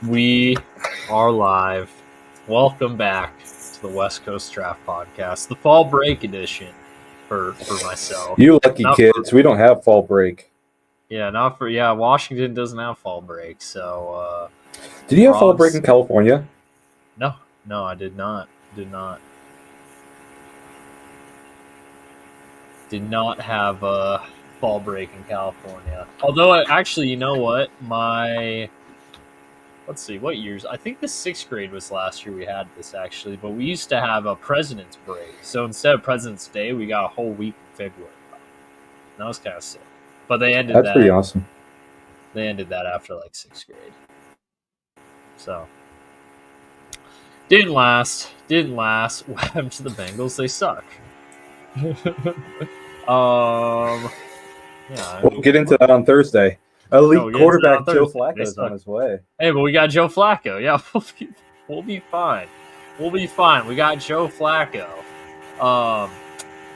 We are live. Welcome back to the West Coast Draft Podcast, the fall break edition for myself. You lucky kids. We don't have fall break. Washington doesn't have fall break, so Did you have fall break in California? No, I did not. Did not have a fall break in California. Although, actually, you know what? Let's see, what years? I think the 6th grade was last year we had this, actually. But we used to have a President's break. So instead of President's Day, we got a whole week in February. That was kind of sick. But they ended that. That's pretty awesome. They ended that after, 6th grade. So, didn't last. What happened to the Bengals? They suck. We'll get into that on Thursday. Elite quarterback Joe Flacco is on his way. Hey, but we got Joe Flacco. Yeah, we'll be fine. We got Joe Flacco.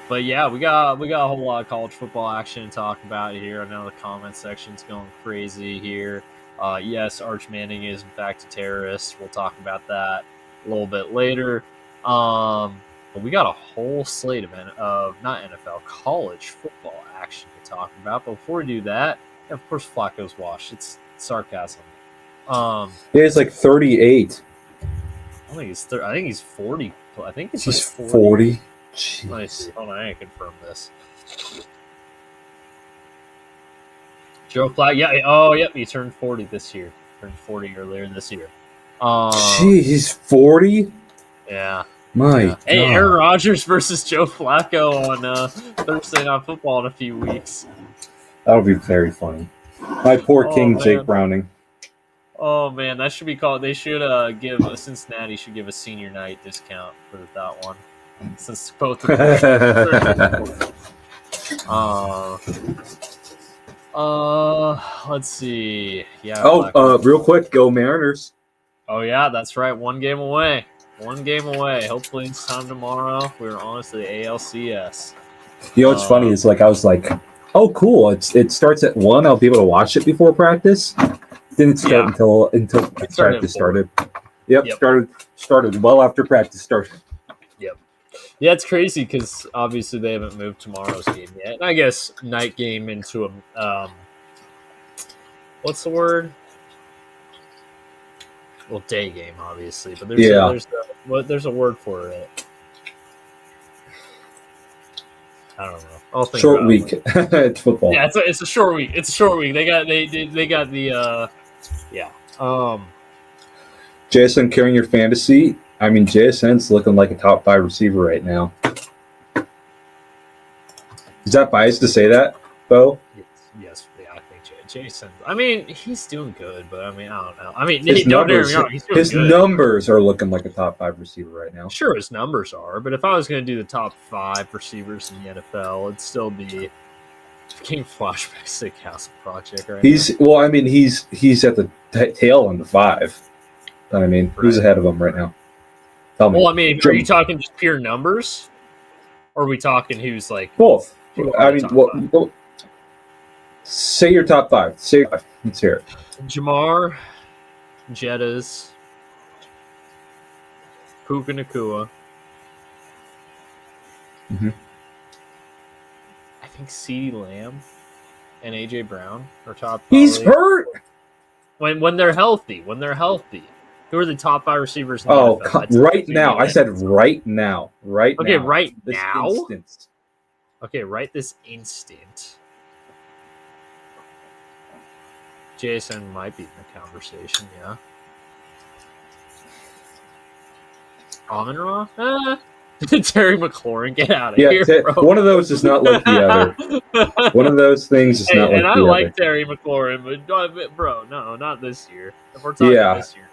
But yeah, we got a whole lot of college football action to talk about here. I know the comment section's going crazy here. Yes, Arch Manning is in fact a terrorist. We'll talk about that a little bit later. But we got a whole slate of not NFL, college football action to talk about. But before we do that, of course, Flacco's washed. It's sarcasm. He's 38. I think he's 40. I think he's 40. Nice. Hold on, I can confirm this. Joe Flacco. Yeah. Oh, yep. He turned 40 this year. Turned 40 earlier this year. He's 40. Yeah. My God. Hey, Aaron Rodgers versus Joe Flacco on Thursday Night Football in a few weeks. That'll be very funny. My poor king, Jake Browning. Oh man, that should be called. They should Cincinnati should give a senior night discount for that one, since both of them. Let's see. Yeah. Real quick, go Mariners. Oh yeah, that's right. One game away. Hopefully it's time tomorrow. We're on to the ALCS. You know what's funny is I was like, oh, cool! It starts at 1. I'll be able to watch it before practice. Didn't start until practice started. Yep. Started well after practice started. Yep. Yeah, it's crazy because obviously they haven't moved tomorrow's game yet. And I guess night game into a what's the word? Well, day game, obviously, but there's a word for it. I don't know. Short week. It's football. Yeah, it's a short week. They got the JSN carrying your fantasy. I mean, JSN's looking like a top 5 receiver right now. Is that biased to say that, Beau? Yes. I think Jason. I mean, he's doing good, but I mean, I don't know. I mean, don't get me wrong, he's doing good. His numbers are looking like a top 5 receiver right now. Sure, his numbers are, but if I was going to do the top 5 receivers in the NFL, it'd still be King Flashback to Castle Project right now. He's at the tail end of 5. But I mean, who's ahead of him right now? Tell me. Well, I mean, are you talking just pure numbers, or are we talking who's both? I mean, say your top 5. Say 5. Let's hear it. Jamar, Jettas, Puka Nacua. Mm-hmm. I think CeeDee Lamb and AJ Brown are top. He's hurt. When they're healthy. Who are the top 5 receivers in the NFL? Right now. I said right now. Right now. Okay, right this now? Instant. Okay, right this instant. Jason might be in the conversation, yeah. Amon-Ra? Terry McLaurin, get out of here, bro. One of those is not like the other. One of those things is not like the other. And I like Terry McLaurin, but bro, no, not this year. If we're talking this year,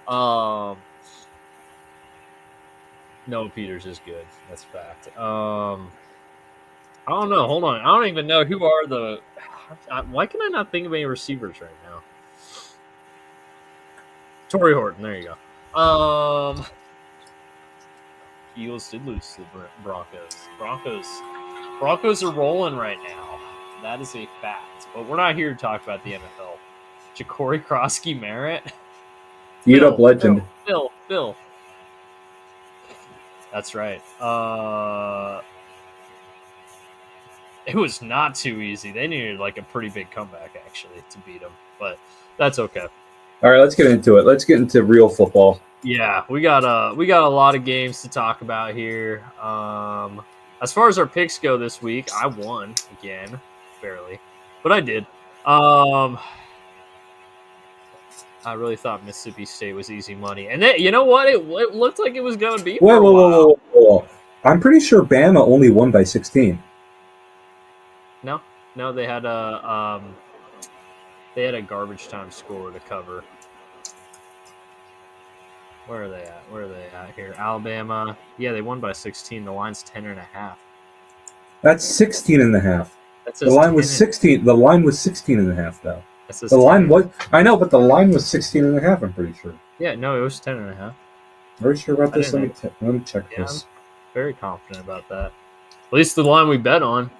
no. Noah Peters is good. That's a fact. I don't know. Hold on. I don't even know who are the. Why can I not think of any receivers right now? Torrey Horton. There you go. Eagles did lose to the Broncos. Broncos are rolling right now. That is a fact. But we're not here to talk about the NFL. Ja'Cory Krosky Merritt. Eat-up legend. Bill. That's right. It was not too easy. They needed like a pretty big comeback actually to beat them, but that's okay. All right, let's get into it. Let's get into real football. Yeah, we got a lot of games to talk about here. As far as our picks go this week, I won again, barely, but I did. I really thought Mississippi State was easy money, and you know what? It looked like it was going to be for a while. Whoa. I'm pretty sure Bama only won by 16. No, they had a garbage time score to cover. Where are they at here? Alabama. Yeah, they won by 16. The line's 10.5. That's 16.5. The line was 16. The line was 16.5 though. The 10. line was. I know, but the line was 16.5. I'm pretty sure. Yeah, no, it was 10.5. Very sure about this. Let me check this. I'm very confident about that. At least the line we bet on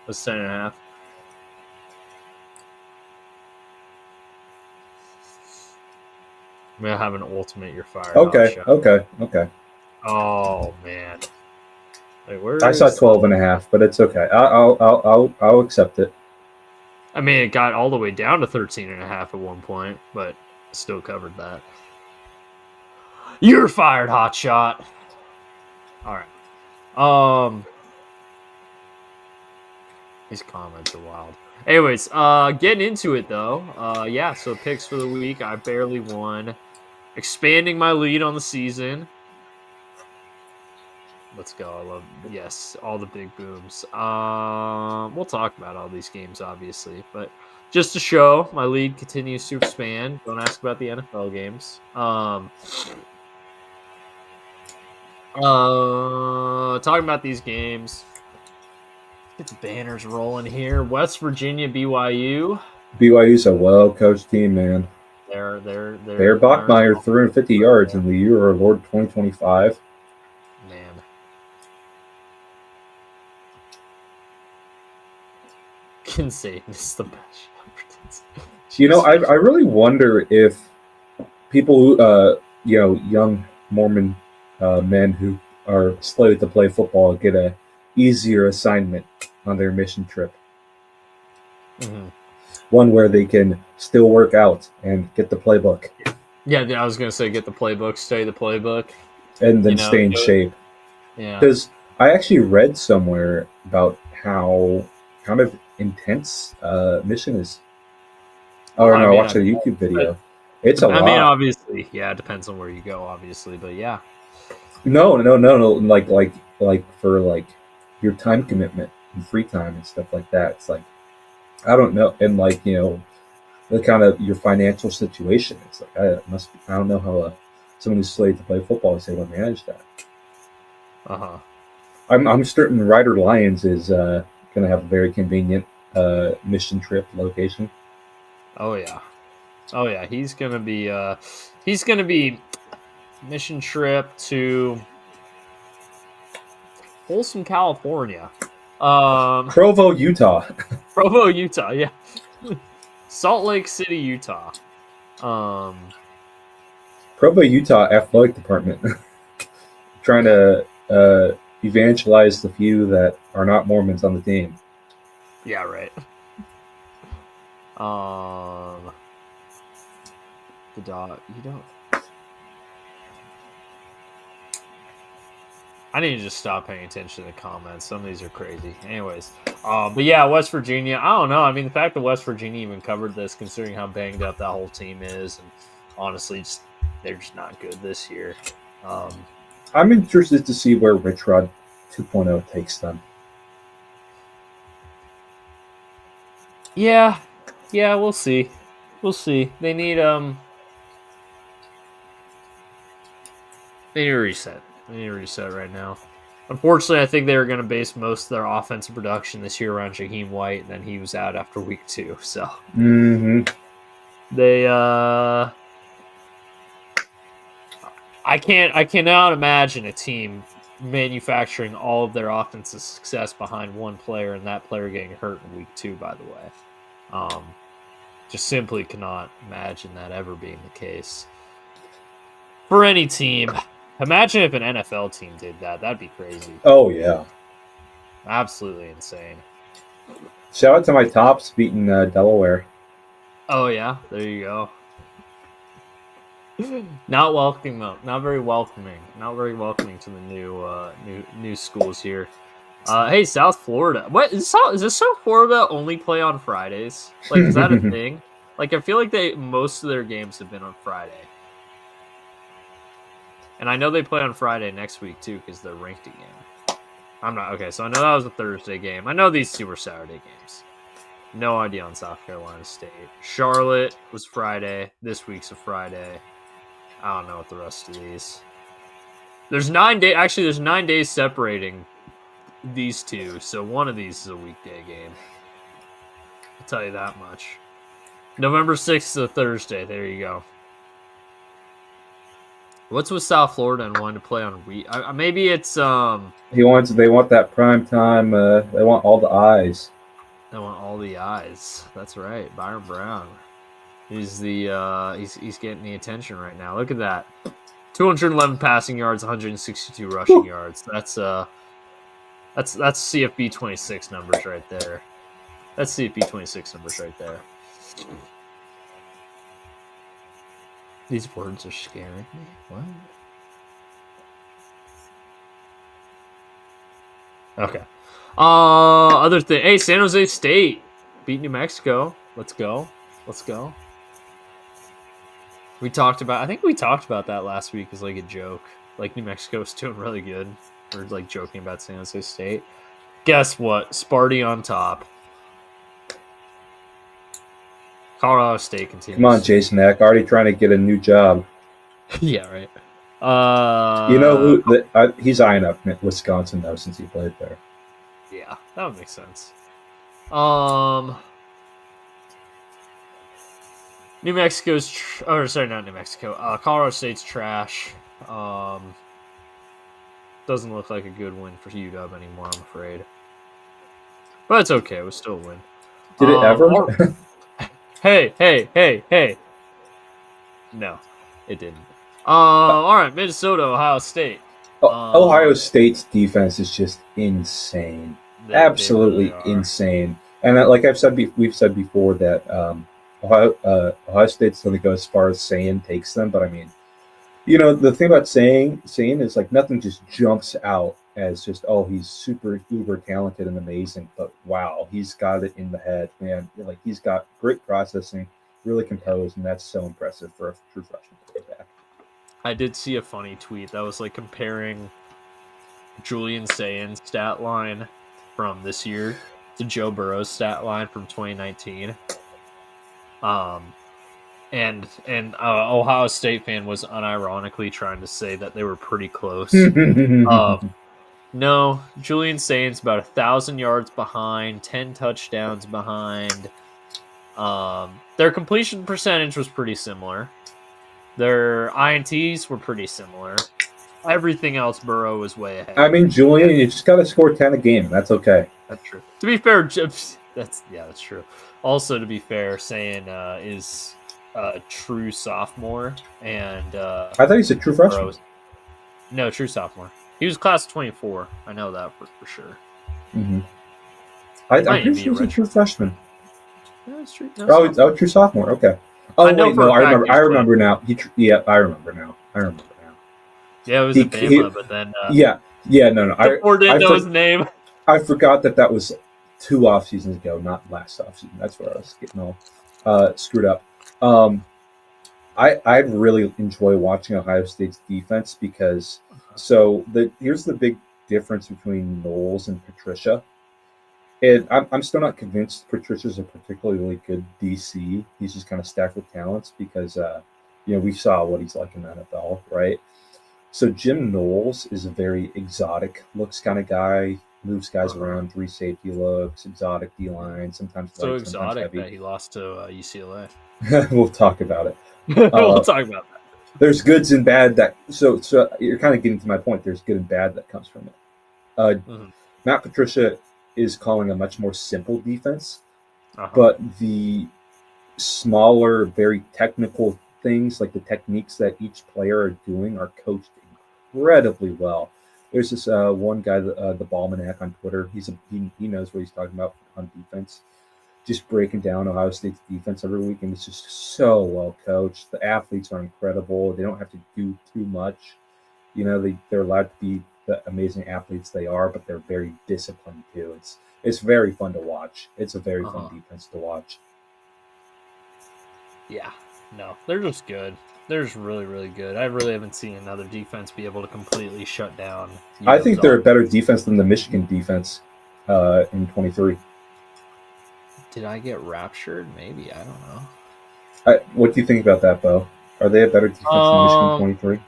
was 10.5. I'm gonna have an ultimate. You're fired. Okay. Oh man. Wait, I saw 12.5, but it's okay. I'll accept it. I mean, it got all the way down to 13.5 at one point, but still covered that. You're fired, hot shot. All right. These comments are wild. Anyways, getting into it though. Yeah. So picks for the week. I barely won, expanding my lead on the season. Let's go. I love, yes, all the big booms. We'll talk about all these games, obviously, but just to show my lead continues to expand. Don't ask about the NFL games. Talking about these games. Get the banners rolling here. West Virginia, BYU. BYU's a well-coached team, man. They're Bachmeier 350 yards in the Year Award 2025. Man. Insane. This is the best. You know, I really wonder if people who, young Mormon men who are slated to play football get a easier assignment on their mission trip. Mm-hmm. One where they can still work out and get the playbook. Yeah, I was going to say get the playbook, study the playbook. And then stay in shape. Yeah. Because I actually read somewhere about how kind of intense mission is. Oh, no, I watched a YouTube video. It's a lot. I mean, obviously, yeah, it depends on where you go, obviously, but yeah. No. Like for like your time commitment and free time and stuff like that. It's like, I don't know, and like, you know, the kind of your financial situation. It's like I don't know how someone who's slated to play football is able to manage that. I'm certain Ryder Lyons is going to have a very convenient mission trip location. Oh yeah, he's gonna be mission trip to Folsom, California. Provo, Utah. Provo, Utah, yeah. Salt Lake City, Utah. Provo, Utah Athletic Department. Trying to evangelize the few that are not Mormons on the team. Yeah, right. The dog. You don't. I need to just stop paying attention to the comments. Some of these are crazy. Anyways, but yeah, West Virginia. I don't know. I mean, the fact that West Virginia even covered this, considering how banged up that whole team is, and honestly, they're just not good this year. I'm interested to see where Rich Rod 2.0 takes them. Yeah, we'll see. They need a reset. They need a reset right now. Unfortunately, I think they were going to base most of their offensive production this year around Shaheem White, and then he was out after week 2. So they I cannot imagine a team manufacturing all of their offensive success behind one player and that player getting hurt in week 2, by the way. Just simply cannot imagine that ever being the case. for any team. Imagine if an NFL team did that. That'd be crazy. Oh yeah, absolutely insane. Shout out to my Tops beating Delaware. Oh yeah, there you go. Not welcoming though. Not very welcoming. Not very welcoming to the new schools here. Hey, South Florida. What is this South Florida only play on Fridays? Like, is that a thing? Like, I feel like most of their games have been on Friday. And I know they play on Friday next week too because they're ranked again. I'm not okay. So I know that was a Thursday game. I know these two were Saturday games. No idea on South Carolina State. Charlotte was Friday. This week's a Friday. I don't know what the rest of these. There's 9 days. Actually, there's 9 days separating these two. So one of these is a weekday game. I'll tell you that much. November 6th is a Thursday. There you go. What's with South Florida and wanting to play on week? Maybe it's They want that prime time. They want all the eyes. They want all the eyes. That's right, Byron Brown. He's he's getting the attention right now. Look at that, 211 passing yards, 162 rushing yards. That's CFB 26 numbers right there. That's CFB 26 numbers right there. These words are scaring me. What? Okay. Other thing. Hey, San Jose State beat New Mexico. Let's go. I think we talked about that last week as like a joke. Like New Mexico was doing really good. We're like joking about San Jose State. Guess what? Sparty on top. Colorado State continues. Come on, Jason Eck. Already trying to get a new job. Yeah, right. You know who? He's eyeing up Wisconsin though, since he played there. Yeah, that would make sense. New Mexico's, not New Mexico. Colorado State's trash. Doesn't look like a good win for UW anymore, I'm afraid. But it's okay. It was still a win. Did it ever? Hey. No, it didn't. All right, Minnesota, Ohio State. Ohio State's defense is just insane. Absolutely really insane. And like we've said before that Ohio State's going to go as far as saying takes them. But I mean, you know, the thing about saying is like nothing just jumps out as just, oh, he's super uber talented and amazing. But wow, he's got it in the head, man. Like he's got great processing, really composed, and that's so impressive for a true freshman quarterback. I did see a funny tweet that was like comparing Julian Sayan's stat line from this year to Joe Burrow's stat line from 2019. And Ohio State fan was unironically trying to say that they were pretty close. No, Julian Sayan's about 1,000 yards behind, 10 touchdowns behind. Their completion percentage was pretty similar. Their INTs were pretty similar. Everything else, Burrow was way ahead. I mean, Julian, you just got to score 10 a game. That's okay. That's true. To be fair, that's true. Also, to be fair, Sayan is a true sophomore, and I thought he's a true freshman. No, true sophomore. He was class of 24. I know that for sure. Mm-hmm. I think he was a true freshman. No, it's true. No, true sophomore. Okay. Oh wait, no, I remember. I remember now. I remember now. Yeah, it was a Bama, but then no. I didn't know his name. I forgot that was 2 off seasons ago, not last off season. That's where I was getting all screwed up. I really enjoy watching Ohio State's defense because here's the big difference between Knowles and Patricia. And I'm still not convinced Patricia's a particularly good DC. He's just kind of stacked with talents because we saw what he's like in the NFL, right? So Jim Knowles is a very exotic looks kind of guy, moves guys around, 3 safety looks, exotic D-line, sometimes so light, exotic sometimes that he lost to UCLA. We'll talk about it. We'll talk about that. There's goods and bad that so you're kind of getting to my point. There's good and bad that comes from it. Matt Patricia is calling a much more simple defense, but the smaller, very technical things, like the techniques that each player are doing, are coached incredibly well. There's this one guy, the Ballmanac on Twitter. He knows what he's talking about on defense. Just breaking down Ohio State's defense every week, and it's just so well coached. The athletes are incredible. They don't have to do too much. They're allowed to be the amazing athletes they are, but they're very disciplined too. It's very fun to watch. It's a very fun defense to watch. Yeah, no, they're just good. They're just really, really good. I really haven't seen another defense be able to completely shut down. I think they're a better defense than the Michigan defense in 23. Did I get raptured? Maybe, I don't know. What do you think about that, Beau? Are they a better defense than Michigan 23?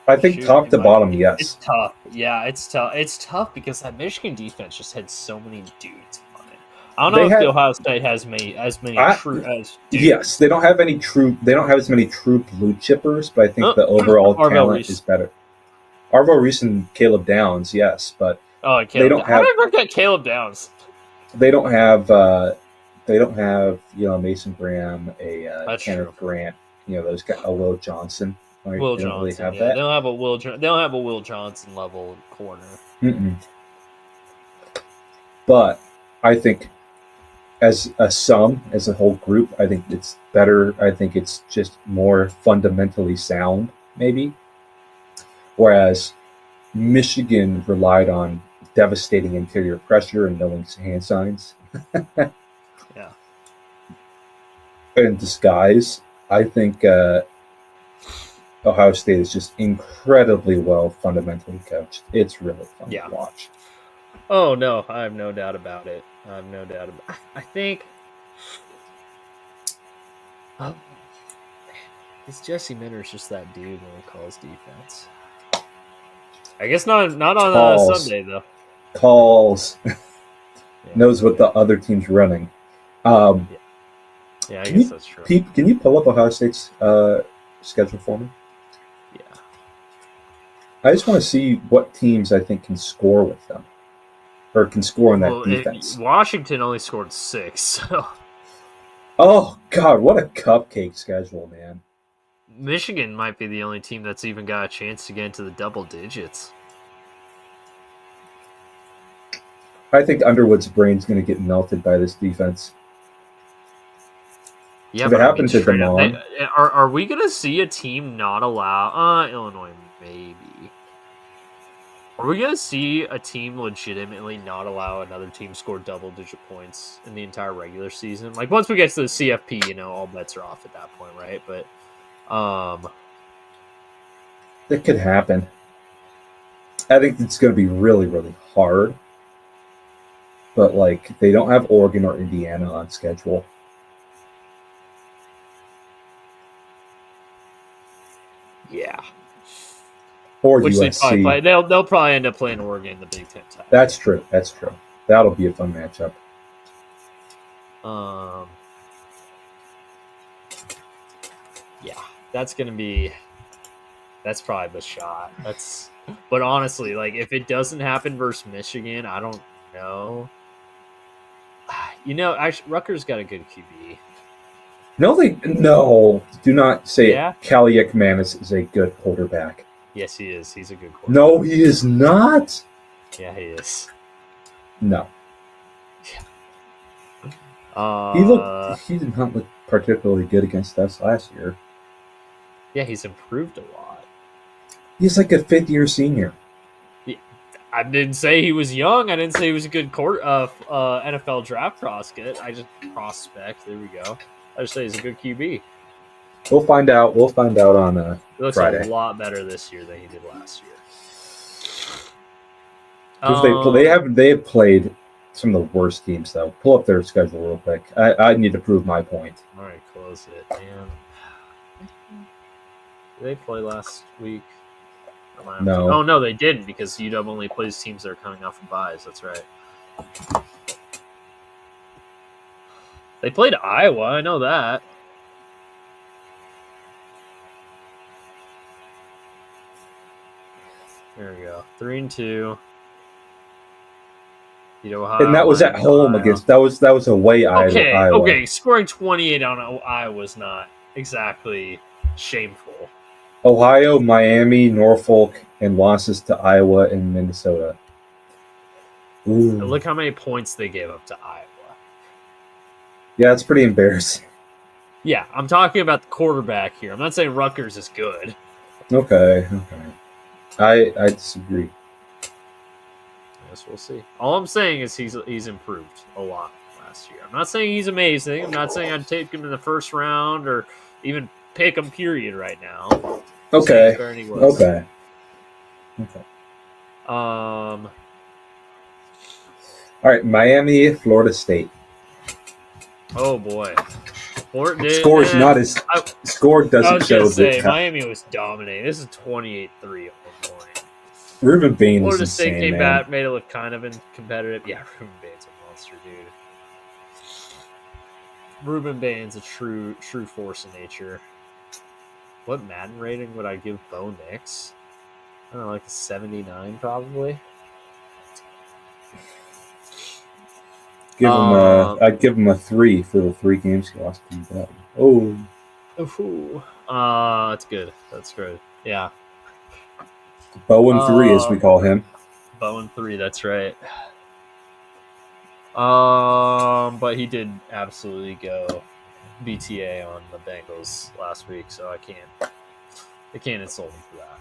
I think top to bottom, yes. It's tough. Yeah, it's tough. It's tough because that Michigan defense just had so many dudes on it. I don't know if the Ohio State has as many true as dudes. Yes, they don't have as many true blue chippers, but I think the overall talent is better. Arvo Reese and Caleb Downs, yes, but they don't have. How did I forget Caleb Downs? They don't have. Mason Graham, Kenneth Grant, those guys, a Will Johnson. Will Johnson, really have that. They don't have a Will Johnson level corner. Mm-mm. But I think, as a whole group, I think it's better. I think it's just more fundamentally sound, maybe. Whereas Michigan relied on devastating interior pressure and knowing hand signs. Yeah. In disguise, I think Ohio State is just incredibly well fundamentally coached. It's really fun to watch. Oh, no, I have no doubt about it. I think is Jesse Minter's just that dude when he calls defense. I guess not on Sunday, though. Calls. Knows what the other team's running. Yeah, I guess that's true. Pete, can you pull up Ohio State's schedule for me? Yeah. I just want to see what teams I think can score with them. Or can score on that defense. Washington only scored 6, so... Oh, God, what a cupcake schedule, man. Michigan might be the only team that's even got a chance to get into the double digits. I think Underwood's brain's going to get melted by this defense. Yeah, if it happens to Damon... Are we going to see a team not allow... Illinois, maybe. Are we going to see a team legitimately not allow another team score double-digit points in the entire regular season? Like, once we get to the CFP, all bets are off at that point, right? But, it could happen. I think it's going to be really, really hard. But, they don't have Oregon or Indiana on schedule. Yeah. Or which USC. They'll probably end up playing Oregon in the Big Ten title. That's true. That'll be a fun matchup. Yeah, that's probably the shot. But honestly, if it doesn't happen versus Michigan, I don't know. Actually, Rutgers got a good QB. No, do not say it. Callie McManus is a good quarterback. Yes, he is. He's a good quarterback. No, he is not. Yeah, he is. No. Yeah. He did not look particularly good against us last year. Yeah, he's improved a lot. He's like a fifth-year senior. Yeah, I didn't say he was young. I didn't say he was a good NFL draft prospect. There we go. I just say he's a good QB. We'll find out. We'll find out on Friday. He looks a lot better this year than he did last year. They have played some of the worst teams though. Pull up their schedule real quick. I need to prove my point. All right, close it. Man. Did they play last week? No. Oh no, they didn't because UW only plays teams that are coming off of buys. That's right. They played Iowa. I know that. There we go. 3-2. Ohio, and that was at home against. That was away Iowa. Okay. Scoring 28 on Iowa was not exactly shameful. Ohio, Miami, Norfolk, and losses to Iowa and Minnesota. Ooh. Look how many points they gave up to Iowa. Yeah, it's pretty embarrassing. Yeah, I'm talking about the quarterback here. I'm not saying Rutgers is good. Okay. I disagree. Yes, we'll see. All I'm saying is he's improved a lot last year. I'm not saying he's amazing. I'm not saying I'd take him in the first round or even pick him, period, right now. Okay. All right, Miami, Florida State. Oh boy. Score doesn't show that. Miami was dominating. This is 28-3 at one point. Ruben Bain is Florida insane, State came man. back, made it look kind of competitive. Yeah, Ruben Bain's a monster, dude. Ruben Bain's a true force in nature. What Madden rating would I give Bo Nix? I don't know, like a 79 probably. I'd give him a 3 for the 3 games he lost to that. That's good. That's good. Yeah. Beau and 3, as we call him. Beau and 3, that's right. But he did absolutely go BTA on the Bengals last week, so I can't insult him for that.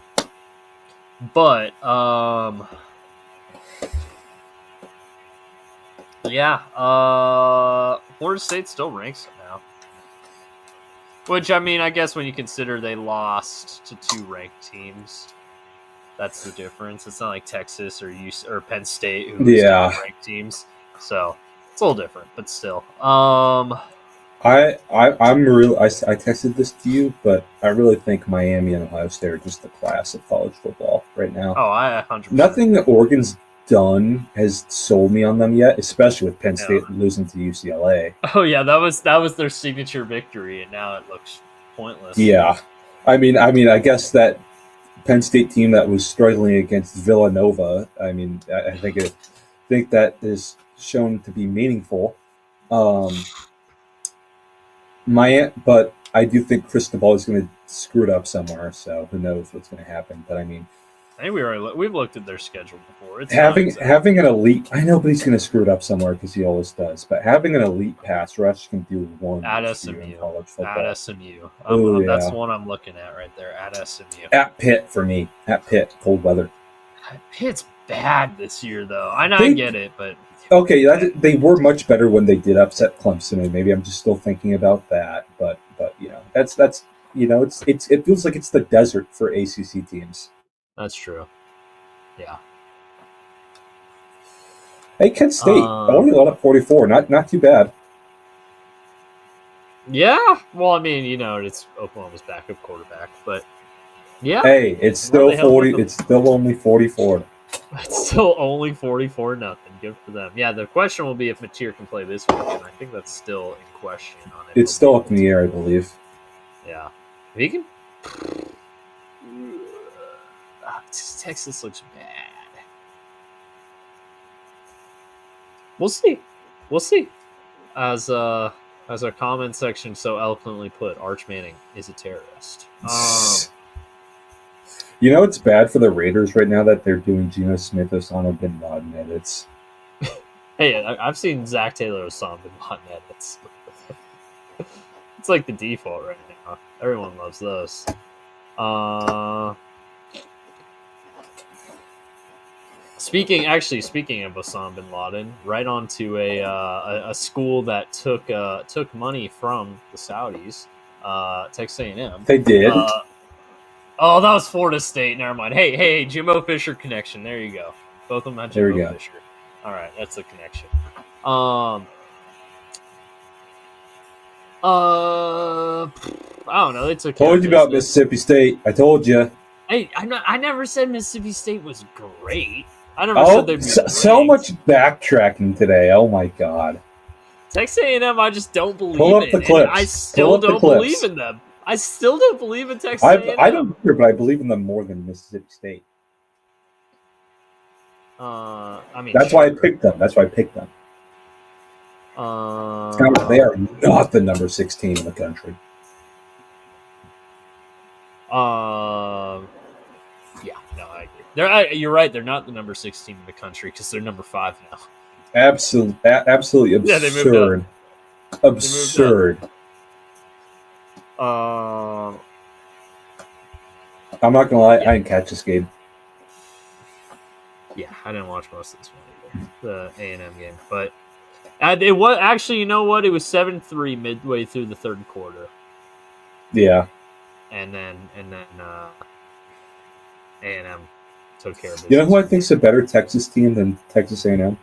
But Florida State still ranks now. Which, I mean, I guess when you consider they lost to 2 ranked teams, that's the difference. It's not like Texas or Penn State who lose to ranked teams. So it's a little different, but still. I texted this to you, but I really think Miami and Ohio State are just the class of college football right now. Oh, I 100%. Nothing that Oregon's done has sold me on them yet, especially with Penn State losing to UCLA. Oh yeah, that was their signature victory, and now it looks pointless. Yeah, I mean, I guess that Penn State team that was struggling against Villanova. I mean, I think that is shown to be meaningful. But I do think Cristobal is going to screw it up somewhere. So who knows what's going to happen? But I mean, I think we've looked at their schedule before. It's having an elite. I know, but he's going to screw it up somewhere because he always does. But having an elite pass rush can do one at SMU. In college football. At SMU. That's the one I'm looking at right there. At SMU. At Pitt for me. At Pitt, cold weather. Pitt's bad this year, though. I get it, but okay, they were much better when they did upset Clemson, and maybe I'm just still thinking about that. But that's it feels like it's the desert for ACC teams. That's true. Yeah. Hey, Kent State only let up 44. Not too bad. Yeah. Well, I mean, it's Oklahoma's backup quarterback, but yeah. Hey, it's still 40. It's still only 44. It's still only 44-0. Good for them. Yeah. The question will be if Mateer can play this weekend. I think that's still in question. It's still up in the air, I believe. Yeah. If he can. Texas looks bad. We'll see. As our comment section so eloquently put, Arch Manning is a terrorist. It's bad for the Raiders right now that they're doing Geno Smith, Osama bin Laden edits. Hey, I've seen Zach Taylor, Osama bin Laden edits. It's like the default right now. Everyone loves those. Speaking of Osama bin Laden, right on to a school that took money from the Saudis, Texas A&M. They did. That was Florida State. Never mind. Hey, Jimbo Fisher connection. There you go. Both of them had Jimbo Fisher. All right, that's the connection. I don't know. They took. Told you about Mississippi State. I told you. Hey, I never said Mississippi State was great. I never said they'd be so much backtracking today. Oh my God. Texas A&M, I just don't believe Pull up in. The clips. I still don't believe in them. I still don't believe in Texas A&M. I don't either, but I believe in them more than Mississippi State. That's why I picked them. They are not the number 6 team in the country. Yeah, no, I agree. You're right. They're not the number 6 team in the country because they're number 5 now. Absolutely absurd. Yeah, they moved up. Absurd. I'm not gonna lie, I didn't catch this game. Yeah, I didn't watch most of this one either, the A&M game, but it was actually, you know what? It was 7-3 midway through the third quarter. Yeah, and then A&M took care of business. You know who I think's a better Texas team than Texas A&M?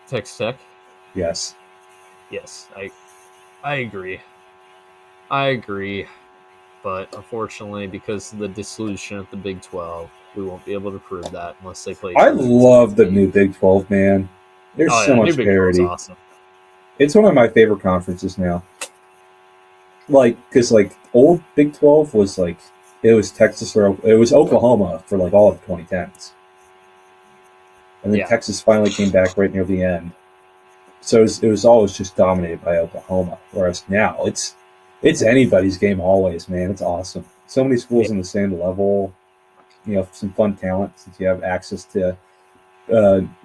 Texas Tech. Yes, I agree. But unfortunately, because of the dissolution of the Big 12, we won't be able to prove that unless they play. I love the new Big 12, man. There's so much parity. Awesome. It's one of my favorite conferences now. Because old Big 12 was it was Texas or it was Oklahoma for all of 2010s, and then Texas finally came back right near the end. So it was always just dominated by Oklahoma. Whereas now it's anybody's game always, man. It's awesome. So many schools on the same level. Some fun talent since you have access to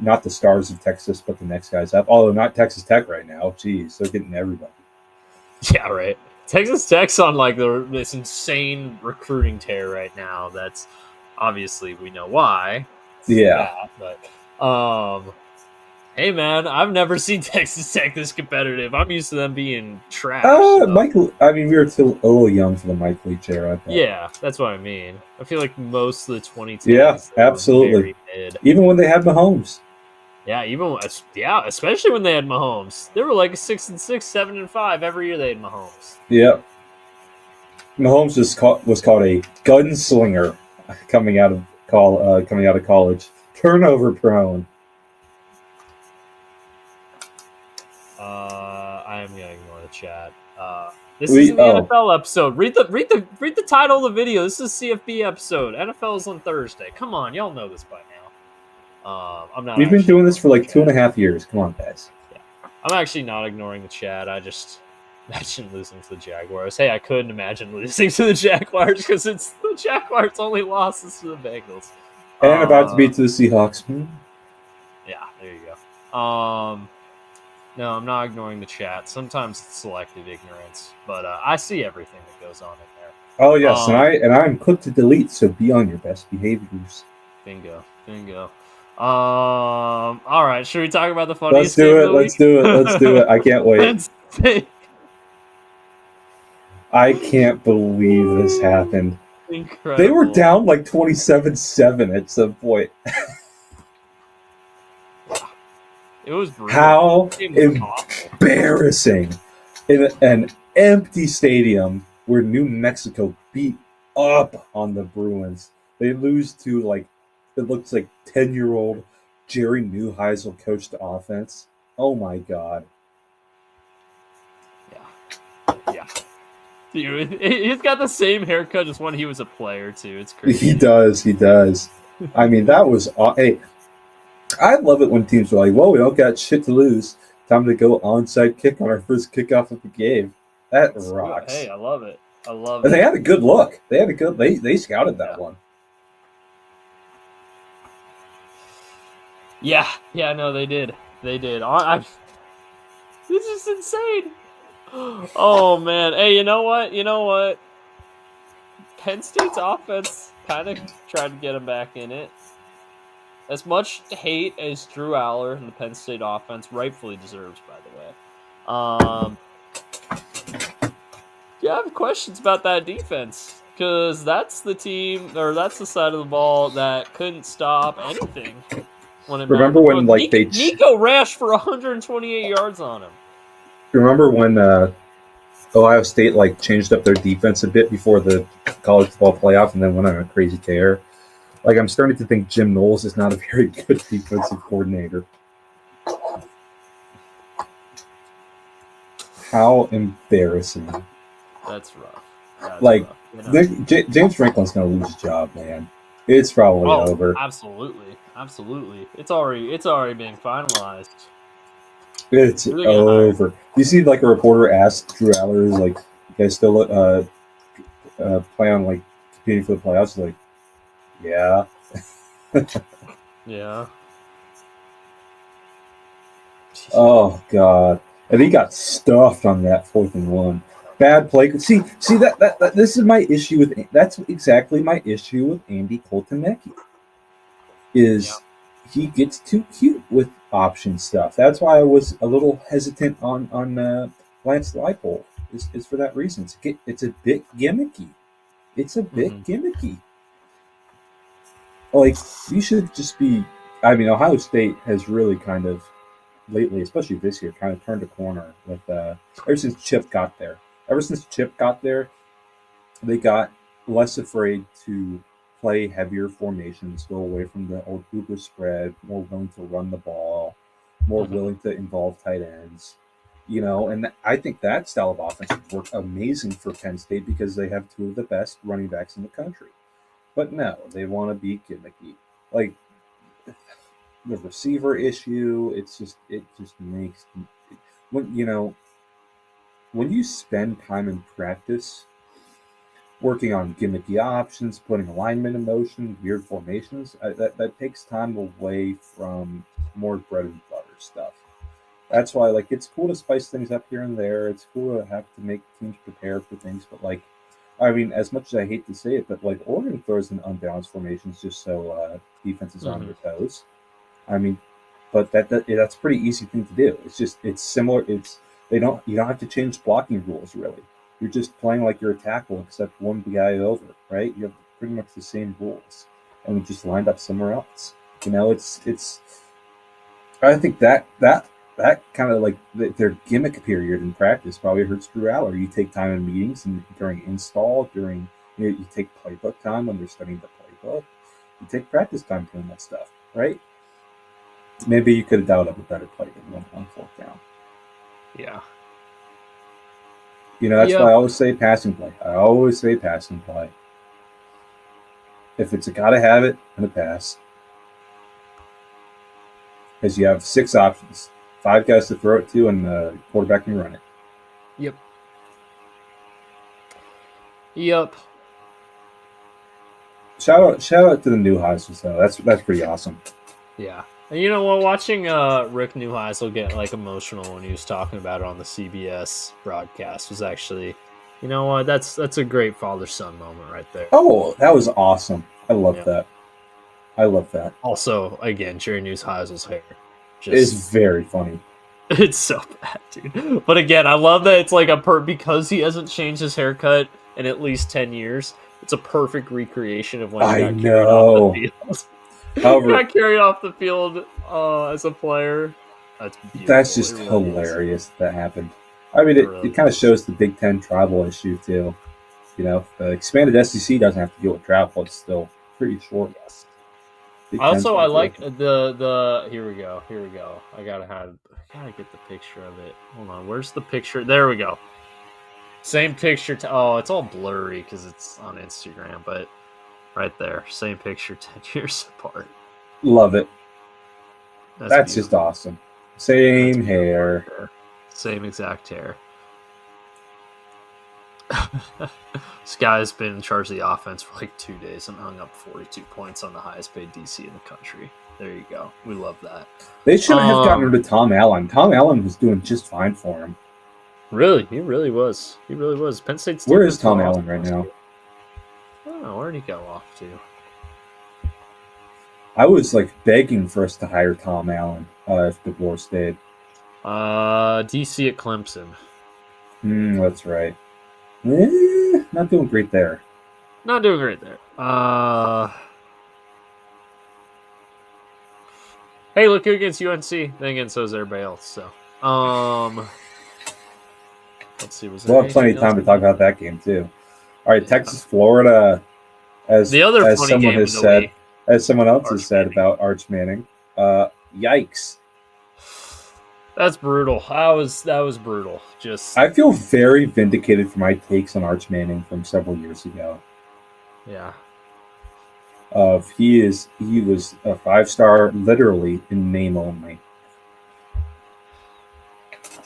not the stars of Texas, but the next guys up. Although not Texas Tech right now. Jeez, they're getting everybody. Yeah, right. Texas Tech's on this insane recruiting tear right now. That's obviously we know why. Yeah. But hey man, I've never seen Texas Tech this competitive. I'm used to them being trash. Michael. I mean, we were still a little young for the Mike Leach era. Yeah, that's what I mean. I feel like most of the 2010s. Yeah, absolutely. Even when they had Mahomes. Yeah, especially when they had Mahomes. They were 6-6, 7-5 every year they had Mahomes. Yep. Mahomes was called a gunslinger coming out of college. Turnover prone. I am gonna ignore the chat. This is the NFL episode. Read the title of the video. This is CFB episode. NFL is on Thursday. Come on, y'all know this by now. I'm not. We've been doing this for 2.5 years. Come on, guys. Yeah. I'm actually not ignoring the chat. I just mentioned losing to the Jaguars. Hey, I couldn't imagine losing to the Jaguars because it's the Jaguars' only losses to the Bengals. And about to beat to the Seahawks. Yeah, there you go. No, I'm not ignoring the chat. Sometimes it's selective ignorance, but I see everything that goes on in there. Oh yes, and I'm quick to delete, so be on your best behaviors. Bingo. All right, should we talk about the funniest? Let's do it. I can't wait. I can't believe this happened. Incredible. They were down 27-7 at some point. It was brutal. How embarrassing. In an empty stadium where New Mexico beat up on the Bruins. They lose to it looks like 10-year-old Jerry Neuheisel coached offense. Oh my God. Yeah. Dude, he's got the same haircut as when he was a player too. It's crazy. He does. I mean, that was hey. I love it when teams are like, "Well, we don't got shit to lose. Time to go onside kick on our first kickoff of the game." That rocks. Hey, I love it. And they had a good look. They scouted that one. Yeah, no, they did. This is insane. Oh man, hey, you know what? Penn State's offense kind of tried to get him back in it. As much hate as Drew Aller and the Penn State offense rightfully deserves, by the way. Yeah, I have questions about that defense because that's the team, or that's the side of the ball that couldn't stop anything. Remember when Nico Rash for 128 yards on him. Remember when Ohio State changed up their defense a bit before the college football playoff and then went on a crazy tear? I'm starting to think Jim Knowles is not a very good defensive coordinator. How embarrassing. That's rough. James Franklin's going to lose his job, man. It's probably over. Absolutely. It's already been finalized. It's over. You see, like a reporter asked Drew Allers, like, "You guys still plan on like competing for the playoffs?" Like, yeah. Yeah. Oh God! And he got stuffed on that 4th and 1. Bad play. See that this is my issue with. That's exactly my issue with Andy Koltanecki. Is he gets too cute with option stuff. That's why I was a little hesitant on Lance Leipold. Is for that reason. It's a bit gimmicky. It's a bit gimmicky. Like, you should just be. I mean, Ohio State has really kind of lately, especially this year, kind of turned a corner with ever since Chip got there. Ever since Chip got there, they got less afraid to play heavier formations, go away from the old Uber spread, more willing to run the ball, more willing to involve tight ends. And I think that style of offense would work amazing for Penn State because they have 2 of the best running backs in the country. But no, they want to be gimmicky. Like, the receiver issue, it just makes when you spend time in practice working on gimmicky options, putting alignment in motion, weird formations, that takes time away from more bread and butter stuff. That's why, like, it's cool to spice things up here and there. It's cool to have to make teams prepare for things, but like, I mean, as much as I hate to say it, but like, Oregon throws in unbalanced formations just so defenses are on their toes. I mean, but that's a pretty easy thing to do. It's similar. You don't have to change blocking rules really. You're just playing like you're a tackle, except one guy over, right? You have pretty much the same rules, and we just lined up somewhere else. It's. I think that kind of like their gimmick period in practice probably hurts Drew Aller. You take time in meetings and during install, you take playbook time when they're studying the playbook. You take practice time doing that stuff, right? Maybe you could have dialed up a better play than 4th down. Yeah. That's why I always say passing play. If it's a gotta have it, and a pass. Because you have 6 options. 5 guys to throw it to, and the quarterback can run it. Yep. Shout out to the Neuheisels though. That's pretty awesome. Yeah. And you know what? Watching Rick Neuheisel get like emotional when he was talking about it on the CBS broadcast was actually, you know what? That's a great father-son moment right there. Oh, that was awesome. I love that. Also, again, Jerry Neuheisel's hair is very funny. It's so bad, dude. But again, I love that it's like because he hasn't changed his haircut in at least 10 years. It's a perfect recreation of when he got carried off the field. Got carried off the field as a player. That's beautiful. That's just hilarious that happened. I mean, it kind of shows the Big Ten travel issue too. The expanded SEC doesn't have to deal with travel; it's still pretty short. Yes. Also, I like the. Here we go. I gotta get the picture of it. Hold on. Where's the picture? There we go. Same picture. It's all blurry because it's on Instagram, but. Right there. Same picture 10 years apart. Love it. That's just awesome. Same hair. Same exact hair. This guy's been in charge of the offense for like 2 days and hung up 42 points on the highest paid DC in the country. There you go. We love that. They shouldn't have gotten rid of Tom Allen. Tom Allen was doing just fine for him. Really? He really was. Penn State's Where is Tom Allen right now? Oh, where'd he go off to? I was like begging for us to hire Tom Allen if DeBoer stayed. DC at Clemson. That's right. Not doing great there. Hey, look who against UNC. Then again, so is everybody else. So, let's see. We'll have plenty of time to talk about that game too. All right, Texas, Florida. As someone else has said about Arch Manning, yikes. That's brutal. That was brutal. I feel very vindicated for my takes on Arch Manning from several years ago. Yeah. He was a 5-star literally in name only.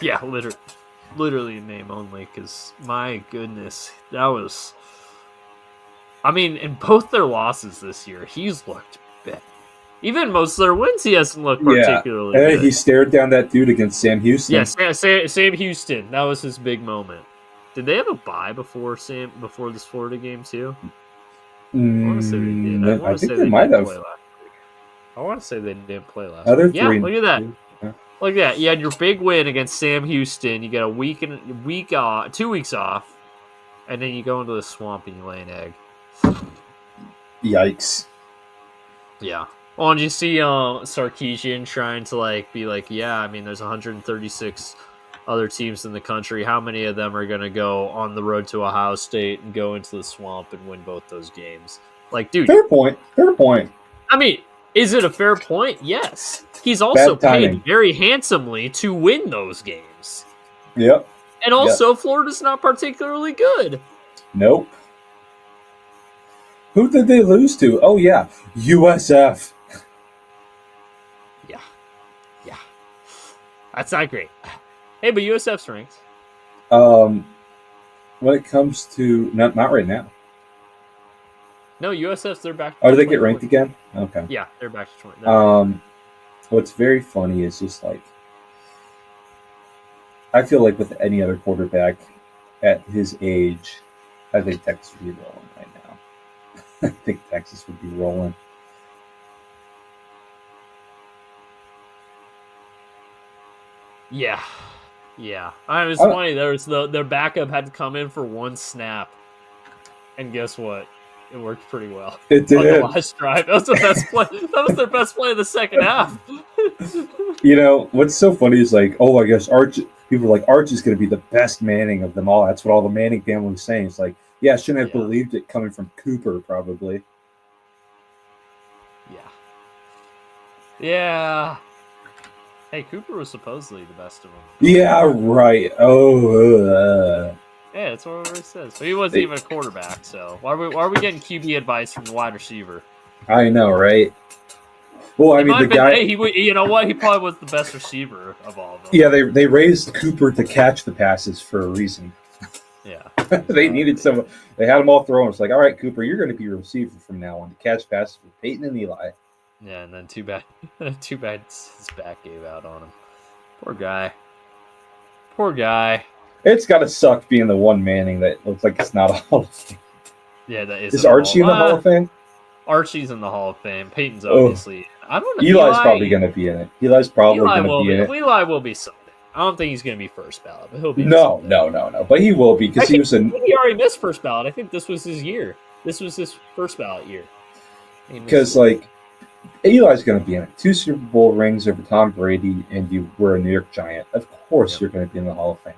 Yeah, literally in name only. Because my goodness, that was. I mean, in both their losses this year, he's looked bad. Even most of their wins, he hasn't looked particularly good. He stared down that dude against Sam Houston. Yes, Sam Houston. That was his big moment. Did they have a bye before this Florida game too? I want to say they did. I think they might have. I want to say they didn't play last week. Yeah, look at that. Yeah. Look at that. You had your big win against Sam Houston. You got a off, 2 weeks off, and then you go into the swamp and you lay an egg. Yikes. Yeah. Well, and you see Sarkisian trying to be yeah, I mean, there's 136 other teams in the country. How many of them are going to go on the road to Ohio State and go into the swamp and win both those games? Dude. Fair point. I mean, is it a fair point? Yes. He's also paid very handsomely to win those games. Yep. And also, Florida's not particularly good. Nope. Who did they lose to? Oh, yeah. USF. Yeah. That's not great. Hey, but USF's ranked. When it comes to... Not right now. No, USF's, they're back to... Oh, do they get ranked again? Okay. Yeah, they're back to 20. What's very funny is just I feel like with any other quarterback at his age, I think Texas would be rolling right now. I think Texas would be rolling. Yeah. It was funny. There was their backup had to come in for one snap, and guess what? It worked pretty well. It did. On the last drive, that was the best play. That was their best play of the second half. What's so funny is I guess Arch. People are Arch is going to be the best Manning of them all. That's what all the Manning family was saying. It's yeah, I shouldn't have believed it coming from Cooper, probably. Yeah. Hey, Cooper was supposedly the best of them. Yeah, right. Oh. Yeah, that's what it says. But he wasn't even a quarterback, so why are we getting QB advice from the wide receiver? I know, right? Well, I mean, the guy. Hey, you know what? He probably was the best receiver of all of them. Yeah, they raised Cooper to catch the passes for a reason. Yeah. They needed someone. They had them all thrown. It's all right, Cooper, you're going to be a receiver from now on to catch passes with Peyton and Eli. Yeah, and then too bad his back gave out on him. Poor guy. It's got to suck being the one Manning that looks like it's not a Hall of Fame. Yeah, that is. Is Archie in the Hall of Fame? Archie's in the Hall of Fame. Peyton's obviously. I don't know. Eli's probably going to be in it. Eli's probably going to be in it. Eli will be someday. I don't think he's going to be first ballot, but he'll be. No. But he will be because he was He already missed first ballot. I think this was his year. This was his first ballot year. Because Eli's going to be in it. 2 Super Bowl rings over Tom Brady, and you were a New York Giant. Of course, you're going to be in the Hall of Fame.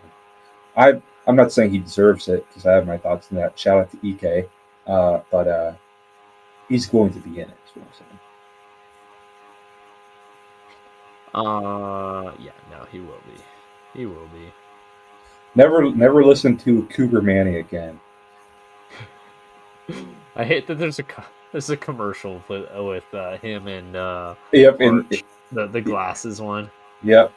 I'm not saying he deserves it because I have my thoughts on that. Shout out to EK, but he's going to be in it. Is what I'm saying. No, he will be. He will be. Never listen to Cooper Manning again. I hate that there's a commercial with him and the glasses one. Yep.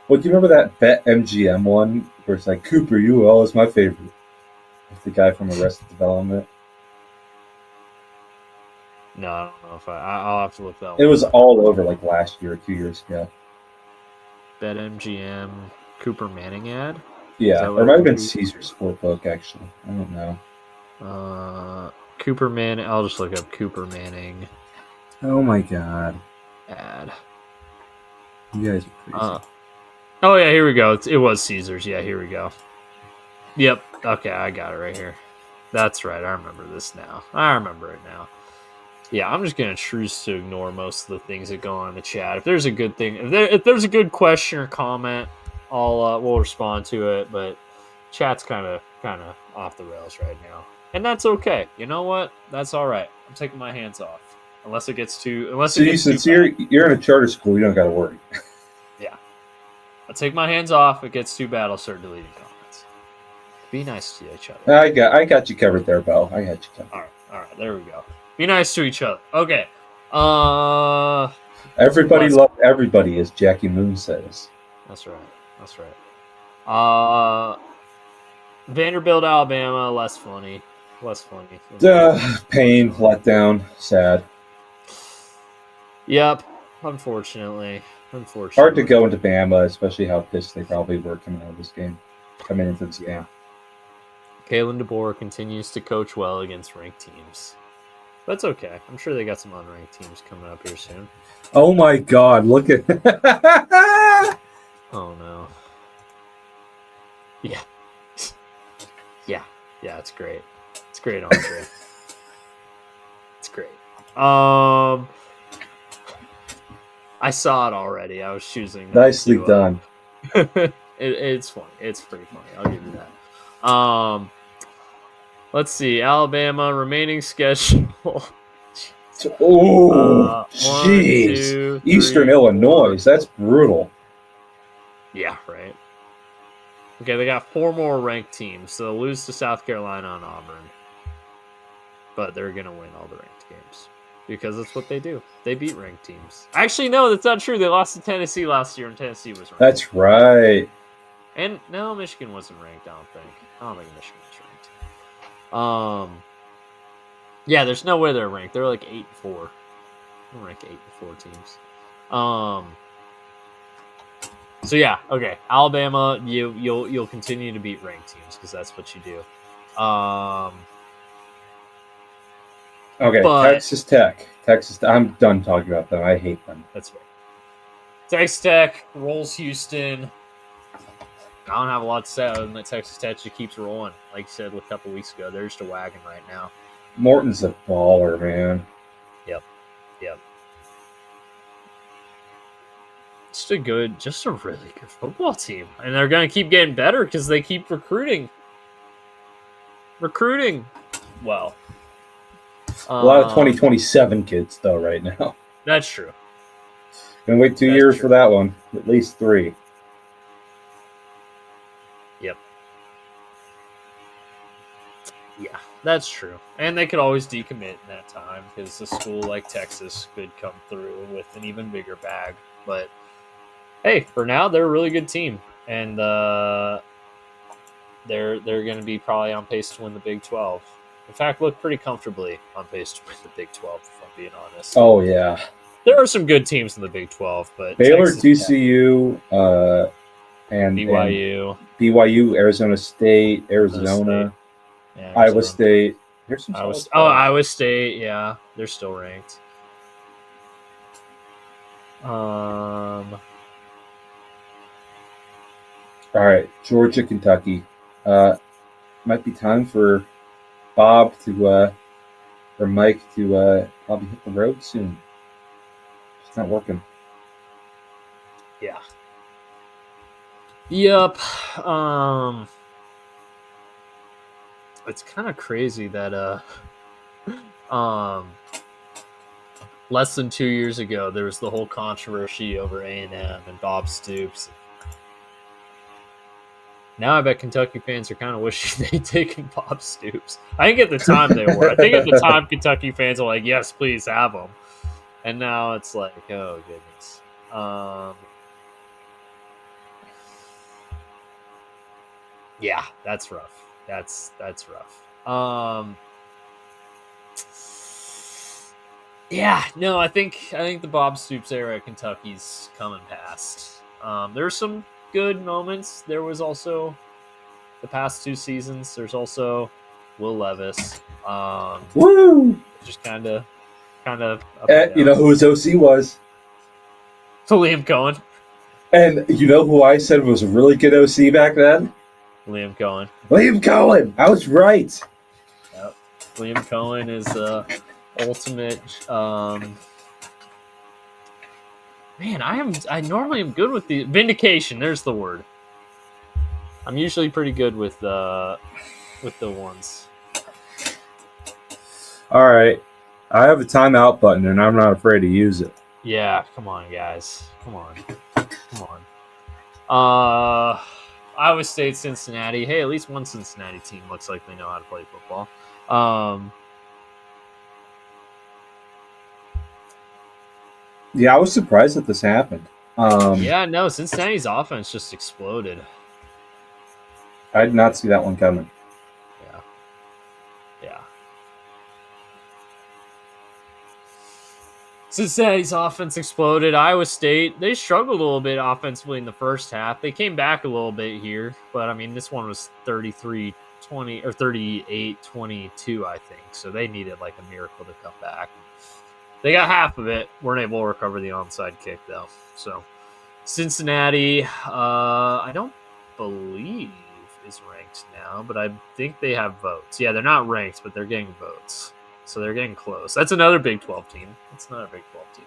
Well, do you remember that Bet MGM one where it's Cooper, you were always my favorite? With the guy from Arrested Development. No, I don't know if I'll have to look that one. It was all over last year or 2 years ago. Bet MGM Cooper Manning ad? Yeah, or it might have been Caesar Sportbook, actually. I don't know. Cooper Manning. I'll just look up Cooper Manning. Oh my god. Ad. You guys are crazy. Oh yeah, here we go. It was Caesars. Yeah, here we go. Yep. Okay, I got it right here. That's right. I remember this now. I remember it now. Yeah, I'm just gonna choose to ignore most of the things that go on in the chat. If there's a good thing, if there's a good question or comment, we'll respond to it. But chat's kind of off the rails right now, and that's okay. You know what? That's all right. I'm taking my hands off unless it gets too. Since you're in a charter school, you don't got to worry. Yeah, I'll take my hands off. If it gets too bad, I'll start deleting comments. Be nice to each other. I got you covered there, Beau. I got you covered. All right. There we go. Be nice to each other. Okay. Everybody love everybody, as Jackie Moon says. That's right. That's right. Vanderbilt, Alabama, less funny. Less funny. Pain, letdown, sad. Yep. Unfortunately. Hard to go into Bama, especially how pissed they probably were coming into this game. Kalen DeBoer continues to coach well against ranked teams. That's okay. I'm sure they got some unranked teams coming up here soon. Oh my God! Look at. Oh no. Yeah. Yeah. It's great. It's great, Andre. It's great. I saw it already. I was choosing. Nicely done. It's funny. It's pretty funny. I'll give you that. Let's see. Alabama remaining schedule. Oh, jeez. Eastern Illinois. That's brutal. Yeah, right. Okay, they got 4 more ranked teams. So they'll lose to South Carolina and Auburn. But they're going to win all the ranked games. Because that's what they do. They beat ranked teams. Actually, no, that's not true. They lost to Tennessee last year, and Tennessee was ranked. That's right. And no, Michigan wasn't ranked, I don't think. I don't think Michigan was ranked. Yeah, there's no way they're ranked. They're like 8-4. They're ranked 8-4 teams. So yeah, okay. Alabama, you'll continue to beat ranked teams because that's what you do. Okay, but Texas Tech. I'm done talking about them. I hate them. That's right. Texas Tech rolls Houston. I don't have a lot to say other than that Texas Tech just keeps rolling. Like you said a couple weeks ago, they're just a wagon right now. Morton's a baller, man. Yep. Just a really good football team. And they're going to keep getting better because they keep recruiting. Well. A lot of 2027 kids, though, right now. That's true. Gonna wait 2 years for that one. At least 3. Yep. Yeah, that's true. And they could always decommit in that time because a school like Texas could come through with an even bigger bag. But hey, for now, they're a really good team. And they're going to be probably on pace to win the Big 12. In fact, look pretty comfortably on pace to win the Big 12, if I'm being honest. Oh, yeah. There are some good teams in the Big 12, but Baylor, TCU, and BYU, Arizona State, Arizona. Yeah, Iowa State. There's some Iowa State, yeah. They're still ranked. All right, Georgia, Kentucky. Might be time for Bob or Mike to probably hit the road soon. It's not working. Yeah. Yep. It's kind of crazy that less than 2 years ago there was the whole controversy over A&M and Bob Stoops. Now I bet Kentucky fans are kind of wishing they'd taken Bob Stoops. I think at the time they were. I think at the time Kentucky fans were like, yes, please have him. And now it's like, oh, goodness. Yeah, that's rough. That's rough. Yeah, no, I think the Bob Stoops era at Kentucky's coming past. There's some good moments. There was also the past 2 seasons. There's also Will Levis. Woo! Just kind of. You know who his OC was? Liam Cohen. And you know who I said was a really good OC back then? Liam Cohen. I was right. Yep. Liam Cohen is the ultimate. Man, I normally am good with the vindication. There's the word. I'm usually pretty good with the ones. All right, I have a timeout button, and I'm not afraid to use it. Yeah, come on, guys. Come on. Iowa State, Cincinnati. Hey, at least one Cincinnati team looks like they know how to play football. Yeah, I was surprised that this happened. Yeah, no, Cincinnati's offense just exploded. I did not see that one coming. Yeah. Cincinnati's offense exploded. Iowa State, they struggled a little bit offensively in the first half. They came back a little bit here, but I mean, this one was 33-20 or 38-22, I think. So they needed like a miracle to come back. They got half of it. Weren't able to recover the onside kick though. So Cincinnati, I don't believe is ranked now, but I think they have votes. Yeah, they're not ranked, but they're getting votes. So they're getting close. That's another Big 12 team. That's not a Big 12 team.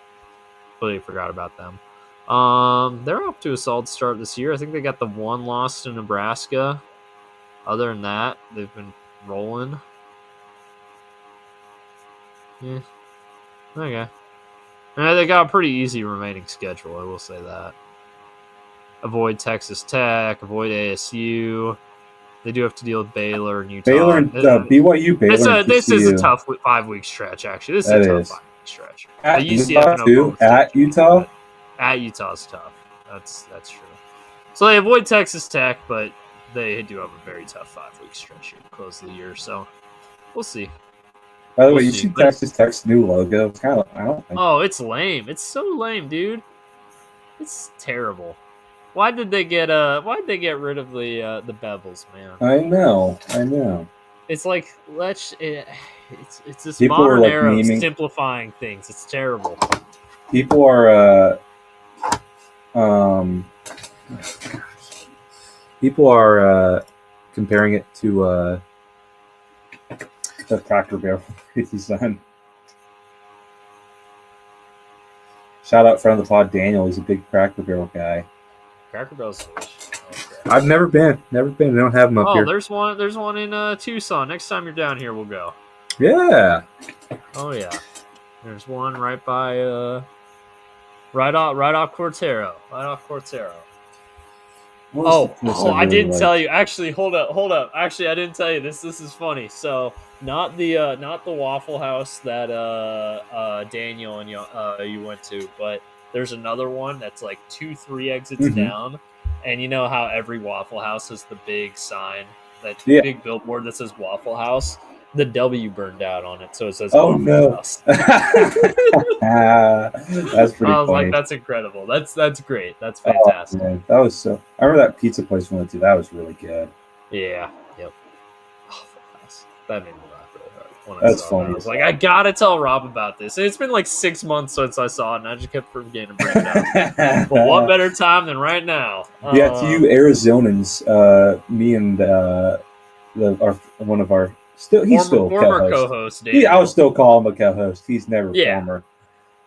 Completely forgot about them. They're off to a solid start this year. I think they got the one loss to Nebraska. Other than that, they've been rolling. Yeah. Okay. And they got a pretty easy remaining schedule, I will say that. Avoid Texas Tech, avoid ASU. They do have to deal with Baylor and Utah. Baylor and BYU. Baylor. This is a tough 5-week stretch. Actually, this is a tough 5-week stretch. At Utah too. At Utah. At Utah's tough. That's true. So they avoid Texas Tech, but they do have a very tough 5-week stretch here to close the year. So we'll see. By the way, you see Texas Tech's new logo? It's kind of, I don't think. Oh, it's lame. It's so lame, dude. It's terrible. Why did they get rid of the bevels, man? I know. It's like it's this people modern like era of memeing. simplifying things. It's terrible. People are comparing it to the Cracker Barrel design. Shout out friend of the pod, Daniel. He's a big Cracker Barrel guy. Cracker Barrel's delicious. I've never been. They don't have them up here. There's one in Tucson. Next time you're down here, we'll go. Yeah. Oh yeah. There's one right by right off Cortero. I didn't tell you. Actually, hold up. Actually, I didn't tell you this. This is funny. So not the Waffle House that Daniel and you went to, but there's another one that's like 2-3 exits down, and you know how every Waffle House has the big sign, that big billboard that says Waffle House. The W burned out on it, so it says "Oh Waffle no." House. That's pretty. I was funny. like, "That's incredible. That's great. That's fantastic." Oh, that was so. I remember that pizza place we went to. That was really good. Yeah. Yep. Waffle House. That made me laugh really hard. That's funny. I was like, I gotta tell Rob about this. And it's been like 6 months since I saw it, and I just kept forgetting to bring it up. But what better time than right now? Yeah, to you Arizonans, me and one of our he's still former co-host. I would still call him a co-host. He's never former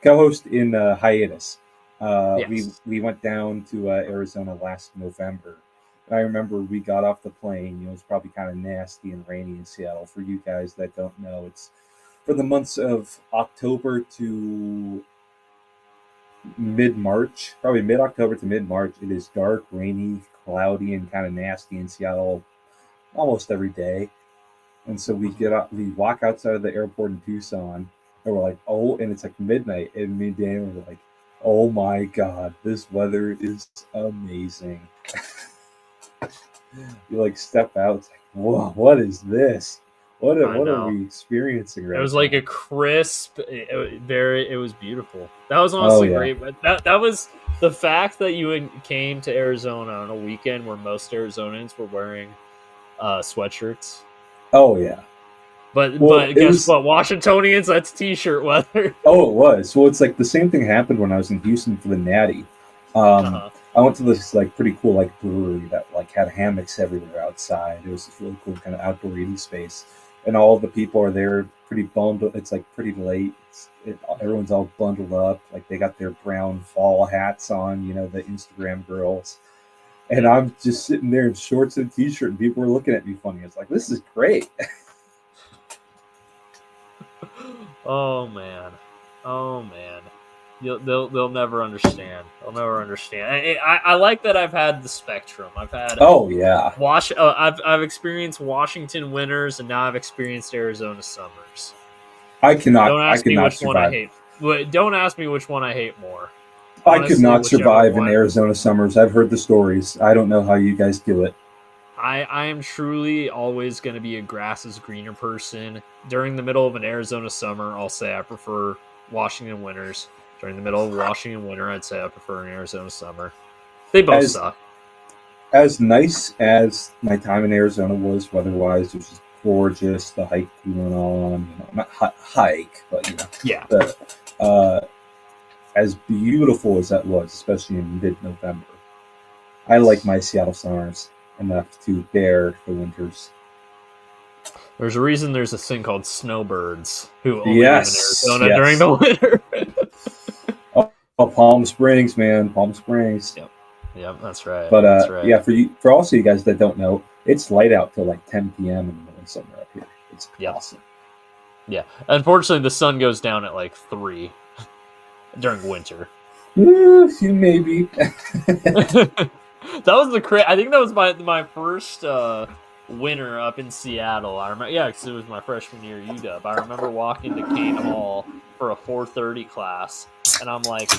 co-host in hiatus. Yes. We went down to Arizona last November. I remember we got off the plane. It was probably kind of nasty and rainy in Seattle. For you guys that don't know, it's for the months of October to mid-March, probably mid-October to mid-March. It is dark, rainy, cloudy, and kind of nasty in Seattle almost every day. And so we walk outside of the airport in Tucson, and we're like, and it's like midnight, and me and Daniel were like, oh my God, this weather is amazing. You like step out, it's like, whoa, what is this? What are we experiencing right now? It was like a crisp, it was beautiful. That was honestly great. But that was the fact that you came to Arizona on a weekend where most Arizonans were wearing sweatshirts. Oh yeah. But guess what? Washingtonians, that's t-shirt weather. Oh, it was. Well, it's like the same thing happened when I was in Houston for the Natty. I went to this like pretty cool like brewery that like had hammocks everywhere outside. It was this really cool kind of outdoor eating space, and all the people are there pretty bundled. It's like pretty late. Everyone's all bundled up, like they got their brown fall hats on. You know, the Instagram girls. And I'm just sitting there in shorts and t-shirt, and people were looking at me funny. It's like, this is great. Oh man. They'll never understand. They'll never understand. I like that I've had the spectrum. I've had I've experienced Washington winters, and now I've experienced Arizona summers. I cannot. Don't ask me which one I hate. don't ask me which one I hate more. I could not survive in Arizona summers. I've heard the stories. I don't know how you guys do it. I am truly always going to be a grass is greener person. During the middle of an Arizona summer, I'll say I prefer Washington winters. During the middle of Washington winter, I'd say I prefer an Arizona summer. They both suck. As nice as my time in Arizona was weather-wise, it was just gorgeous. The hike we went on, not hike, but yeah. As beautiful as that was, especially in mid-November, I like my Seattle summers enough to bear the winters. There's a reason there's a thing called snowbirds who only live in Arizona during the winter. oh, Palm Springs, man, Palm Springs. Yep, that's right. But that's right. yeah, for also you guys that don't know, it's light out till like 10 p.m. in the middle of summer up here. It's awesome. Yeah, unfortunately, the sun goes down at like 3 during winter. Maybe. That was I think that was my first winter up in Seattle. I remember, because it was my freshman year at UW. I remember walking to Kane Hall for a 4:30 class, and I'm like,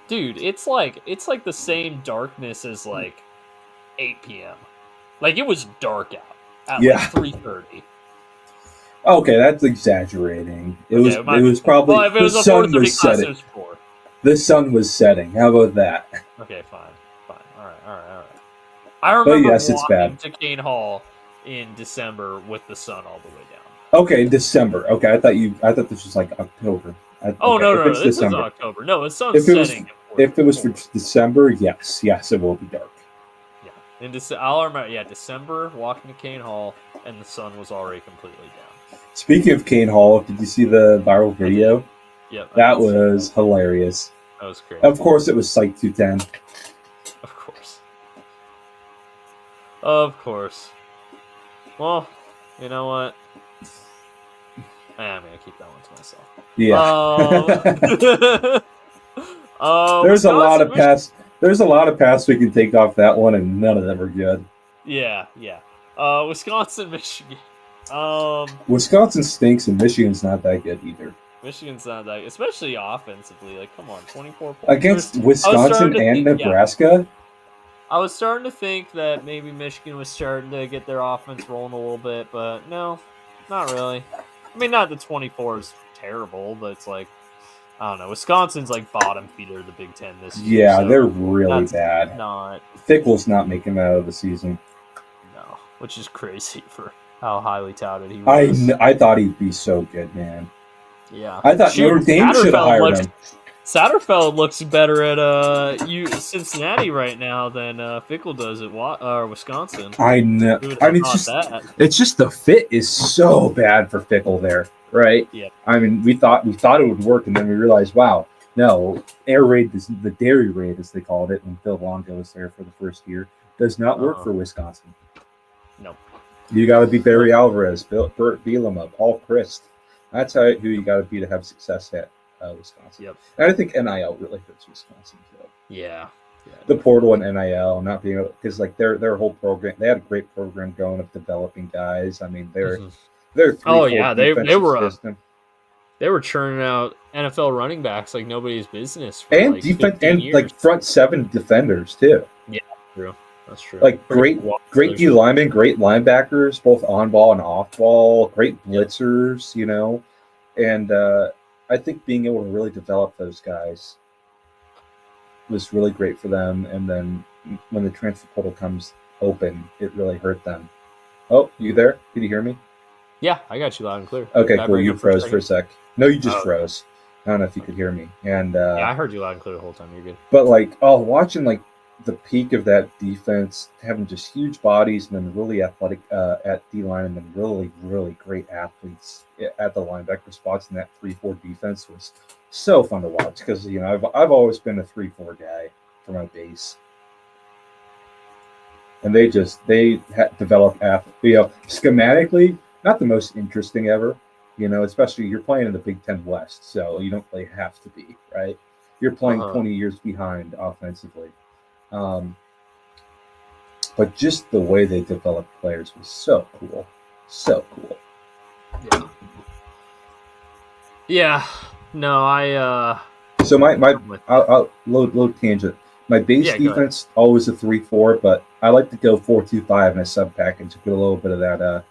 dude, it's like the same darkness as like 8 p.m. Like it was dark out at like 3:30. Okay, that's exaggerating. It was probably if it was the a sun 4:30 was class, setting. it was 4. The sun was setting. How about that? Okay, fine. All right. I remember it's walking bad. to Kane Hall in December with the sun all the way down. Okay, in December. Okay, I thought this was like October. No, this is October. No, it's sun's setting. If it was for December, yes, it will be dark. Yeah, I'll remember. December, walking to Kane Hall, and the sun was already completely down. Speaking of Kane Hall, did you see the viral video? Yep. That was hilarious. That was great. Of course, it was Psych 210. Of course. Well, you know what? I'm gonna keep that one to myself. Yeah. There's a lot of paths. There's a lot of paths we can take off that one, and none of them are good. Yeah. Wisconsin, Michigan. Wisconsin stinks, and Michigan's not that good either. Michigan's not that, especially offensively. Like, come on, 24 points against Wisconsin and Nebraska. I was starting to think that maybe Michigan was starting to get their offense rolling a little bit, but no, not really. I mean, not that 24 is terrible, but it's like, I don't know. Wisconsin's like bottom feeder of the Big Ten this year. Yeah, so they're really bad. Fickle's not making it out of the season. No, which is crazy for how highly touted he was. I thought he'd be so good, man. Yeah, I thought Notre Dame should have hired him. Satterfeld looks better at Cincinnati right now than Fickle does at Wisconsin. I know. I mean, it's just the fit is so bad for Fickle there, right? Yeah. I mean, we thought it would work, and then we realized, wow, no, air raid, the dairy raid as they called it when Phil Longo was there for the first year, does not work for Wisconsin. No. You got to be Barry Alvarez, Bert Bielema, Paul Christ. That's who you got to be to have success at Wisconsin. Yep. And I think NIL really hurts Wisconsin too. Yeah. The portal and NIL not being able, because like their whole program, they had a great program going of developing guys. I mean, they're they were churning out NFL running backs like nobody's business. For and like defense and years. Like front seven defenders too. Yeah, true. That's true. Like great D linemen, great linebackers, both on ball and off ball, great blitzers, and I think being able to really develop those guys was really great for them. And then when the transfer portal comes open, it really hurt them. Oh, you there? Did you hear me? Yeah, I got you loud and clear. Okay, cool. You froze for a sec. No, you just froze. I don't know if you could hear me. And I heard you loud and clear the whole time. You're good. But watching the peak of that defense, having just huge bodies and then really athletic at D-line and then really, really great athletes at the linebacker spots in that 3-4 defense was so fun to watch because, I've always been a 3-4 guy for my base. And they develop schematically, not the most interesting ever, especially you're playing in the Big Ten West, so you don't really have to be, right? You're playing 20 years behind offensively. But just the way they developed players was so cool. So cool. Yeah. No, I. So I'm with you. I'll load tangent. My base Yeah, go ahead. defense always a 3-4, but I like to go 4-2-5 in a sub package to put a little bit of that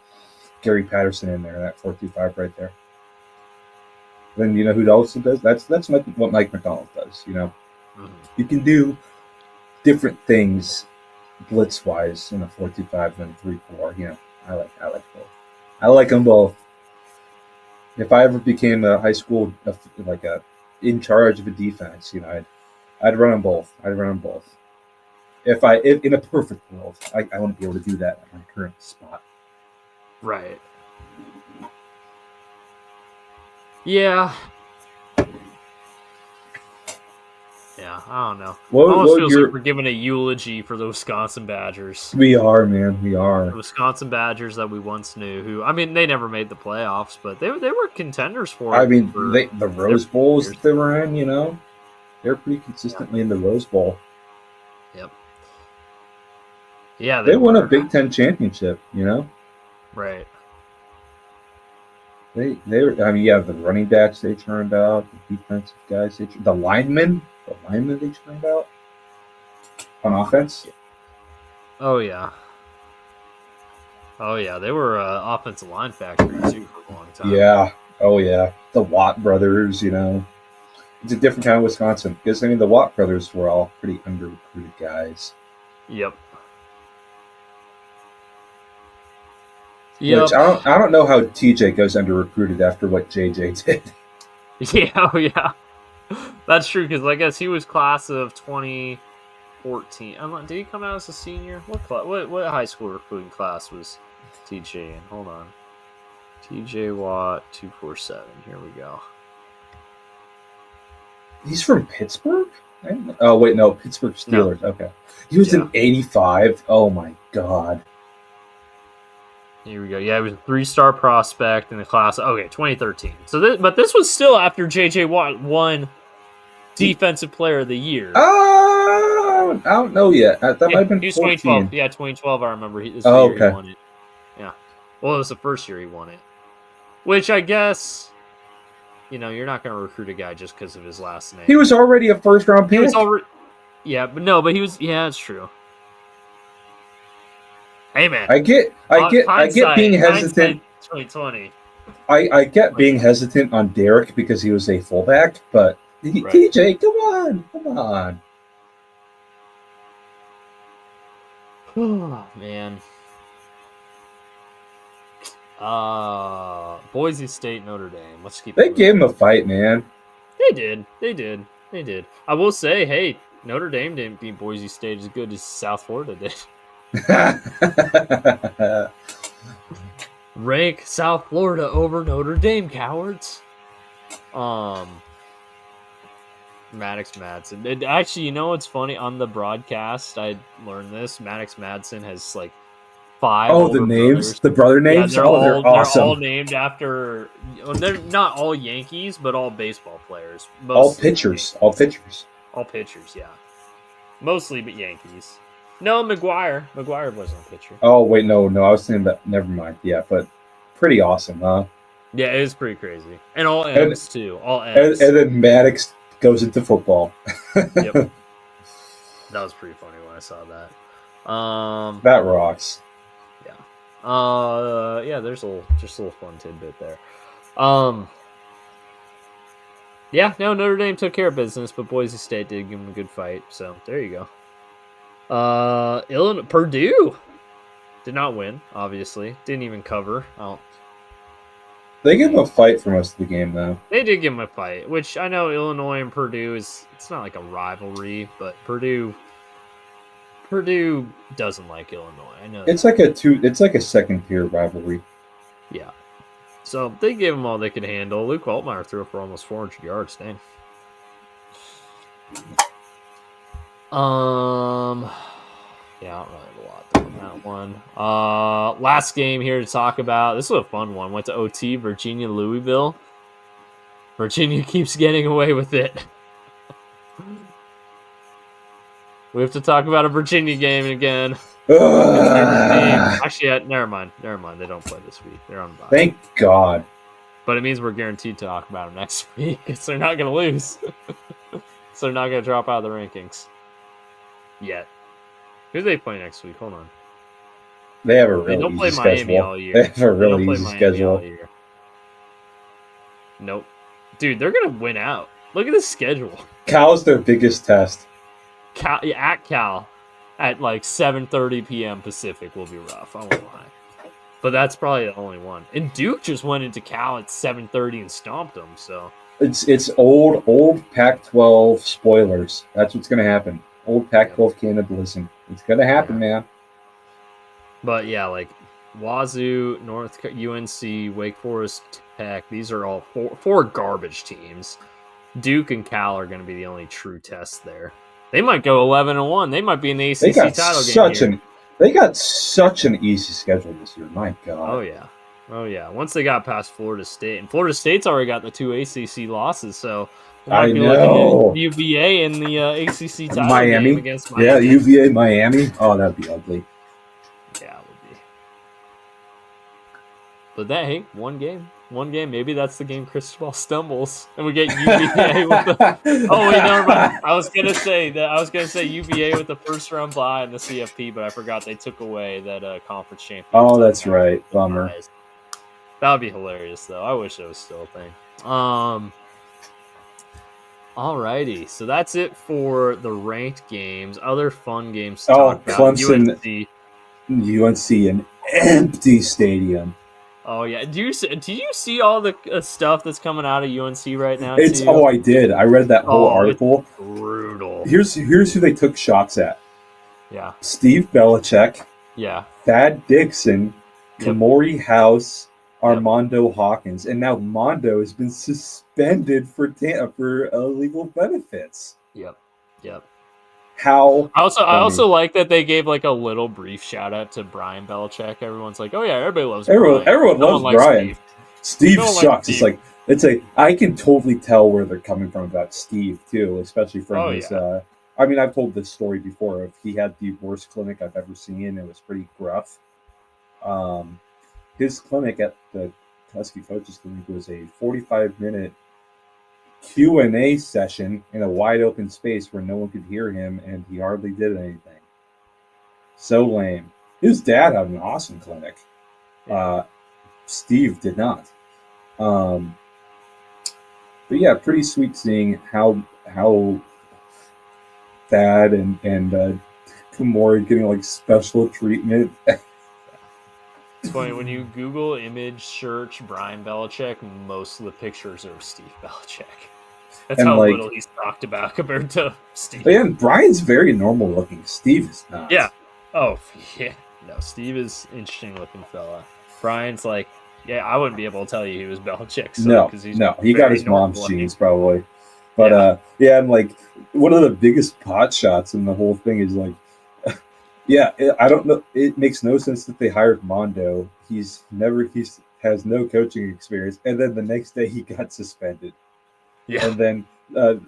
Gary Patterson in there, that 4-2-5 right there. Then you know who also does? That's what Mike McDonald does. You know, you can do different things blitz wise in a 4-2-5 than 3-4. You know, I like both. I like them both. If I ever became a high school like a in charge of a defense, you know, I'd run them both. If in a perfect world, I wouldn't be able to do that at my current spot. Right. Yeah. Yeah, I don't know. It almost feels like we're giving a eulogy for the Wisconsin Badgers. We are, man. We are. The Wisconsin Badgers that we once knew, who, I mean, they never made the playoffs, but they were contenders for it. I mean, the Rose Bowls that they were in, you know, they're pretty consistently in the Rose Bowl. Yep. Yeah, they won a Big Ten championship, you know. Right. They I mean, yeah, the running backs they turned out, the defensive guys, the linemen they turned out on offense. Oh yeah, they were offensive line factory too for a long time. Yeah, oh yeah, the Watt brothers, you know, it's a different kind of Wisconsin because I mean the Watt brothers were all pretty under recruited guys. Yep. Which I don't know how TJ goes under recruited after what JJ did. Yeah, oh yeah, that's true because I guess he was class of 2014. Did he come out as a senior? What high school recruiting class was TJ in? Hold on, TJ Watt 247. Here we go. He's from Pittsburgh. Oh wait, no, Pittsburgh Steelers. No. Okay, he was in '85. Oh my god. Here we go. Yeah, he was a 3-star prospect in the class. Okay, 2013. So, but this was still after JJ Watt won Defensive Player of the Year. I don't know yet. That might have been 2012. Yeah, 2012. I remember. He won it. Yeah. Well, it was the first year he won it. Which I guess, you know, you're not going to recruit a guy just because of his last name. He was already a first-round pick. But he was. Yeah, it's true. Hey man, I get being hesitant. 2020. I get being hesitant on Derek because he was a fullback, but TJ, come on. Oh man. Boise State, Notre Dame. Let's keep. They gave him a fight, man. They did. I will say, hey, Notre Dame didn't beat Boise State as good as South Florida did. Rank South Florida over Notre Dame, cowards. Maddox Madsen. Actually, you know what's funny? On the broadcast, I learned this. Maddox Madsen has like 5. Oh, the names, brothers. The brother names. Yeah, they're awesome. They're all named after. They're not all Yankees, but all baseball players. All pitchers. All pitchers. Yeah. Mostly, but Yankees. No, McGuire. McGuire wasn't a pitcher. Oh, wait, no. I was saying that. Never mind. Yeah, but pretty awesome, huh? Yeah, it is pretty crazy. And all M's, too. All M's. And then Maddox goes into football. Yep. That was pretty funny when I saw that. That rocks. Yeah. Yeah, there's a little fun tidbit there. Yeah, no, Notre Dame took care of business, but Boise State did give them a good fight. So, there you go. Purdue did not win, obviously. Didn't even cover. They gave him a fight for most of the game, though. They did give him a fight, which I know Illinois and Purdue it's not like a rivalry, but Purdue doesn't like Illinois. I know it's like a second-tier rivalry. Yeah. So they gave them all they could handle. Luke Altmaier threw for almost 400 yards. Dang. Yeah, I don't really have a lot on that one. Last game here to talk about. This was a fun one. Went to OT, Virginia, Louisville. Virginia keeps getting away with it. We have to talk about a Virginia game again. Actually, never mind. They don't play this week. They're on bye. Thank God. But it means we're guaranteed to talk about them next week because they're not going to lose. So they're not going to drop out of the rankings yet. Who do they play next week? Hold on. They have a really They don't easy play schedule. Miami all year. They have a really play easy Miami schedule. all year. Nope. Dude, they're going to win out. Look at the schedule. Cal's their biggest test. At Cal at like 7:30 p.m. Pacific will be rough. I won't lie. But that's probably the only one. And Duke just went into Cal at 7:30 and stomped them. So it's old Pac-12 spoilers. That's what's going to happen. Old Pac-12 cannibalism. It's going to happen, man. But yeah, like Wazoo, North UNC, Wake Forest, Tech. These are all four garbage teams. Duke and Cal are going to be the only true tests there. They might go 11-1. They might be in the ACC title game. They got such an easy schedule this year. My God. Oh yeah. Once they got past Florida State, and Florida State's already got the 2 ACC losses, so they might be looking at UVA in the ACC title game against Miami. Yeah, UVA Miami. Oh, that'd be ugly. Yeah, it would be. But hey, one game. Maybe that's the game Cristobal stumbles, and we get UVA with the. Oh wait, never mind. I was gonna say UVA with the first round bye in the CFP, but I forgot they took away that conference championship. Oh, that's right. Bummer. That would be hilarious, though. I wish it was still a thing. Alrighty, so that's it for the ranked games. Other fun games to talk about. Clemson, UNC, an empty stadium. Oh yeah, do you see all the stuff that's coming out of UNC right now? I did. I read that whole article. It's brutal. Here's who they took shots at. Yeah. Steve Belichick. Yeah. Thad Dixon, Kamori House, Armando Hawkins, and now Mondo has been suspended for illegal benefits. Yep. How? I also like that they gave like a little brief shout out to Brian Belichick. Everyone's like, "Oh yeah, everybody loves Brian." Everyone loves Brian. Steve sucks. It's like I can totally tell where they're coming from about Steve too, especially from his. Yeah. I mean, I've told this story before. If he had the worst clinic I've ever seen, it was pretty gruff. His clinic at the Husky Coaches Clinic was a 45-minute Q&A session in a wide open space where no one could hear him, and he hardly did anything. So lame. His dad had an awesome clinic. Steve did not. But yeah, pretty sweet seeing how Thad and Kamori getting like special treatment. It's funny, when you Google image search Brian Belichick, most of the pictures are of Steve Belichick. That's how little he's talked about compared to Steve. And Brian's very normal looking. Steve is not. Yeah. Oh, yeah. No, Steve is an interesting looking fella. Brian's like, yeah, I wouldn't be able to tell you he was Belichick's son. He got his mom's genes probably. But and like one of the biggest pot shots in the whole thing is like, I don't know. It makes no sense that they hired Mondo. He has no coaching experience, and then the next day he got suspended. Yeah. And then the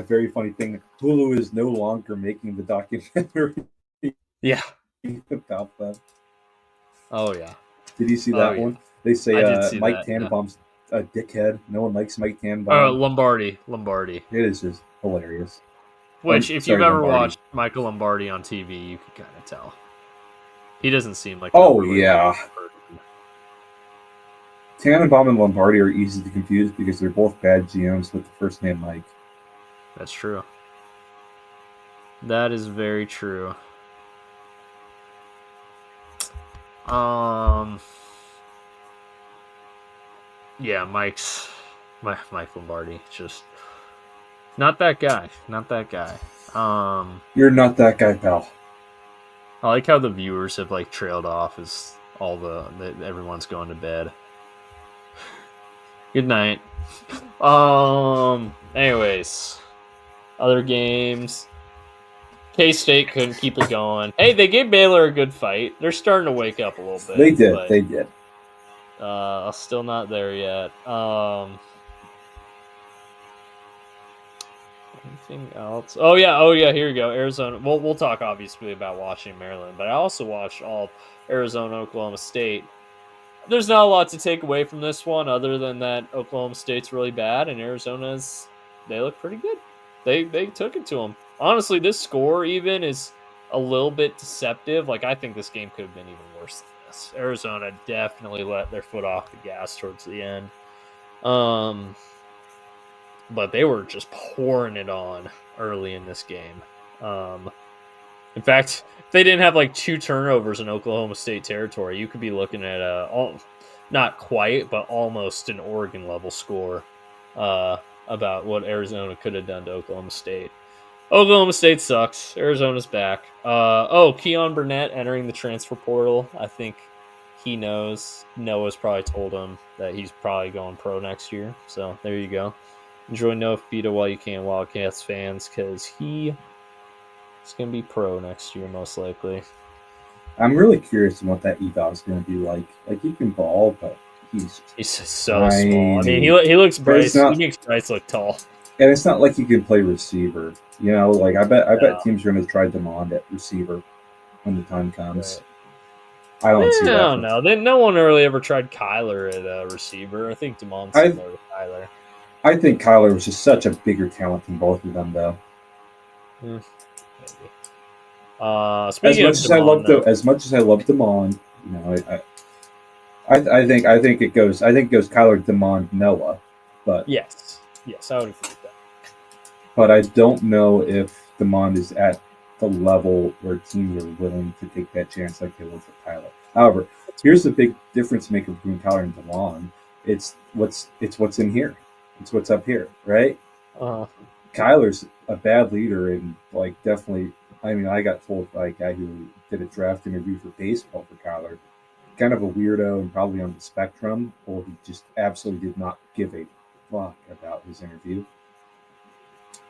very funny thing, Hulu is no longer making the documentary. Yeah. About that. Oh yeah. Did you see that one? They say Mike Tannenbaum's a dickhead. No one likes Mike Tannenbaum. Lombardi. It is just hilarious. Which, if you've ever watched Michael Lombardi on TV, you could kind of tell. He doesn't seem like... Tannenbaum and Lombardi are easy to confuse because they're both bad GMs with the first name Mike. That's true. That is very true. Yeah, Mike Lombardi, just... Not that guy. You're not that guy, pal. I like how the viewers have like trailed off as everyone's going to bed. Good night. Anyways, other games. K-State couldn't keep it going. Hey, they gave Baylor a good fight. They're starting to wake up a little bit. They did. Still not there yet. Anything else? Oh yeah. Here we go. Arizona. We'll talk obviously about Washington, Maryland, but I also watched all Arizona, Oklahoma State. There's not a lot to take away from this one other than that Oklahoma State's really bad and Arizona's, they look pretty good. They took it to them. Honestly, this score even is a little bit deceptive. Like, I think this game could have been even worse than this. Arizona definitely let their foot off the gas towards the end. But they were just pouring it on early in this game. In fact, if they didn't have like 2 turnovers in Oklahoma State territory, you could be looking at not quite, but almost an Oregon level score about what Arizona could have done to Oklahoma State. Oklahoma State sucks. Arizona's back. Keon Burnett entering the transfer portal. I think he knows. Noah's probably told him that he's probably going pro next year. So there you go. Enjoy Noah Fita while you can, Wildcats fans, because he's going to be pro next year, most likely. I'm really curious on what that eval is going to be like. Like, he can ball, but he's so small. I mean, he looks Bryce. He makes Bryce look tall. And it's not like he can play receiver. You know, like I bet teams are going to try Demond at receiver when the time comes. Right. I don't see that. I don't know. No one really ever tried Kyler at receiver. I think Demond's similar to Kyler. I think Kyler was just such a bigger talent than both of them, though. Maybe. As much as I love Demond, you know, I think it goes Kyler, Demond, Noah, but yes, I would agree with that. But I don't know if Demond is at the level where teams are willing to take that chance like they will for Kyler. However, here's the big difference maker between Kyler and Demond. It's what's in here. It's what's up here, right? Kyler's a bad leader and like definitely. I mean, I got told by a guy who did a draft interview for baseball for Kyler, kind of a weirdo and probably on the spectrum, or he just absolutely did not give a fuck about his interview.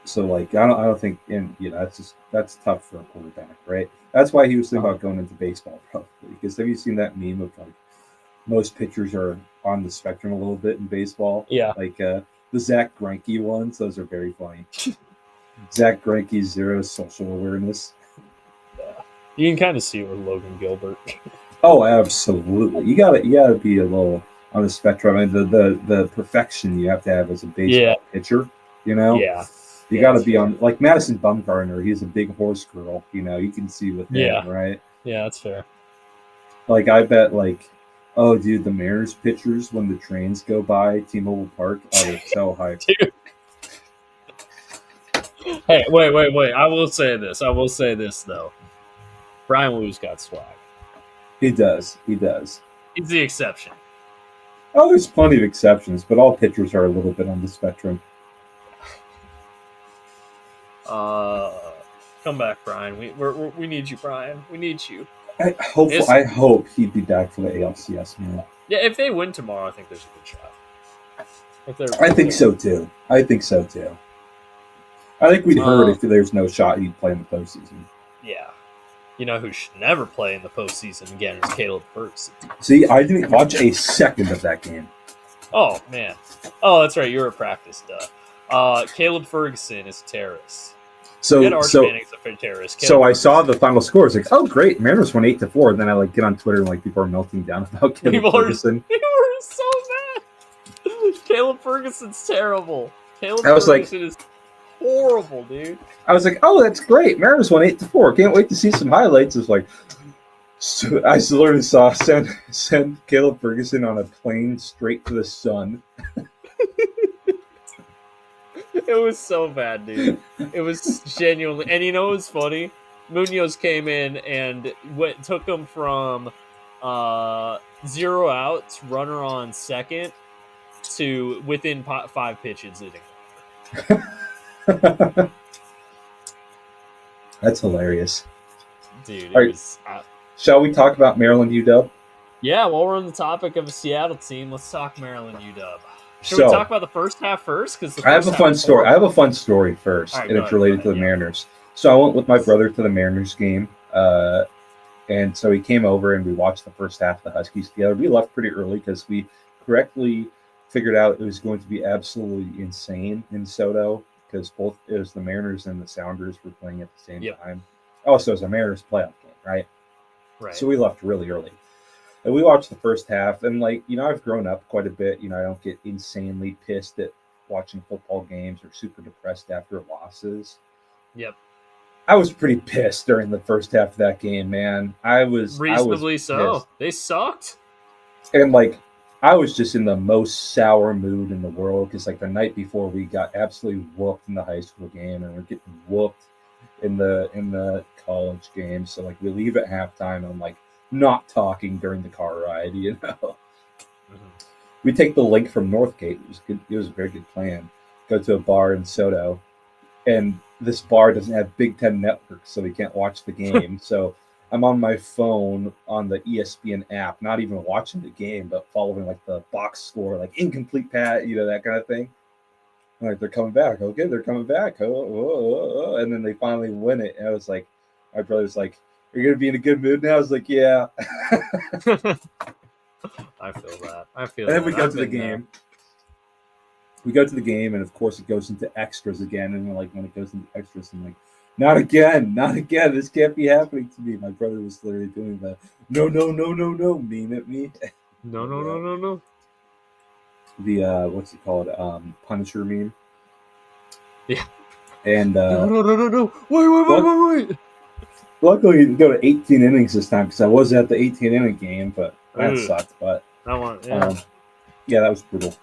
So, like, I don't think, and you know, that's tough for a quarterback, right? That's why he was thinking about going into baseball, probably. Because have you seen that meme of like most pitchers are on the spectrum a little bit in baseball? Yeah, like the Zach Greinke ones; those are very funny. Zach Greinke's zero social awareness. Yeah, you can kind of see it with Logan Gilbert. Oh, absolutely. You gotta be a little on the spectrum. I mean, the perfection you have to have as a baseball pitcher. You know, you got to be on like Madison Bumgarner. He's a big horse girl. You know, you can see with him, right? Yeah, that's fair. Like I bet, like, oh, dude, the Mariners pitchers when the trains go by T-Mobile Park, they're so hyped. Dude. Hey, wait. I will say this though. Brian Wu's got swag. He does. He's the exception. Oh, there's plenty of exceptions, but all pitchers are a little bit on the spectrum. Come back, Brian. We need you, Brian. We need you. I hope he'd be back for the ALCS, man. Yeah, if they win tomorrow, I think there's a good shot. I think so too. I think we'd heard if there's no shot he'd play in the postseason. Yeah. You know who should never play in the postseason again is Caleb Ferguson. See, I didn't watch a second of that game. Oh, man. Oh, that's right. You were at practice, duh. Caleb Ferguson is a terrorist. Arch Manning's a terrorist. So I saw the final score. It's like, oh, great. Mariners won 8-4. And then I like get on Twitter and like people are melting down about Caleb Ferguson. People are so mad. Caleb Ferguson's terrible. Ferguson is horrible, dude. I was like, oh, that's great. Mariners won 8-4. Can't wait to see some highlights. It's like, so I literally saw send Caleb Ferguson on a plane straight to the sun. It was so bad, dude. It was genuinely, and you know what was funny? Munoz came in and took him from 0 outs, runner on second, to within 5 pitches. That's hilarious, dude. Shall we talk about Maryland UW? Yeah, while we're on the topic of a Seattle team, let's talk Maryland UW. Should we talk about the first half first? Because I have a fun story. I have a fun story first, and it's related to the Mariners. So I went with my brother to the Mariners game, and so he came over and we watched the first half of the Huskies together. We left pretty early because we correctly figured out it was going to be absolutely insane in Soto because both it was the Mariners and the Sounders were playing at the same time. Also, it was a Mariners playoff game, right? Right. So we left really early. And we watched the first half, and I've grown up quite a bit. I don't get insanely pissed at watching football games or super depressed after losses. Yep. I was pretty pissed during the first half of that game, man. Reasonably so. Pissed. They sucked. And I was just in the most sour mood in the world because the night before we got absolutely whooped in the high school game, and we're getting whooped in the college game. So we leave at halftime. And I'm not talking during the car ride, Mm-hmm. We take the link from Northgate. It was good. It was a very good plan. Go to a bar in Soto, and this bar doesn't have Big Ten network, so we can't watch the game. So I'm on my phone on the ESPN app, not even watching the game, but following the box score, incomplete pass, that kind of thing. They're coming back. Okay, they're coming back. Oh. And then they finally win it. And I was my brother's "You're gonna be in a good mood now." I was yeah. I feel that. And then we go to the game. We go to the game, and of course it goes into extras again. And when it goes into extras, I'm not again. This can't be happening to me. My brother was literally doing the no meme at me. No. The what's it called? Punisher meme. Yeah. And no. Wait. Luckily, he didn't go to 18 innings this time because I was at the 18 inning game, but that sucked. But that one, yeah. Yeah, that was brutal.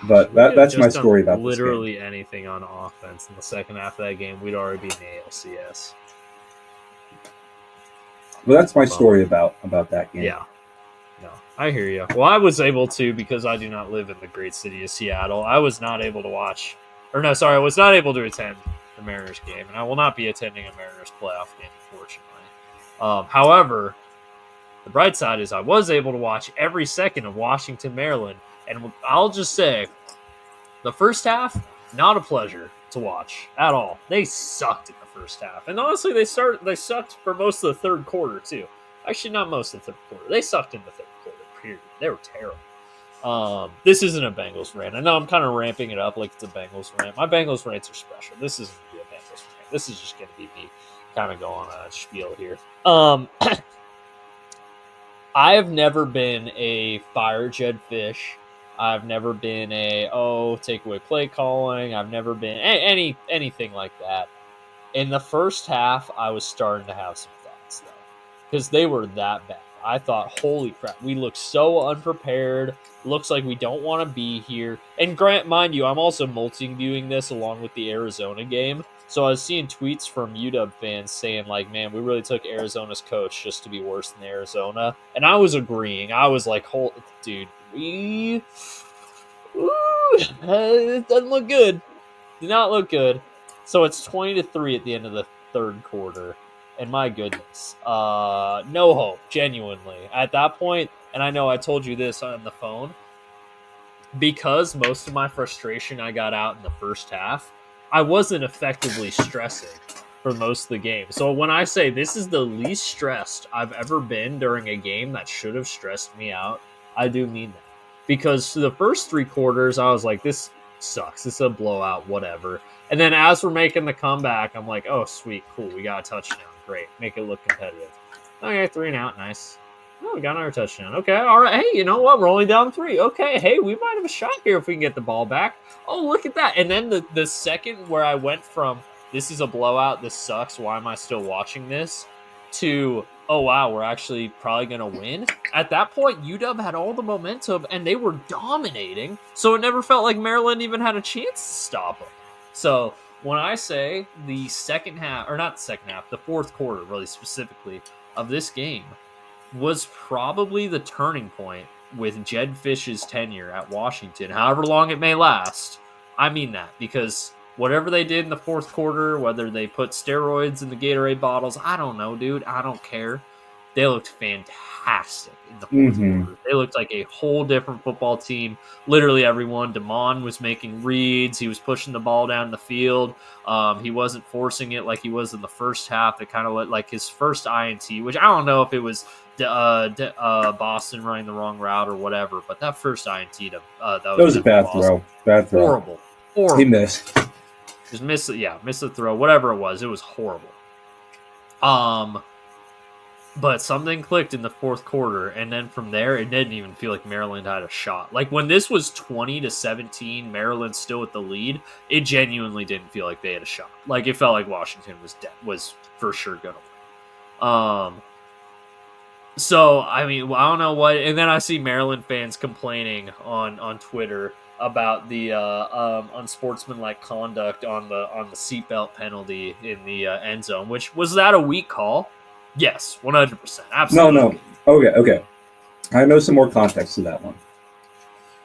But that's my story about literally this game. Anything on offense in the second half of that game, we'd already be in the ALCS. Well, that's my story about that game. Yeah. No, I hear you. Well, I was able to, because I do not live in the great city of Seattle. I was not able to I was not able to attend the Mariners game, and I will not be attending a Mariners playoff game, unfortunately. However, the bright side is I was able to watch every second of Washington, Maryland, and I'll just say, the first half, not a pleasure to watch at all. They sucked in the first half, and honestly, they sucked for most of the third quarter too. Actually, not most of the third quarter. They sucked in the third quarter, period. They were terrible. This isn't a Bengals rant. I know I'm kind of ramping it up like it's a Bengals rant. My Bengals rants are special. This isn't going to be a Bengals rant. This is just going to be me kind of going on a spiel here. I have never been a fire Jed Fish. I've never been take away play calling. I've never been anything like that. In the first half, I was starting to have some thoughts, though, because they were that bad. I thought, holy crap, we look so unprepared. Looks like we don't want to be here. And mind you, I'm also multi-viewing this along with the Arizona game. So I was seeing tweets from UW fans saying, man, we really took Arizona's coach just to be worse than Arizona. And I was agreeing. I was dude, it doesn't look good. Did not look good. So it's 20-3 at the end of the third quarter. And my goodness, no hope, genuinely. At that point, and I know I told you this on the phone, because most of my frustration I got out in the first half, I wasn't effectively stressing for most of the game. So when I say this is the least stressed I've ever been during a game that should have stressed me out, I do mean that. Because for the first three quarters, I was like, this sucks. This is a blowout, whatever. And then as we're making the comeback, I'm like, oh, sweet, cool. We got a touchdown. Great. Make it look competitive. Okay, 3 and out. Nice. Oh, we got another touchdown. Okay, all right. Hey, you know what? We're only down 3. Okay, hey, we might have a shot here if we can get the ball back. Oh, look at that. And then the second where I went from, this is a blowout, this sucks, why am I still watching this, to, oh, wow, we're actually probably going to win. At that point, UW had all the momentum, and they were dominating, so it never felt like Maryland even had a chance to stop them. So when I say the second half, or not the second half, the fourth quarter, really specifically, of this game was probably the turning point with Jed Fish's tenure at Washington, however long it may last. I mean that, because whatever they did in the fourth quarter, whether they put steroids in the Gatorade bottles, I don't know, dude. I don't care. They looked fantastic in the fourth quarter. They looked like a whole different football team. Literally everyone. DeMond was making reads. He was pushing the ball down the field. He wasn't forcing it like he was in the first half. It kind of looked like his first INT, which I don't know if it was Boston running the wrong route or whatever, but that first INT, that was a bad throw. Bad throw. Horrible. He missed. Just missed the throw. Whatever it was horrible. But something clicked in the fourth quarter, and then from there, it didn't even feel like Maryland had a shot. Like when this was 20-17, Maryland still with the lead. It genuinely didn't feel like they had a shot. Like it felt like Washington was for sure gonna win. So I mean, I don't know what. And then I see Maryland fans complaining on Twitter about the unsportsmanlike conduct on the seatbelt penalty in the end zone. Which was that a weak call? Yes, 100%. Absolutely. No. Okay. I know some more context to that one.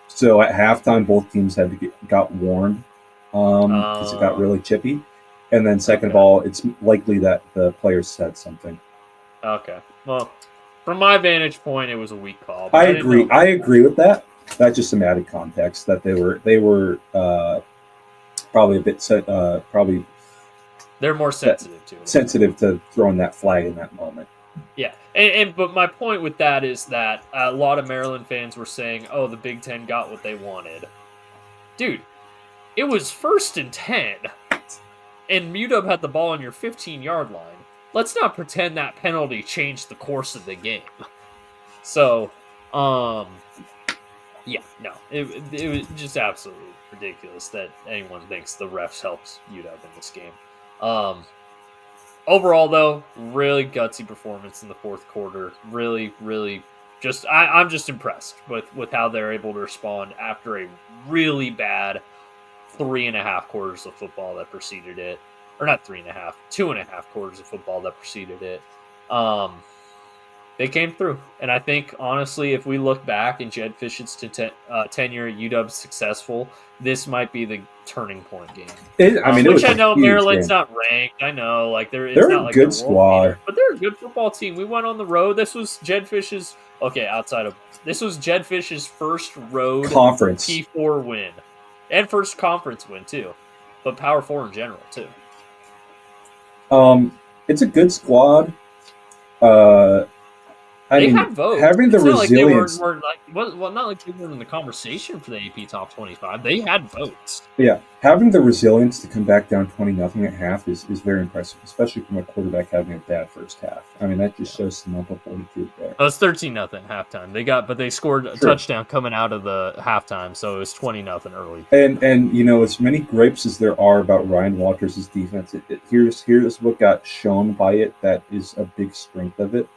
So at halftime, both teams got warned because it got really chippy. And then second of all, it's likely that the players said something. Okay. Well, from my vantage point, it was a weak call. I agree. I agree with that. That's just some added context that they were probably a bit probably. They're more sensitive to it. Sensitive to throwing that flag in that moment. Yeah, but my point with that is that a lot of Maryland fans were saying, "Oh, the Big Ten got what they wanted." Dude, it was 1st and 10, and UW had the ball on your 15-yard line. Let's not pretend that penalty changed the course of the game. So, yeah, no, it was just absolutely ridiculous that anyone thinks the refs helped UW in this game. Overall, though, really gutsy performance in the fourth quarter. Really, really, I'm just impressed with how they're able to respond after a really bad 3.5 quarters of football that preceded it. Or not 3.5, 2.5 quarters of football that preceded it. They came through. And I think, honestly, if we look back in Jed Fish's tenure at UW successful, this might be the turning point game. I know Maryland's not ranked. I know, like they're not a like good squad, leader, but they're a good football team. We went on the road. This was Jed Fish's Jed Fish's first road conference P4 win, and first conference win too, but Power 4 in general too. It's a good squad. They had votes. Having the resilience. Not like they were in the conversation for the AP Top 25. They had votes. Yeah, having the resilience to come back down 20-0 at half is very impressive, especially from a quarterback having a bad first half. I mean, that just shows some mental fortitude there. Oh, it's 13-0 at halftime. They scored a touchdown coming out of the halftime, so it was 20-0 early. And as many gripes as there are about Ryan Walters' defense, here's what got shown by it that is a big strength of it.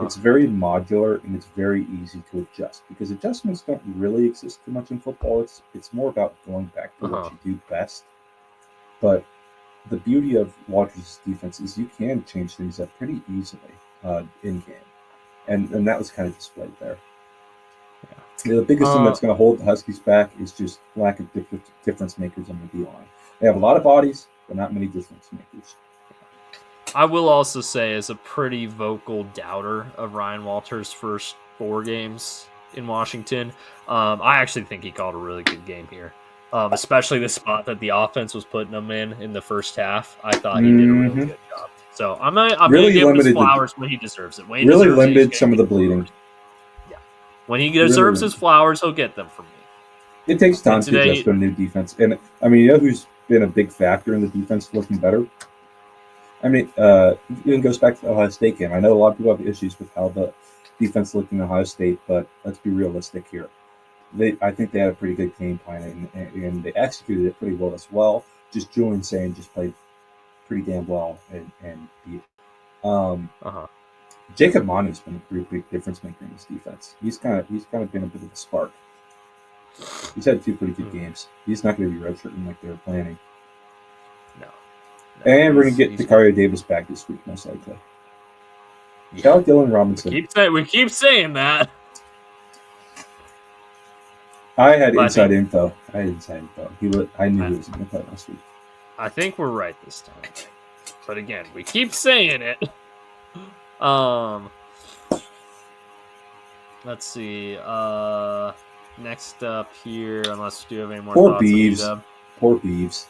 It's very modular and it's very easy to adjust because adjustments don't really exist too much in football. It's more about going back to what you do best. But the beauty of Walters' defense is you can change things up pretty easily in game, and that was kind of displayed there. Yeah. The biggest thing that's going to hold the Huskies back is just lack of difference makers on the D-line. They have a lot of bodies, but not many difference makers. I will also say, as a pretty vocal doubter of Ryan Walters' first 4 games in Washington, I actually think he called a really good game here, especially the spot that the offense was putting him in the first half. I thought he did a really good job. So I'm really give him his flowers when he deserves it. When he really limited some of the bleeding. Yeah, when he deserves his flowers, he'll get them from me. It takes time to adjust to a new defense, and I mean, you know who's been a big factor in the defense looking better? I mean, it even goes back to the Ohio State game. I know a lot of people have issues with how the defense looked in Ohio State, but let's be realistic here. I think they had a pretty good game plan, and they executed it pretty well as well. Just Julian Sain just played pretty damn well and beat. Jacob Manu's been a pretty big difference maker in this defense. He's kind of been a bit of a spark. He's had 2 pretty good games. He's not going to be redshirting like they were planning. No, and we're going to get Dekario Davis back this week, most likely. Yeah. Shout out Dylan Robinson. We keep saying that. I had inside info. I knew he was going to play last week. I think we're right this time. But again, we keep saying it. Let's see. Next up here, unless you have any more thoughts on UW. Poor Beavs.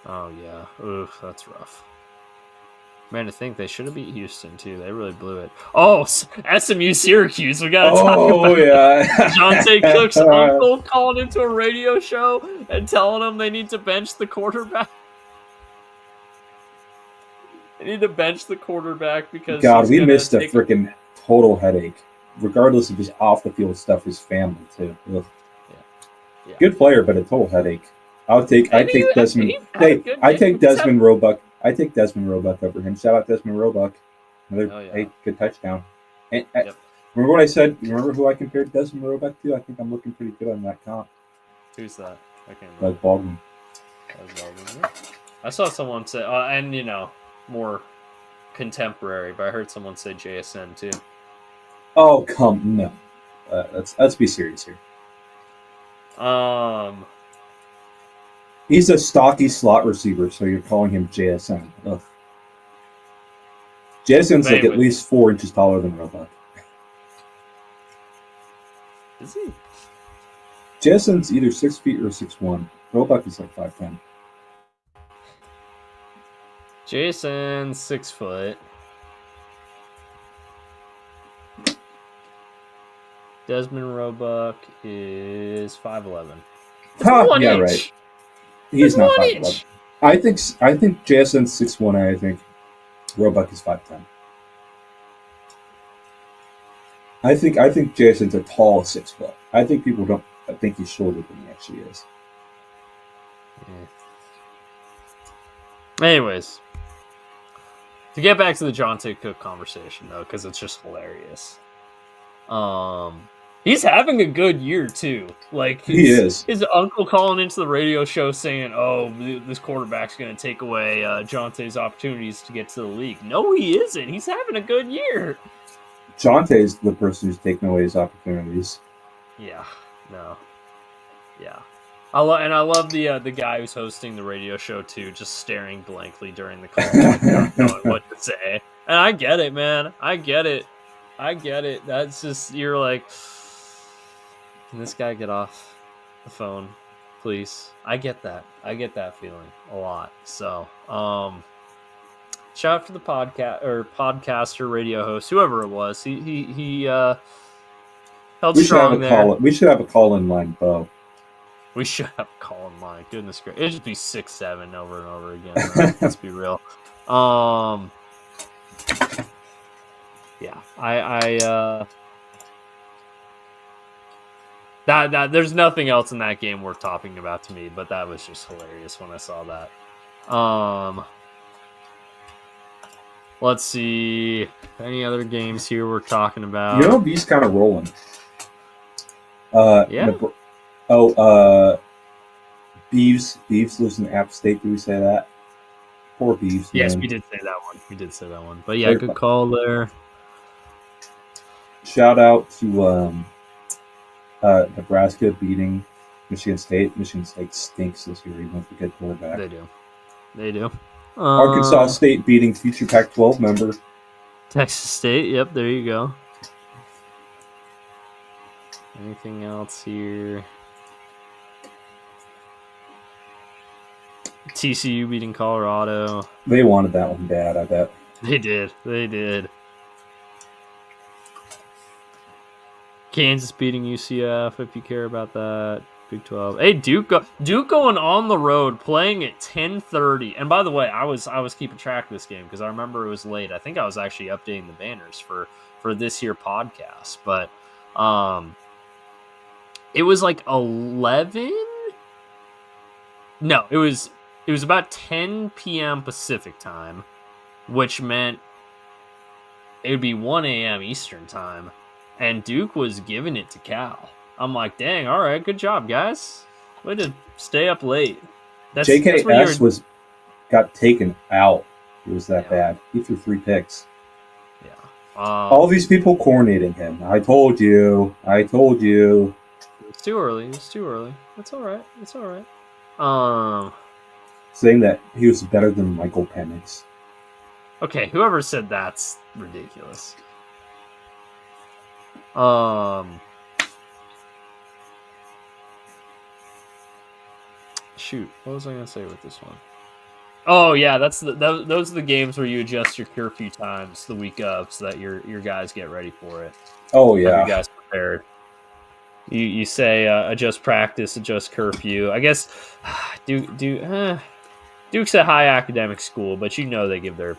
Oh, yeah. Oof, that's rough. Man, to think they should have beat Houston, too. They really blew it. Oh, SMU Syracuse. We got to talk about Jonte Cook's uncle calling into a radio show and telling them they need to bench the quarterback. I need to bench the quarterback because God, we missed a freaking total headache. Regardless of his off the field stuff, his family too. Yeah. Good player, but a total headache. I take Desmond. I take Desmond Roebuck. I take Desmond Roebuck over him. Shout out Desmond Roebuck. Another good touchdown. And remember what I said? Remember who I compared Desmond Roebuck to? I think I'm looking pretty good on that comp. Who's that? I can't remember. Doug Baldwin. I saw someone say, and more contemporary, but I heard someone say JSN too. Oh, no. Let's be serious here. He's a stocky slot receiver, so you're calling him JSN. Ugh. JSN's like at least 4 inches taller than Roebuck. Is he? JSN's either 6 feet or 6'1". Roebuck is like 5'10". JSN 6 foot. Desmond Roebuck is 5'11". Yeah, right. He's not 5'11". I think JSN's 6'1". I think Roebuck is 5'10". I think JSN's a tall 6 foot. I think people don't think he's shorter than he actually is. Yeah. Anyways, to get back to the Jonte Cook conversation though, because it's just hilarious. He's having a good year too. Like he is. His uncle calling into the radio show saying, "Oh, this quarterback's going to take away Jonte's opportunities to get to the league." No, he isn't. He's having a good year. Jonte's the person who's taking away his opportunities. Yeah. No. Yeah. I love the guy who's hosting the radio show too, just staring blankly during the call, like not knowing what to say. And I get it, man. I get it. That's just, you're like, can this guy get off the phone, please? I get that feeling a lot. So, shout out to the podcaster, radio host, whoever it was. He held strong there. We should have a call-in line, Beau. We should have a call-in line. Goodness gracious. It'd just be 6-7 over and over again. Let's be real. Yeah, there's nothing else in that game worth talking about to me, but that was just hilarious when I saw that. Let's see. Any other games here we're talking about? B's kind of rolling. Yeah. Beeves lives in App State. Did we say that? Poor Beeves. Yes, we did say that one. But yeah, good call there. Shout out to Nebraska beating Michigan State. Michigan State stinks this year, even with a good quarterback. They do. Arkansas State beating future Pac-12 member Texas State. Yep, there you go. Anything else here? TCU beating Colorado. They wanted that one bad, I bet. They did. Kansas beating UCF, if you care about that. Big 12. Hey, Duke going on the road, playing at 10:30. And by the way, I was keeping track of this game because I remember it was late. I think I was actually updating the banners for this here podcast. But it was like 11. No, it was about 10 p.m. Pacific time, which meant it would be 1 a.m. Eastern time. And Duke was giving it to Cal. I'm like, dang, all right, good job, guys. Way to stay up late. JKS got taken out. It was that bad. He threw 3 picks. Yeah. All these people coronating him. I told you. It was too early. It's all right. Saying that he was better than Michael Penix. Okay, whoever said that's ridiculous. Shoot, what was I gonna say with this one? Oh yeah, those are the games where you adjust your curfew times the week of, so that your guys get ready for it. Oh yeah, have you guys prepared. You say adjust practice, adjust curfew. I guess Duke's a high academic school, but they give their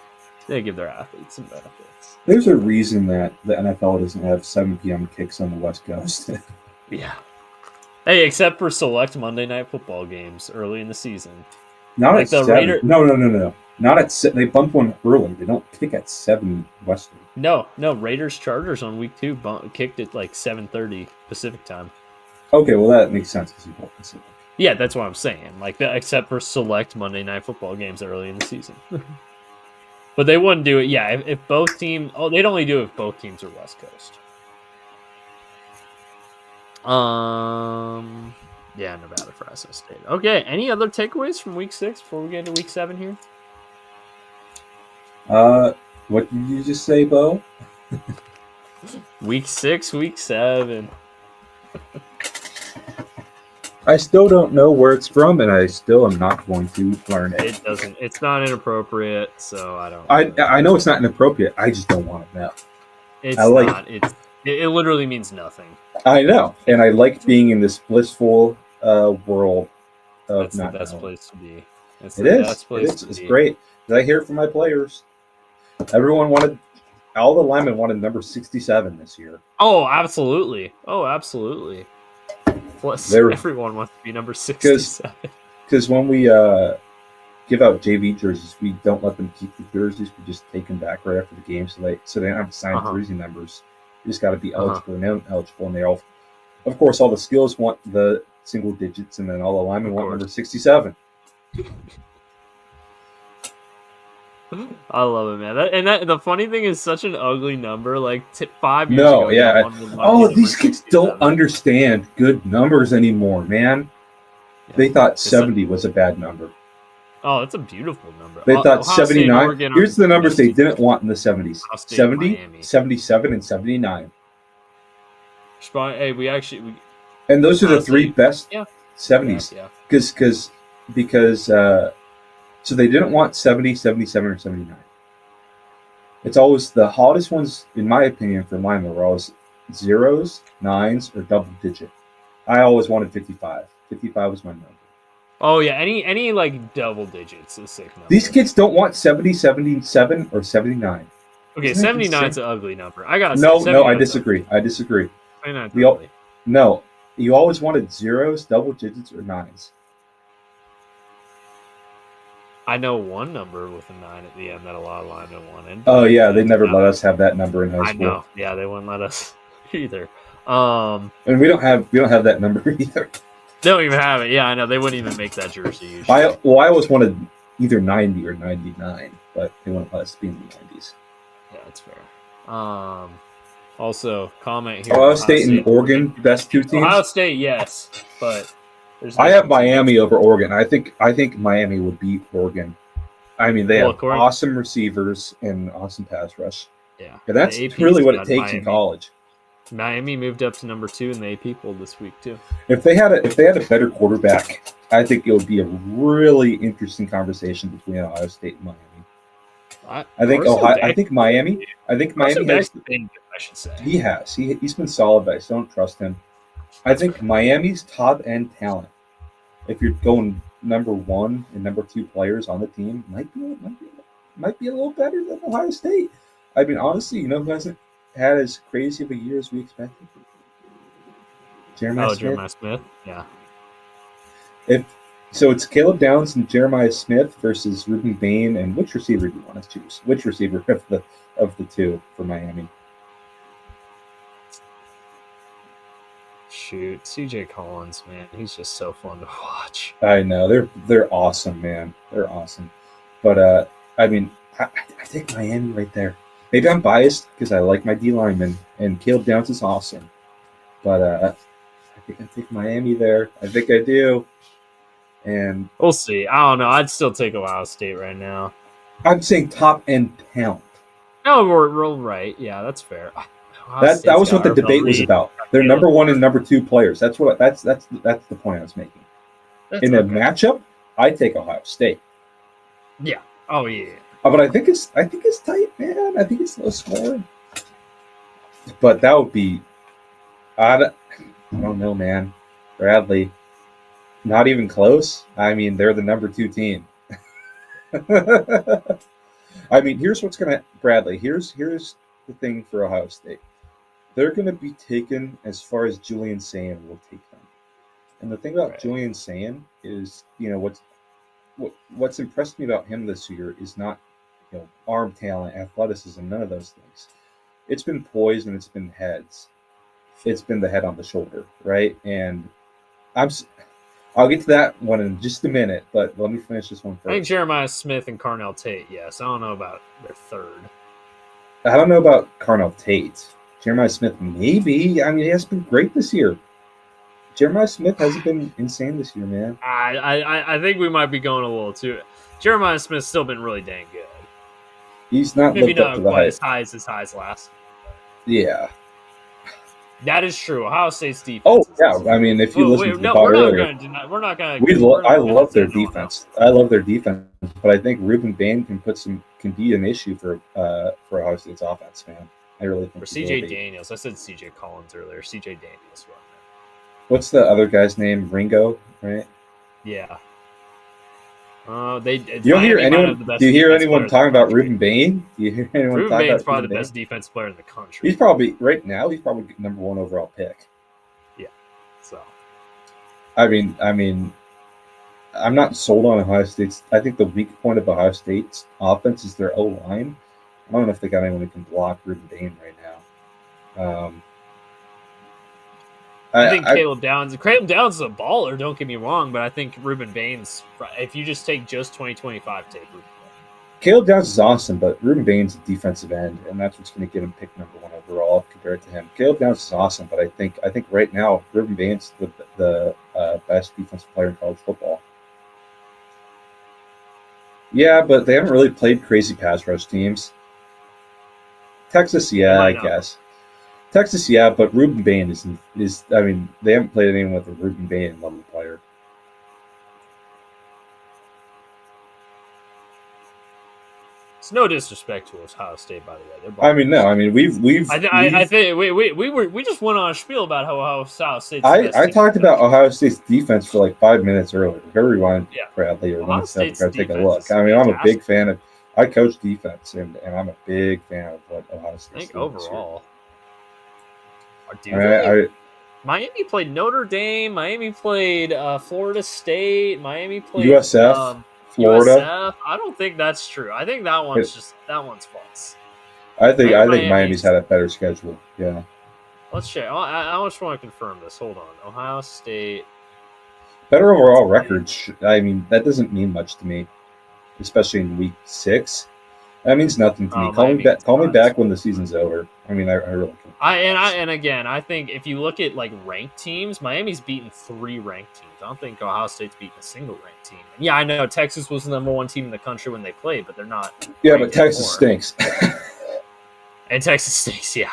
They give their athletes some benefits. There's a reason that the NFL doesn't have 7 p.m. kicks on the West Coast. Yeah. Hey, except for select Monday Night Football games early in the season. Not Like at the 7. Raider- No. Not at 7. They bump one early. They don't kick at 7 Western. No. Raiders Chargers on week 2 kicked at like 7:30 Pacific time. Okay, well that makes sense because you both Pacific. Yeah, that's what I'm saying. Like except for select Monday Night Football games early in the season. But they wouldn't do it. Yeah, if both teams. Oh, they'd only do it if both teams are West Coast. Yeah, Nevada, Fresno State. Okay, any other takeaways from week 6 before we get into week 7 here? What did you just say, Beau? Week 6, week 7. I still don't know where it's from, and I still am not going to learn it. It doesn't. It's not inappropriate, so I don't. I know it's not inappropriate. I just don't want to know. It's like, not. It literally means nothing. I know, and I like being in this blissful world of That's the not best knowing. place to be. It's It the is. best place to It's be. great. I hear it from my players. Everyone wanted, all the linemen wanted number 67 this year. Oh, absolutely. Plus, everyone wants to be number 67. Because when we give out JV jerseys, we don't let them keep the jerseys. We just take them back right after the game, so they don't have to sign jersey numbers. You just got to be eligible and ineligible, and they all, of course, all the skills want the single digits, and then all the linemen want number 67. I love it, man. The funny thing is, such an ugly number. Like 5 years ago. No, yeah. Oh, these kids don't understand good numbers anymore, man. Yeah. They thought 70 was a bad number. Oh, that's a beautiful number. They thought 79. Here's the numbers they didn't want in the 70s: 70, 77, and 79. Hey, we actually. And those are the 3 best 70s. Yeah. Because so they didn't want 70, 77, or 79. It's always the hottest ones, in my opinion, for linemen were always 0s, 9s, or double digit. I always wanted 55. 55 was my number. Oh yeah, any like double digits is sick number. These kids don't want 70, 77, or 79. Okay, 79 is an ugly number. I got no. I disagree. 79's ugly. No, you always wanted 0s, double digits, or 9s. I know one number with a 9 at the end that a lot of linemen wanted. Oh yeah, they never let us have that number in high school. I know. Yeah, they wouldn't let us either. And we don't have that number either. They don't even have it. Yeah, I know. They wouldn't even make that jersey usually. I always wanted either 90 or 99, but they wouldn't let us be in the 90s. Yeah, that's fair. Also, comment here. Ohio State and Oregon, best 2 teams. Ohio State, yes, but I have Miami over Oregon. I think Miami would beat Oregon. I mean, they have awesome receivers and awesome pass rush. Yeah, and that's really what it takes in college. Miami moved up to number 2 in the AP poll this week too. If they had a better quarterback, I think it would be a really interesting conversation between Ohio State and Miami. I think Miami has. I should say he has. He's been solid, but I still don't trust him. I think Miami's top end talent, if you're going number 1 and number 2 players on the team, might be a little better than Ohio State. I mean, honestly, who hasn't had as crazy of a year as we expected? Jeremiah Smith. Yeah. So it's Caleb Downs and Jeremiah Smith versus Ruben Bain, and which receiver do you want to choose? Which receiver of the 2 for Miami? Shoot, CJ Collins, man, he's just so fun to watch. I know they're awesome, man. They're awesome, but I mean, I take Miami right there. Maybe I'm biased because I like my D lineman, and Caleb Downs is awesome, but I think I take Miami there. I think I do, and we'll see. I don't know. I'd still take Ohio State right now. I'm saying top end talent. No, we're right. Yeah, that's fair. That was what the debate was about. They're number 1 and number 2 players. That's the point I was making. In a matchup, I take Ohio State. Yeah. Oh yeah. But I think it's tight, man. I think it's low scoring. But that would be. I don't know, man. Bradley, not even close. I mean, they're the number 2 team. I mean, here's what's going to Bradley. Here's the thing for Ohio State. They're going to be taken as far as Julian Sayin will take them. And the thing about Julian Sayin is, what's impressed me about him this year is not, arm talent, athleticism, none of those things. It's been poise and it's been heads. It's been the head on the shoulder, right? And I'll get to that one in just a minute, but let me finish this one first. I think Jeremiah Smith and Carnell Tate, yes. I don't know about their third. I don't know about Carnell Tate. Jeremiah Smith, maybe. I mean, he has been great this year. Jeremiah Smith hasn't been insane this year, man. I think we might be going a little too. Jeremiah Smith's still been really dang good. He's not maybe lived up to the hype. As high as his highs last. Yeah. That is true. Ohio State's defense. Oh yeah, I mean, if you listen to the pod earlier, we're not going to. I love their defense. I love their defense, but I think Ruben Bain can be an issue for Ohio State's offense, man. I really think. For CJ Daniels, I said CJ Collins earlier. CJ Daniels. What's the other guy's name? Ringo, right? Yeah. You don't hear anyone. Do you hear anyone talking about Ruben Bain? Do you hear anyone Ruben talking Bain's about probably the best defense player in the country. He's probably right now. He's probably number 1 overall pick. Yeah. So. I mean, I'm not sold on Ohio State's. I think the weak point of Ohio State's offense is their O line. I don't know if they got anyone who can block Ruben Bain right now. I think Caleb Downs is a baller, don't get me wrong, but I think Ruben Bain's, if you just take just 2025, take Ruben Bain. Caleb Downs is awesome, but Ruben Bain's a defensive end, and that's what's going to get him picked number 1 overall compared to him. Caleb Downs is awesome, but I think right now Ruben Bain's the best defensive player in college football. Yeah, but they haven't really played crazy pass rush teams. Texas, yeah, I guess. Texas, yeah, but Ruben Bain is. I mean, they haven't played anyone with a Ruben Bain level player. It's no disrespect to Ohio State, by the way. I mean, no. I mean, we've. I think we just went on a spiel about how Ohio State. I talked about Ohio State's defense for like 5 minutes earlier. Go rewind, Bradley, or one step to take a look. I mean, I'm a big fan of. I coach defense, and I'm a big fan of what Ohio State. I think overall. Miami played Notre Dame. Miami played Florida State. Miami played USF, Florida. USF. I don't think that's true. I think that one's false. I think Miami's had a better schedule. Yeah. Let's check. I just want to confirm this. Hold on. Ohio State. Better overall records. I mean, that doesn't mean much to me, especially in week 6. That means nothing to me. Call me back when the season's over. I mean, I really can't. I think if you look at like ranked teams, Miami's beaten 3 ranked teams. I don't think Ohio State's beaten a single ranked team. Yeah, I know Texas was the number 1 team in the country when they played, but they're not. Yeah, but Texas stinks. And Texas stinks, yeah.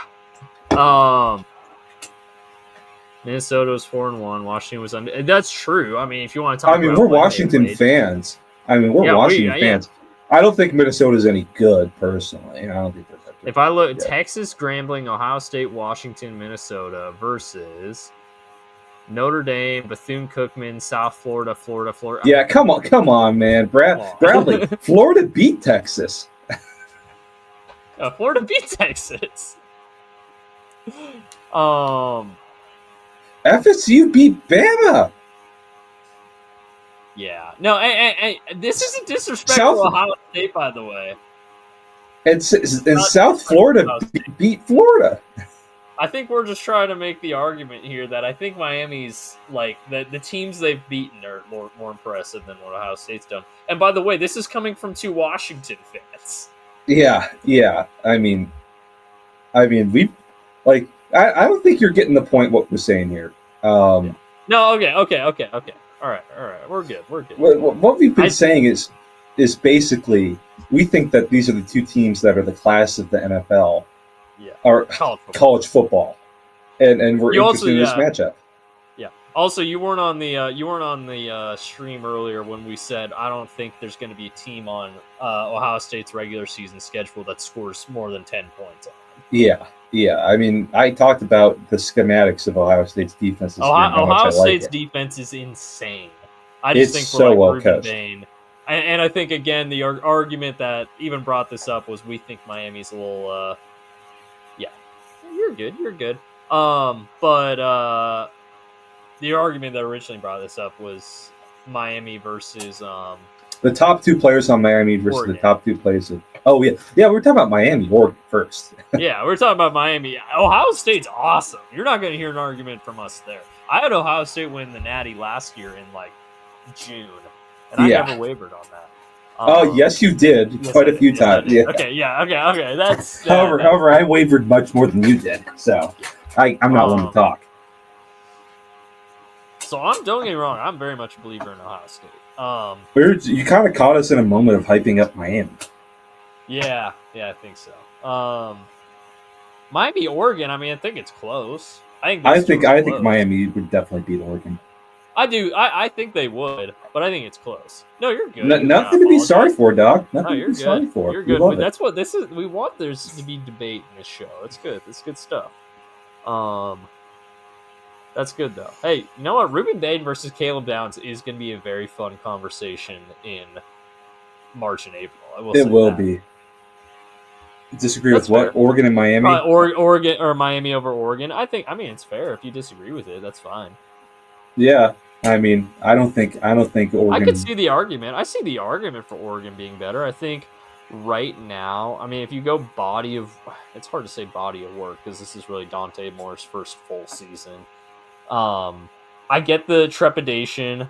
Minnesota was 4-1. Washington was that's true. I mean, if you want to talk. I mean, we're Washington fans. Washington fans. I don't think Minnesota's any good, personally. I don't think they're that good. If I look, Texas, Grambling, Ohio State, Washington, Minnesota versus Notre Dame, Bethune-Cookman, South Florida. Yeah, come on, man. Bradley, Florida beat Texas. Florida beat Texas. FSU beat Bama. Yeah. No, this isn't disrespectful to Ohio State, by the way. And South Florida beat Florida. I think we're just trying to make the argument here that I think Miami's, like, the teams they've beaten are more impressive than what Ohio State's done. And by the way, this is coming from 2 Washington fans. Yeah. I mean, we, like, I don't think you're getting the point what we're saying here. No, okay. All right. We're good. What we've been saying is basically we think that these are the 2 teams that are the class of the NFL, or college football, and we're interested in this matchup. Yeah. Also, you weren't on the stream earlier when we said I don't think there's going to be a team on Ohio State's regular season schedule that scores more than 10 points on them. Yeah. I mean, I talked about the schematics of Ohio State's defense. Ohio State's defense is insane. I just think so well coached. And I think, again, the argument that even brought this up was we think Miami's a little, yeah, you're good. But the argument that originally brought this up was Miami versus the top two players on Miami versus Oregon. the top two players. Oh, yeah. Yeah, we're talking about Miami, Oregon first. Yeah, we're talking about Miami. Ohio State's awesome. You're not going to hear an argument from us there. I had Ohio State win the Natty last year in, like, June, and I never wavered on that. Oh, yes, you did. Quite a few times. Yeah. Okay, That's however, I wavered much more than you did, so I'm not one to talk. So don't get me wrong, I'm very much a believer in Ohio State. You kind of caught us in a moment of hyping up Miami. Yeah, I think so. Miami, Oregon. I mean, I think it's close. I think Miami would definitely beat Oregon. I do. I think they would, but I think it's close. No, you're good. Nothing to be sorry for, Doc. Nothing to be sorry for. You're good. That's what this is. We want there to be debate in this show. It's good. It's good stuff. That's good though. Hey, you know what? Ruben Bain versus Caleb Downs is going to be a very fun conversation in March and April. It will be. Disagree with what? Oregon and Miami? Oregon or Miami over Oregon. I mean, it's fair if you disagree with it. That's fine. Yeah, I mean, I don't think Oregon. I could see the argument. I see the argument for Oregon being better. I think right now, I mean, if you go it's hard to say body of work because this is really Dante Moore's first full season. I get the trepidation.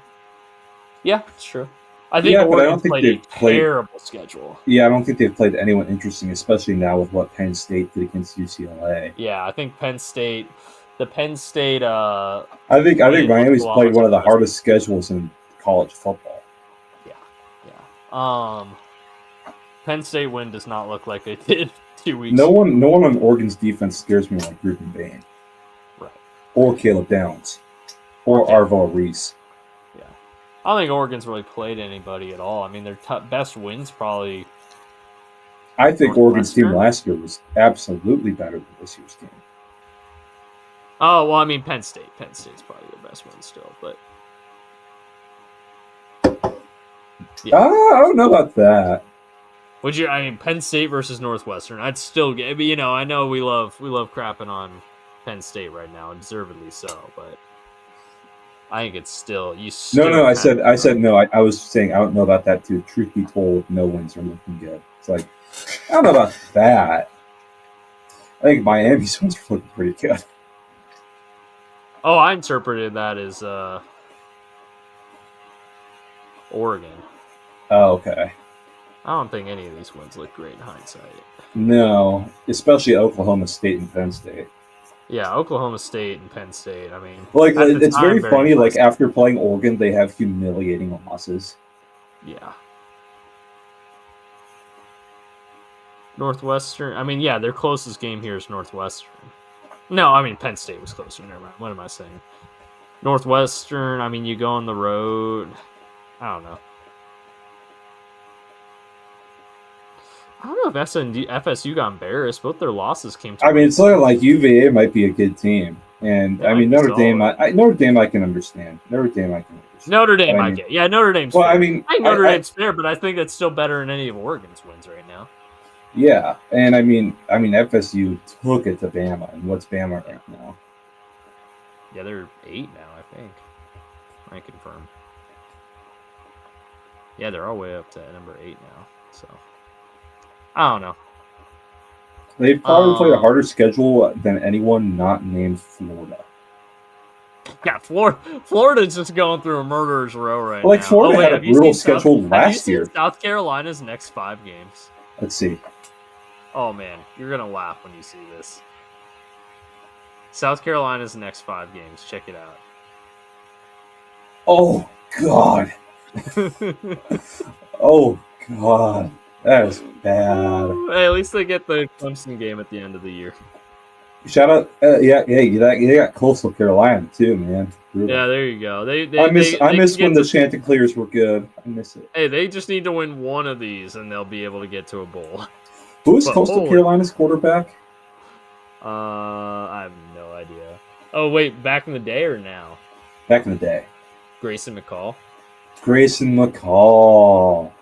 Yeah, it's true. I think Oregon played a terrible schedule. Yeah, I don't think they've played anyone interesting, especially now with what Penn State did against UCLA. Yeah, I think Penn State. I think Miami's played one of the hardest schedules in college football. Yeah. Penn State win does not look like they did 2 weeks. No one on Oregon's defense scares me like Ruben Bain, right? Or Caleb Downs, or Arvo Reese. Yeah, I don't think Oregon's really played anybody at all. I mean, their best wins probably. I think Oregon's team last year was absolutely better than this year's team. Oh, well, I mean, Penn State's probably the best one still, but... Yeah. I don't know about that. Penn State versus Northwestern, I'd still get... I know we love crapping on Penn State right now, and deservedly so, but I think it's still... No, I said no. I was saying I don't know about that, too. Truth be told, no wins are looking good. It's like, I don't know about that. I think Miami's wins are looking pretty good. Oh, I interpreted that as Oregon. Oh, okay. I don't think any of these wins look great in hindsight. No, especially Oklahoma State and Penn State. Yeah, Oklahoma State and Penn State. I mean, it's very funny. Like after playing Oregon, they have humiliating losses. Yeah. Northwestern. I mean, yeah, their closest game here is Northwestern. No, I mean, Penn State was closer. Never mind. What am I saying? Northwestern, I mean, you go on the road. I don't know. I don't know if FSU got embarrassed. Both their losses came to... I mean, it's like UVA might be a good team. And, I mean, Notre Dame I can understand. Notre Dame I get. Yeah, Notre Dame's fair. I think Notre Dame's fair, but I think that's still better than any of Oregon's wins right now. Yeah, and I mean, FSU took it to Bama, and what's Bama right now? Yeah, they're 8 now, I think. I confirm. Yeah, they're all the way up to number 8 now. So, I don't know. They probably played a harder schedule than anyone not named Florida. Yeah, Florida's just going through a murderer's row right now. Florida had a brutal schedule last year. South Carolina's next 5 games. Let's see. Oh, man. You're going to laugh when you see this. South Carolina's next 5 games. Check it out. Oh, God. Oh, God. That is bad. Hey, at least they get the Clemson game at the end of the year. Shout out. They got Coastal Carolina, too, man. Really. Yeah, there you go. I miss when the Chanticleers were good. I miss it. Hey, they just need to win one of these, and they'll be able to get to a bowl. Who's Coastal Carolina's quarterback? I have no idea. Oh, wait, back in the day or now? Back in the day. Grayson McCall. Grayson McCall.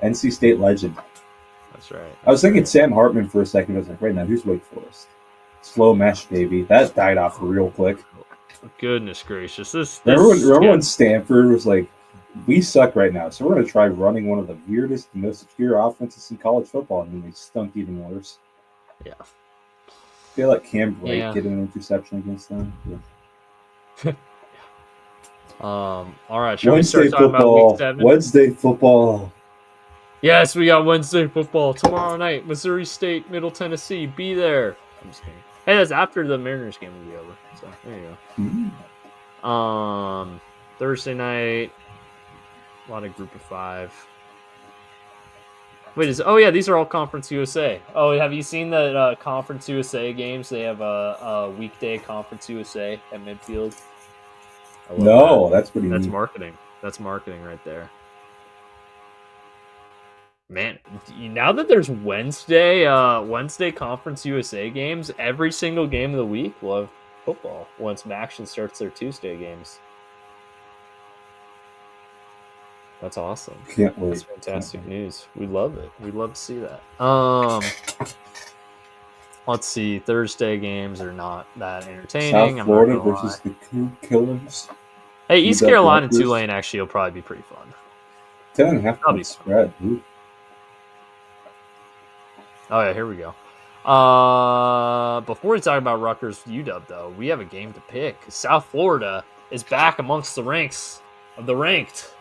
NC State legend. That's right. I was thinking Sam Hartman for a second. I was like, wait, now who's Wake Forest? Slow mesh, baby. That died off real quick. Goodness gracious. Remember when Stanford was like, we suck right now, so we're going to try running one of the weirdest, most obscure offenses in college football, and then they stunk even worse. Yeah. I feel like Cam Bright getting an interception against them. Yeah. All right. Shall we start talking about Week 7? Wednesday football. Yes, we got Wednesday football tomorrow night. Missouri State, Middle Tennessee. Be there. I'm just kidding. Hey, that's after the Mariners game will be over. So there you go. Mm-hmm. Thursday night. A lot of Group of 5. Wait, these are all Conference USA. Oh, have you seen the Conference USA games? They have a weekday Conference USA at midfield. No, that's pretty neat. Marketing. That's marketing right there. Man, now that there's Wednesday Conference USA games, every single game of the week will have football once Action starts their Tuesday games. That's awesome. Can't wait. That's fantastic news. We love it. We'd love to see that. Let's see. Thursday games are not that entertaining. South Florida versus the Coup Killers. Hey, East Carolina and Tulane actually will probably be pretty fun. 10.5 point spread. Ooh. Oh yeah, here we go. Before we talk about Rutgers UW, though, we have a game to pick. South Florida is back amongst the ranks of the ranked,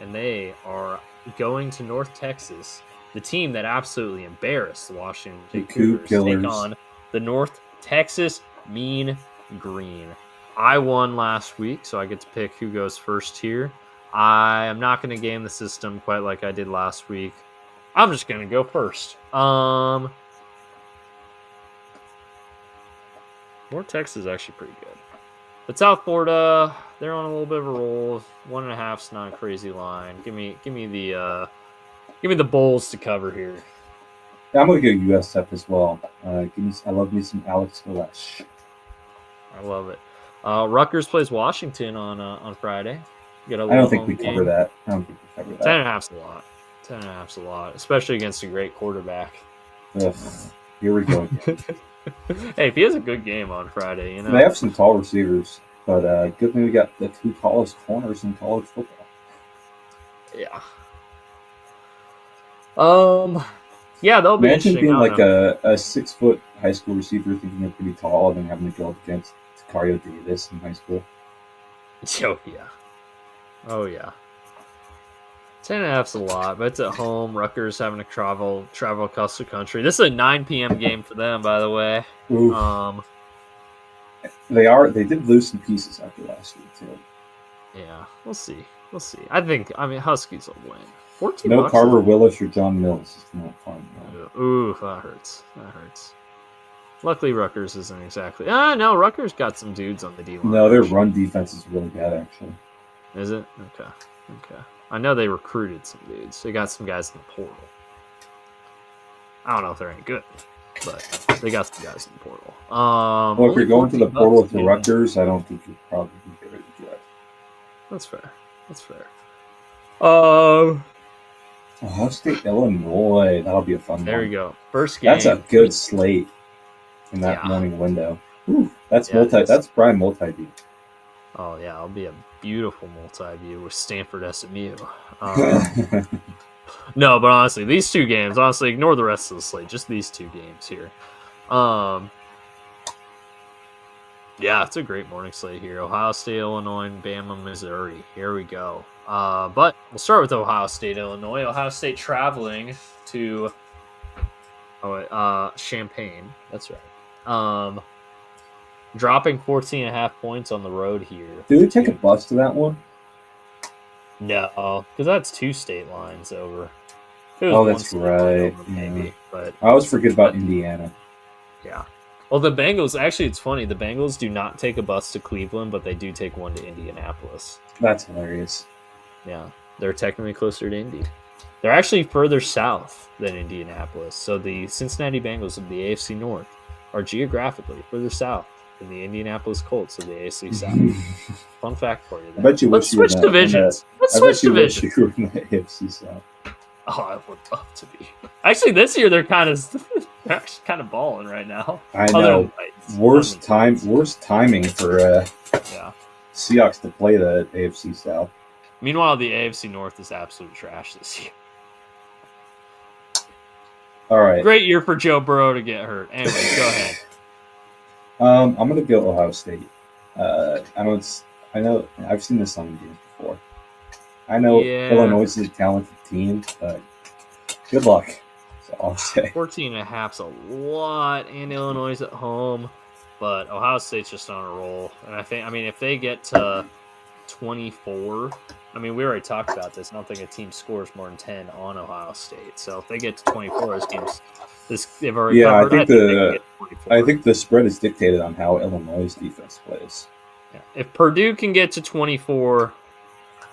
and they are going to North Texas, the team that absolutely embarrassed the Washington Cougars, take on the North Texas Mean Green. I won last week, so I get to pick who goes first here. I am not going to game the system quite like I did last week. I'm just going to go first. North Texas is actually pretty good. But South Florida, they're on a little bit of a roll. 1.5's not a crazy line. Give me the Bulls to cover here. Yeah, I'm gonna go USF as well. I love me some Alex Galesh. I love it. Rutgers plays Washington on Friday. I don't think we cover that. 10.5's a lot. 10.5's a lot, especially against a great quarterback. Ugh, here we go. Hey, if he has a good game on Friday, you know. They have some tall receivers, but good thing we got the 2 tallest corners in college football. Yeah. Yeah, they'll be Imagine interesting. being like a 6-foot high school receiver thinking they're pretty tall and then having to go up against Tacario Davis in high school. Oh yeah. 10.5's a lot, but it's at home. Rutgers having to travel across the country. This is a 9 p.m. game for them, by the way. Oof. They did lose some pieces after last week too. Yeah, we'll see. I mean, Huskies will win. 14 no Carver Willis or John Mills. It's not fun. Ooh, that hurts. Luckily, Rutgers isn't exactly. No, Rutgers got some dudes on the D line. No, their run defense is really bad, actually. Is it? Okay. I know they recruited some dudes. They got some guys in the portal. I don't know if they're any good, but they got some guys in the portal. Well, if you're going to the portal with the Rutgers, I don't think you're probably going to get it yet. That's fair. Ohio State, Illinois. That'll be a fun one. There you go. First game. That's a good slate in that morning window. Ooh, that's prime multi-view. Oh, yeah. It'll be a beautiful multi-view with Stanford SMU. No, but honestly, these 2 games, ignore the rest of the slate. Just these 2 games here. Yeah, it's a great morning slate here. Ohio State, Illinois, and Bama, Missouri. Here we go. But we'll start with Ohio State, Illinois. Ohio State traveling to Champaign. That's right. Dropping 14.5 points on the road here. Did they take a bus to that one? No, because that's 2 state lines over. That's right. Over, maybe, but I always forget about Indiana. Yeah. Well, the Bengals, actually, it's funny. The Bengals do not take a bus to Cleveland, but they do take one to Indianapolis. That's hilarious. Yeah, they're technically closer to Indy. They're actually further south than Indianapolis. So the Cincinnati Bengals of the AFC North are geographically further south and the Indianapolis Colts of the AFC South. Fun fact for you. I bet you Let's wish you were switch in that- divisions. Let's I switch bet you wish divisions. you were in the AFC South. Oh, I would love to be. Actually, this year they're they're actually kind of balling right now. I know. Worst timing for Yeah. Seahawks to play the AFC South. Meanwhile, the AFC North is absolute trash this year. All right. Great year for Joe Burrow to get hurt. Anyway, go ahead. I'm gonna go Ohio State. I know I've seen this on the games before. I know Illinois is a talented team, but good luck. That's all I'll say. 14.5's a lot, and Illinois at home, but Ohio State's just on a roll. And if they get to 24, we already talked about this. I don't think a team scores more than 10 on Ohio State. So if they get to 24, they've already covered. I think the spread is dictated on how Illinois' defense plays. Yeah. If Purdue can get to 24,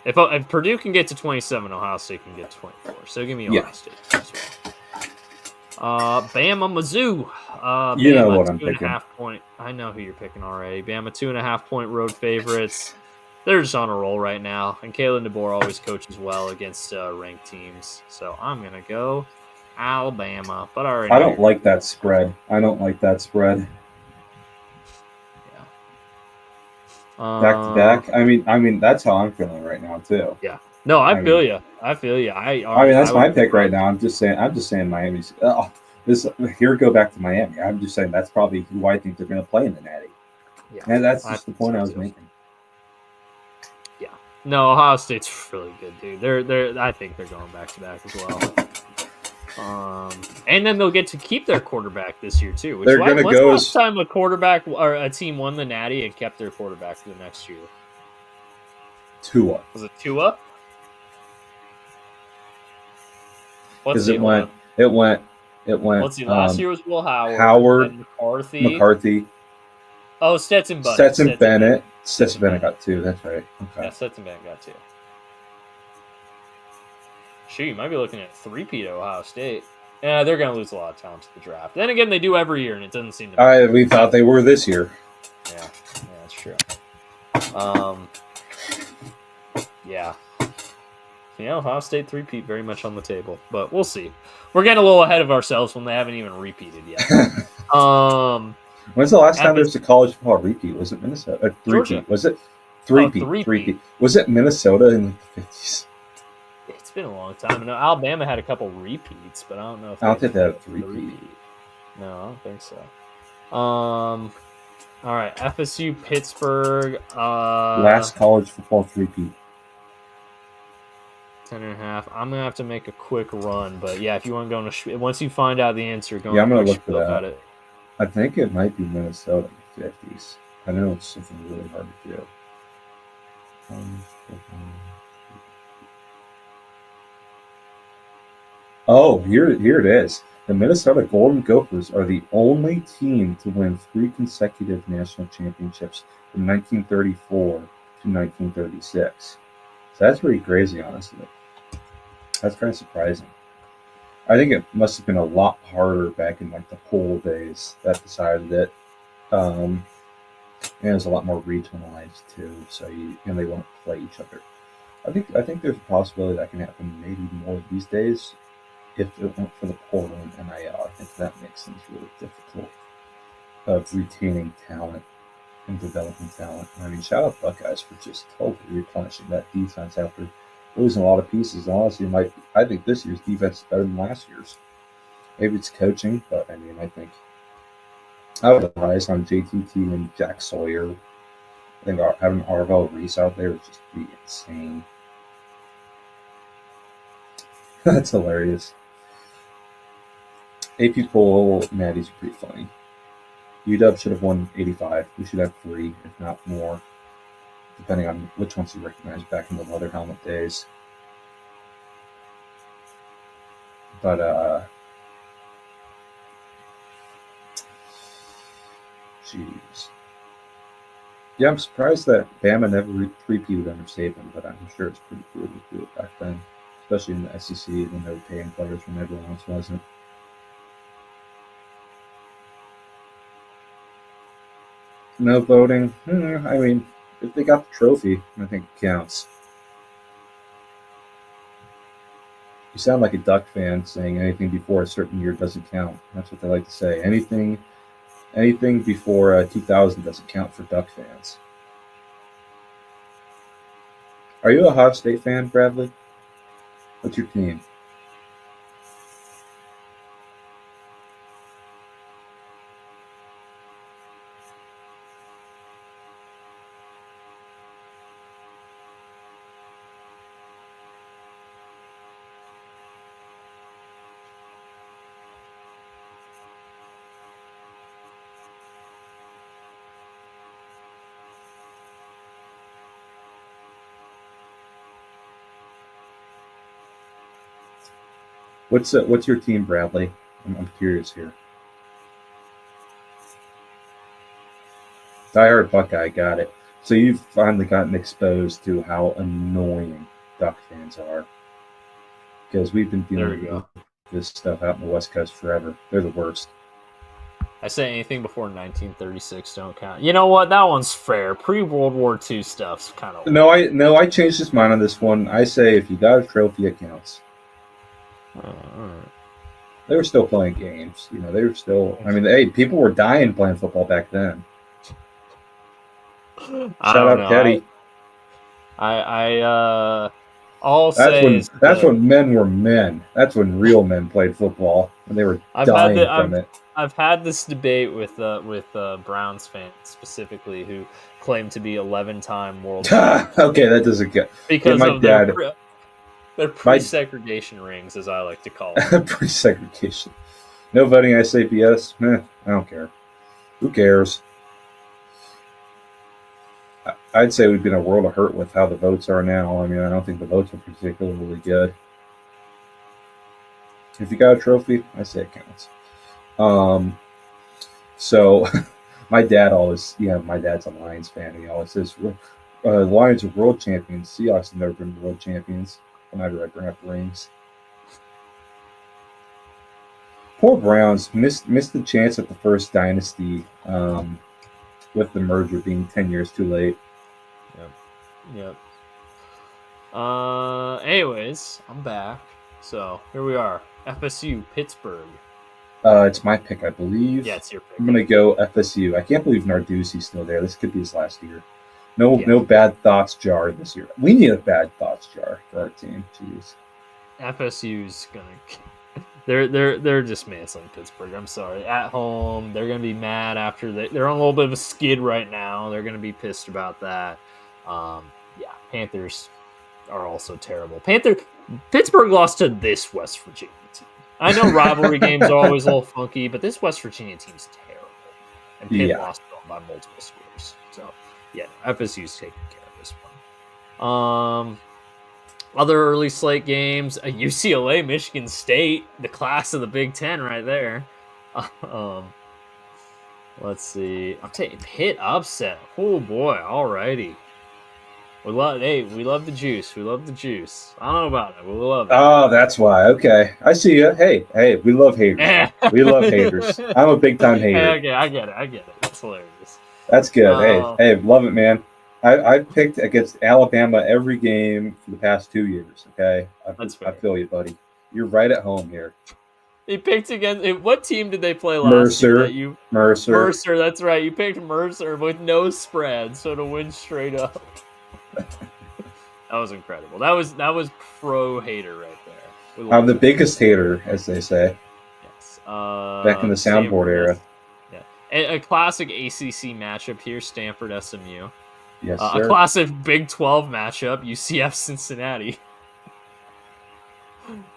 if Purdue can get to 27, Ohio State can get to 24. So give me Ohio State as well. Bama, Mizzou. You know Bama, what I'm picking. 2.5 point. I know who you're picking already. Bama, 2.5 point road favorites. They're just on a roll right now, and Kalen DeBoer always coaches well against ranked teams. So I'm gonna go Alabama, but I don't like that spread. Yeah. Back to back. I mean that's how I'm feeling right now too. Yeah. No, I feel you. That's my pick right now. I'm just saying Miami's. Go back to Miami. I'm just saying that's probably who I think they're going to play in the Natty. Yeah, and that's just the point I was making. Yeah. No, Ohio State's really good, dude. I think they're going back to back as well. And then they'll get to keep their quarterback this year too. They're going to go. When's the last time a quarterback or a team won the Natty and kept their quarterback for the next year? Tua. Was it Tua? Because it went. Let's see. Last year was Will Howard, McCarthy. Oh, Stetson Bennett. Stetson Bennett got 2. That's right. Okay. Yeah, Stetson Bennett got 2. Shoot, you might be looking at 3-peat Ohio State. Yeah, they're going to lose a lot of talent to the draft. Then again, they do every year, and it doesn't seem to. We thought they were this year. Yeah, that's true. Yeah. Ohio State 3-peat very much on the table, but we'll see. We're getting a little ahead of ourselves when they haven't even repeated yet. When's the last time there was a college football repeat? Was it Minnesota? Three-peat. Was it three-peat? Was it Minnesota in the 50s? It's been a long time. I know Alabama had a couple repeats, but I don't know if I don't think they had a three-peat. No, I don't think so. All right, FSU, Pittsburgh. Last college football 3-peat. 10.5. I'm gonna have to make a quick run, but yeah, if you want to go once you find out the answer, I'm gonna look for that. I think it might be Minnesota in the 50s. I know it's something really hard to do. Here it is. The Minnesota Golden Gophers are the only team to win 3 consecutive national championships from 1934 to 1936. So that's pretty crazy, honestly. That's kind of surprising. I think it must have been a lot harder back in the poll days that decided it. And it was a lot more regionalized too, so they won't play each other. I think there's a possibility that can happen maybe more these days if it weren't for the portal and NIL. I think that makes things really difficult of retaining talent and developing talent. Shout out Buckeyes for just totally replenishing that defense after losing a lot of pieces. Honestly, I think this year's defense is better than last year's. Maybe it's coaching, but I think I would advise on JTT and Jack Sawyer. I think having Arvell Reese out there would just be insane. That's hilarious. AP poll Natty's pretty funny. UW should have won 85. We should have 3, if not more, depending on which ones you recognize back in the leather helmet days. But jeez. Yeah, I'm surprised that Bama never repeated under Saban, but I'm sure it's pretty cool to do it back then, especially in the SEC when they were paying players when everyone else wasn't. No voting. I mean, if they got the trophy, I think it counts. You sound like a Duck fan saying anything before a certain year doesn't count. That's what they like to say. Anything before 2000 doesn't count for Duck fans. Are you a Ohio State fan, Bradley? What's your team? What's your team, Bradley? I'm curious here. Diehard Buckeye, got it. So you've finally gotten exposed to how annoying Duck fans are, because we've been dealing with this stuff out in the West Coast forever. They're the worst. I say anything before 1936 don't count. You know what? That one's fair. Pre-World War II stuff's kind of... No, I changed his mind on this one. I say if you got a trophy, it counts. They were still playing games. They were still... I mean, hey, people were dying playing football back then. Shout out Teddy. I'll say... That's when men were men. That's when real men played football. And they were dying from it. I've had this debate with Browns fans specifically who claim to be 11-time world champions. Okay, that doesn't get... Because of their pre-segregation rings, as I like to call them. Pre-segregation. No voting, I say BS. I don't care. Who cares? I'd say we'd be in a world of hurt with how the votes are now. I mean, I don't think the votes are particularly good. If you got a trophy, I say it counts. So my dad's a Lions fan. He always says, Lions are world champions. Seahawks have never been world champions. Whenever I bring up rings. Poor Browns missed the chance at the first dynasty with the merger being 10 years too late. Yep. Anyways, I'm back. So here we are. FSU, Pittsburgh. It's my pick, I believe. Yeah, it's your pick. I'm going to go FSU. I can't believe Narduzzi's still there. This could be his last year. No bad thoughts jar this year. We need a bad thoughts jar for our team. Jeez. FSU's gonna they're dismantling Pittsburgh. I'm sorry. At home, they're gonna be mad after they're on a little bit of a skid right now. They're gonna be pissed about that. Panthers are also terrible. Pittsburgh lost to this West Virginia team. I know rivalry games are always a little funky, but this West Virginia team's terrible. And Pitt lost by multiple scores. So yeah, FSU's taking care of this one. Other early slate games: UCLA, Michigan State, the class of the Big Ten, right there. Let's see. I'm taking Pitt upset. Oh boy, alrighty. We love the juice. We love the juice. I don't know about it. We love it. Oh, that's why. Okay, I see you. Hey, we love haters. We love haters. I'm a big time hater. Okay, I get it. That's hilarious. That's good. Hey, love it, man. I picked against Alabama every game for the past 2 years. Okay, I feel you, buddy. You're right at home here. He picked against what team did they play last year? Mercer. That's right. You picked Mercer with no spread, so to win straight up. That was incredible. That was pro hater right there. I'm the biggest hater, as they say. Yes. Back in the soundboard era. A classic ACC matchup here, Stanford SMU. Yes, sir. A classic Big 12 matchup, UCF Cincinnati.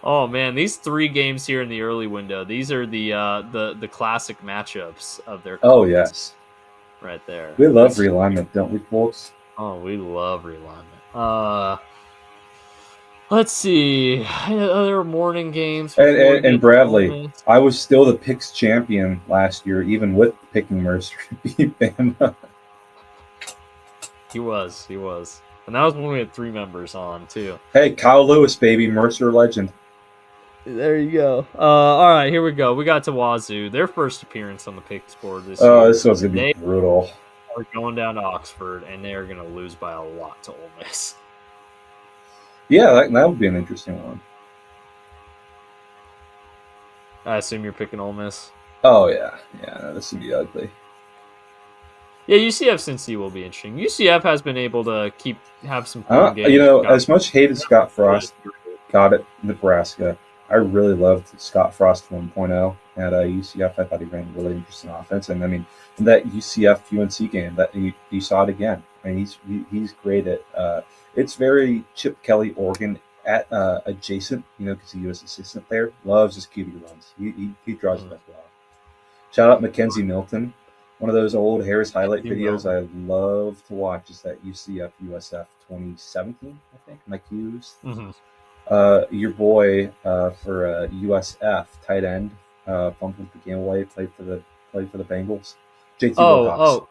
Oh man, these 3 games here in the early window. These are the classic matchups of their. Oh yes, right there. We love realignment, don't we, folks? Oh, we love realignment. Let's see. Other morning games. And Bradley, I was still the picks champion last year, even with picking Mercer to beat Bama. He was. And that was when we had 3 members on, too. Hey, Kyle Lewis, baby. Mercer legend. There you go. All right, here we go. We got to Wazoo. Their first appearance on the picks board this year. Oh, this one's going to be brutal. are going down to Oxford, and they are going to lose by a lot to Ole Miss. Yeah, that would be an interesting one. I assume you're picking Ole Miss. Oh yeah, this would be ugly. Yeah, UCF Cincy will be interesting. UCF has been able to have some fun games. As much hate as Scott Frost got at Nebraska, I really loved Scott Frost 1.0 at UCF. I thought he ran a really interesting offense, and I mean that UCF UNC game that you saw it again. I mean he's great at. It's very Chip Kelly Oregon at adjacent, because he was assistant there. Loves his QB runs. He draws it as well. Shout out Mackenzie Milton. One of those old Harris highlight videos I love to watch is that UCF USF 2017, I think. Am I accused? Mm-hmm. Your boy for USF tight end fumbled the game away. Played for the Bengals. JT Wilcox. Oh,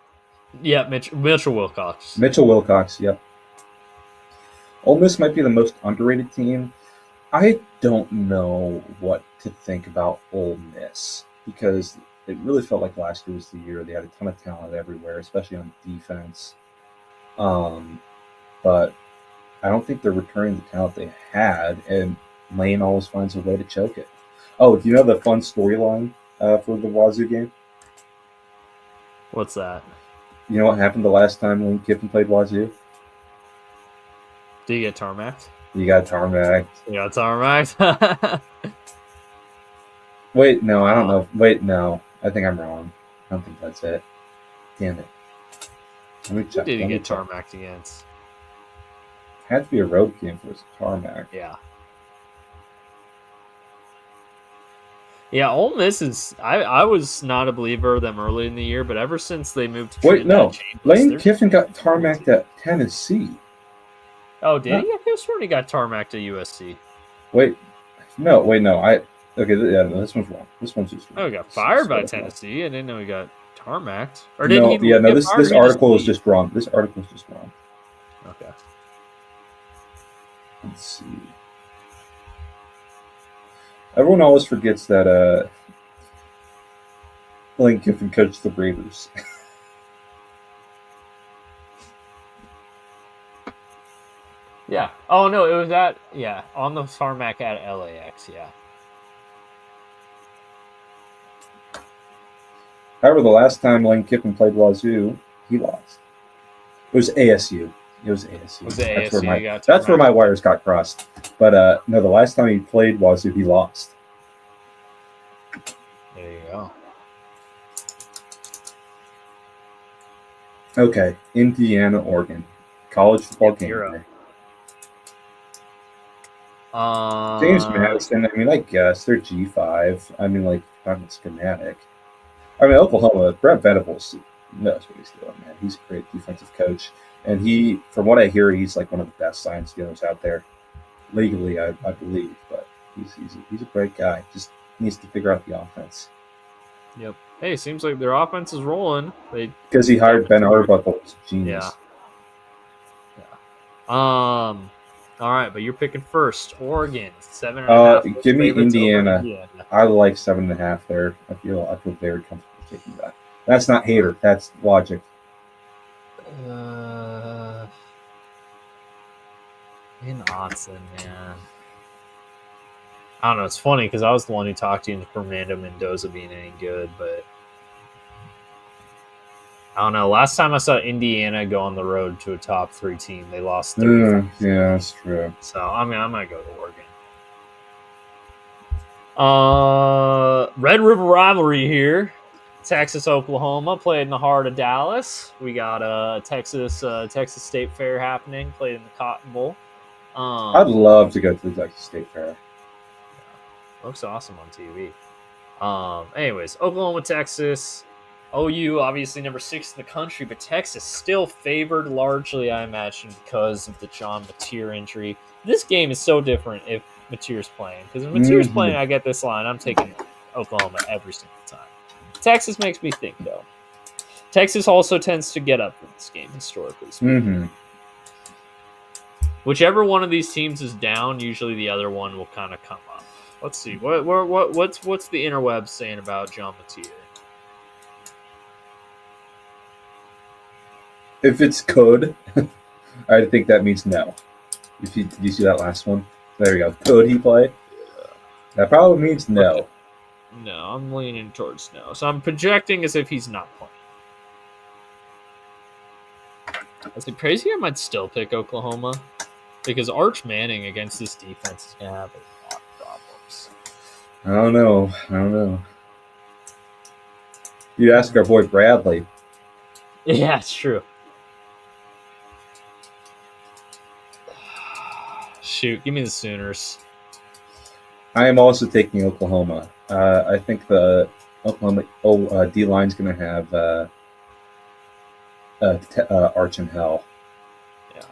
yeah, Mitchell Wilcox. Mitchell Wilcox. Yep. Ole Miss might be the most underrated team. I don't know what to think about Ole Miss because it really felt like last year was the year. They had a ton of talent everywhere, especially on defense. But I don't think they're returning the talent they had, and Lane always finds a way to choke it. Oh, do you know the fun storyline for the Wazoo game? What's that? You know what happened the last time Lane Kiffin played Wazoo? Did you get tarmacked? You got tarmacked. You got tarmacked? Wait, no, I don't know. Wait, no. I think I'm wrong. I don't think that's it. Damn it. Let me check. Who did he get tarmacked against? Had to be a road game for his tarmac. Yeah. Yeah, Ole Miss is. I was not a believer of them early in the year, but ever since they moved to Wait, no. Lane Kiffin got tarmacked at Tennessee. Oh, did he? I could have sworn he got tarmacked at USC. Wait, no. Okay, yeah, no, this one's wrong. This one's just wrong. Oh, he got fired by Tennessee. I didn't know he got tarmacked. Or did he? Yeah, no. This article is just wrong. This article is just wrong. Okay. Let's see. Everyone always forgets that Lane Kiffin coached the Raiders. Yeah. Oh no, it was on the tarmac at LAX. Yeah. However, the last time Lane Kiffin played Wazoo, he lost. It was ASU. That's where my wires got crossed. But no, the last time he played Wazoo, he lost. There you go. Okay, Indiana, Oregon, college football game day. James Madison. I mean, I guess they're G5. I mean, like on the schematic. I mean, Oklahoma. Brent Venables knows what he's doing, man. He's a great defensive coach. And he, from what I hear, he's like one of the best science dealers out there, legally, I believe. But he's a great guy. Just needs to figure out the offense. Yep. Hey, seems like their offense is rolling. Because he hired Ben Arbuckle. It's genius. Yeah. All right, but you're picking first. Oregon 7.5. Give me Indiana. I like 7.5 there. I feel very comfortable taking that. That's not hater. That's logic. In Autzen, man. I don't know. It's funny because I was the one who talked you into Fernando Mendoza being any good, but I don't know. Last time I saw Indiana go on the road to a top 3 team, they lost 30. Yeah, that's true. So I mean, I might go to Oregon. Red River rivalry here. Texas, Oklahoma played in the heart of Dallas. We got Texas State Fair happening. Played in the Cotton Bowl. I'd love to go to the Texas State Fair. Looks awesome on TV. Anyways, Oklahoma, Texas. OU, obviously number 6 in the country, but Texas still favored largely, I imagine, because of the John Mateer injury. This game is so different if Mateer's playing. Because if Mateer's playing, I get this line. I'm taking Oklahoma every single time. Texas makes me think, though. Texas also tends to get up in this game, historically speaking. Whichever one of these teams is down, usually the other one will kind of come up. Let's see. What's the interwebs saying about John Mateer? If it's could, I think that means no. Did you see that last one? There you go. Could he play? That probably means no. Okay. No, I'm leaning towards no. So I'm projecting as if he's not playing. Is it crazy? I might still pick Oklahoma because Arch Manning against this defense is going to have a lot of problems. I don't know. You ask our boy Bradley. Yeah, it's true. Shoot, give me the Sooners. I am also taking Oklahoma. I think the Oklahoma D line is going to have Arch in hell. Yeah.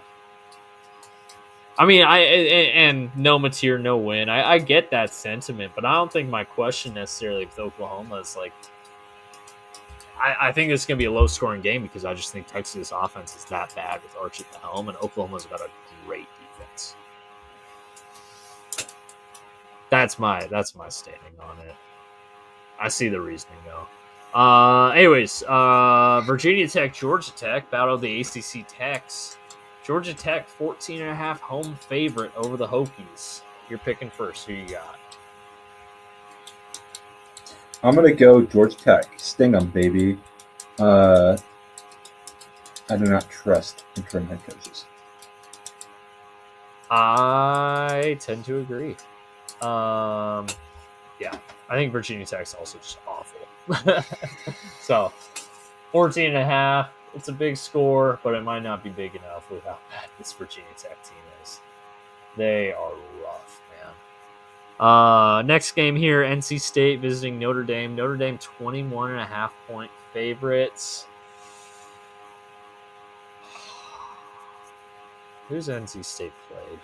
I mean, and no material, no win. I get that sentiment, but I don't think my question necessarily with Oklahoma is like. I think this is going to be a low-scoring game because I just think Texas' offense is that bad with Arch at the helm, and Oklahoma's got a great defense. That's my standing on it. I see the reasoning though. Anyways, Virginia Tech, Georgia Tech, battle of the ACC Techs. Georgia Tech 14.5 home favorite over the Hokies. You're picking first. Who you got? I'm going to go Georgia Tech. Sting them, baby. I do not trust interim head coaches. I tend to agree. Yeah, I think Virginia Tech's also just awful. So, 14.5. It's a big score, but it might not be big enough with how bad this Virginia Tech team is. They are rough, man. Next game here, NC State visiting Notre Dame. Notre Dame 21.5 point favorites. Who's NC State played?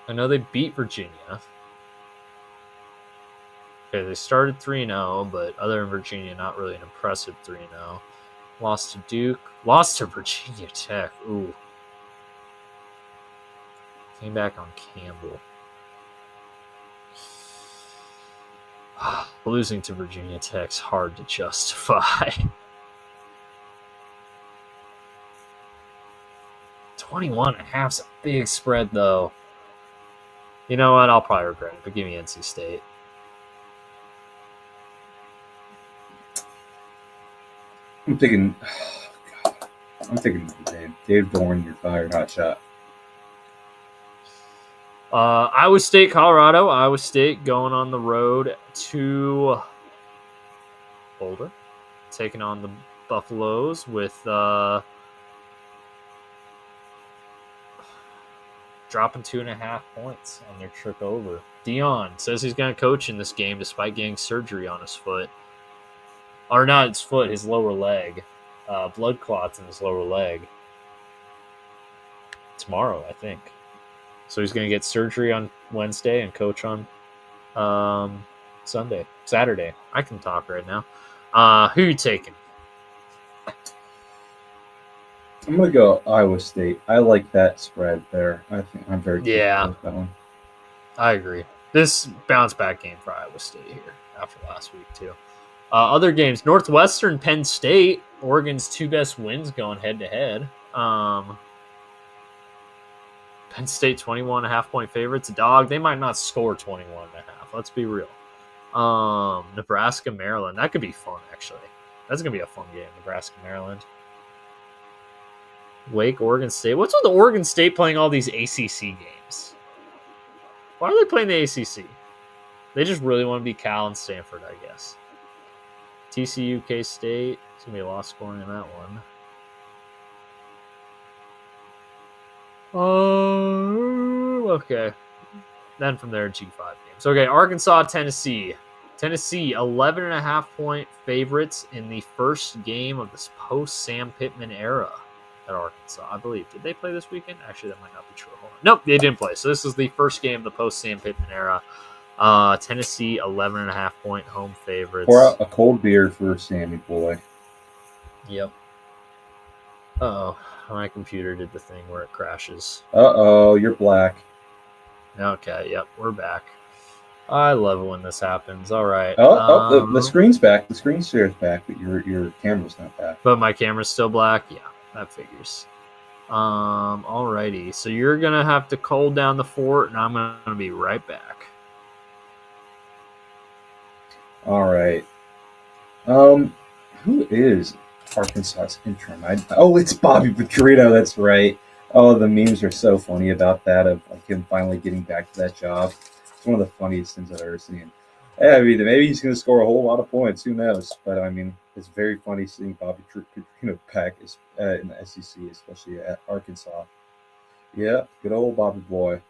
I know they beat Virginia. Okay, they started 3-0, but other than Virginia, not really an impressive 3-0. Lost to Duke. Lost to Virginia Tech. Ooh. Came back on Campbell. Losing to Virginia Tech's hard to justify. 21.5's a big spread, though. You know what? I'll probably regret it, but give me NC State. I'm thinking Dave Dorn, you're fired, hot shot. Iowa State, Colorado. Iowa State going on the road to Boulder, taking on the Buffaloes with dropping 2.5 points on their trip over. Dion says he's going to coach in this game despite getting surgery on his foot. Or not his foot, his lower leg. Blood clots in his lower leg. Tomorrow, I think. So he's going to get surgery on Wednesday and coach on Saturday. I can talk right now. Who you taking? I'm going to go Iowa State. I like that spread there. I think I'm very comfortable with that one. I agree. This bounce back game for Iowa State here after last week, too. Other games, Northwestern, Penn State, Oregon's two best wins going head-to-head. Penn State 21.5 point favorites. Dog, they might not score 21.5. Let's be real. Nebraska, Maryland. That could be fun, actually. That's going to be a fun game, Nebraska, Maryland. Wake, Oregon State. What's with Oregon State playing all these ACC games? Why are they playing the ACC? They just really want to be Cal and Stanford, I guess. TCU, K-State. It's going to be a lot of scoring in that one. Okay. Then from there, G5 games. Okay, Arkansas, Tennessee. Tennessee, 11.5 point favorites in the first game of this post-Sam Pittman era at Arkansas, I believe. Did they play this weekend? Actually, that might not be true. Hold on. Nope, they didn't play. So this is the first game of the post-Sam Pittman era. Tennessee, 11.5 point home favorites. Pour out a cold beer for Sammy boy. Yep. Uh-oh. My computer did the thing where it crashes. Uh-oh, you're black. Okay, yep, we're back. I love it when this happens. All right. The screen's back. The screen share's back, but your camera's not back. But my camera's still black. Yeah, that figures. Alrighty. So you're gonna have to hold down the fort, and I'm gonna be right back. All right. Who is Arkansas's interim? It's Bobby Petrino. That's right. Oh, the memes are so funny about that of like him finally getting back to that job. It's one of the funniest things I've ever seen. Yeah, I mean, maybe he's going to score a whole lot of points. Who knows? But I mean, it's very funny seeing Bobby Petrino back in the SEC, especially at Arkansas. Yeah, good old Bobby boy.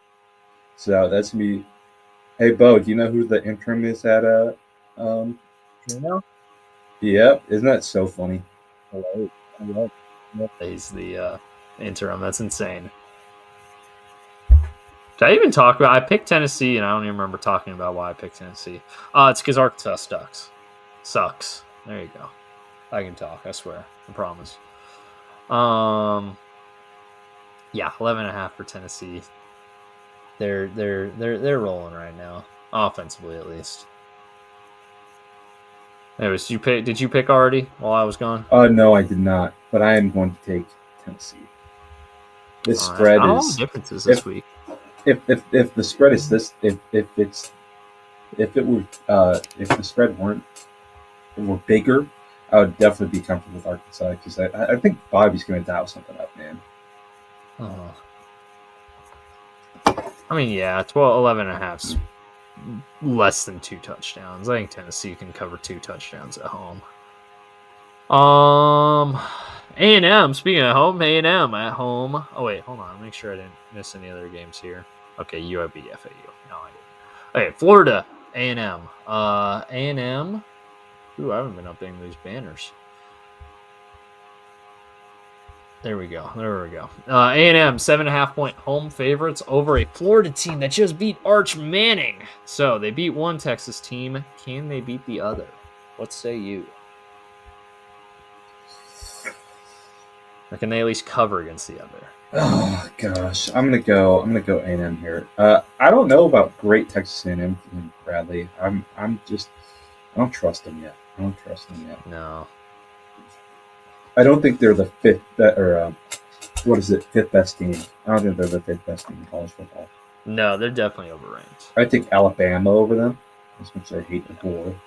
So that's me. Hey, Bo, do you know who the interim is at? You know? Yep, isn't that so funny? Hello. He's the interim. That's insane. Did I even talk about? I picked Tennessee, and I don't even remember talking about why I picked Tennessee. It's because Arkansas sucks. There you go. I can talk. I swear. I promise. Yeah, 11.5 for Tennessee. They're rolling right now, offensively at least. Anyways, did you pick already while I was gone? No, I did not. But I am going to take Tennessee. This spread not is all the differences this week. If the spread is this, if the spread were bigger, I would definitely be comfortable with Arkansas because I think Bobby's going to dial something up, man. I mean, yeah, 11.5's less than 2 touchdowns. I think Tennessee can cover 2 touchdowns at home. A&M, speaking of home, A&M at home. Oh, wait, hold on. Make sure I didn't miss any other games here. Okay, UAB, FAU. No, I didn't. Okay, Florida, A&M. A&M. Ooh, I haven't been updating these banners. There we go. A&M, 7.5-point home favorites over a Florida team that just beat Arch Manning. So they beat one Texas team. Can they beat the other? What say you? Or can they at least cover against the other? Oh gosh, I'm gonna go A&M here. I don't know about great Texas A&M and Bradley. I don't trust them yet. No. I don't think they're the fifth best team. I don't think they're the 5th best team in college football. No, they're definitely overranked. I take Alabama over them, as much as I hate the board.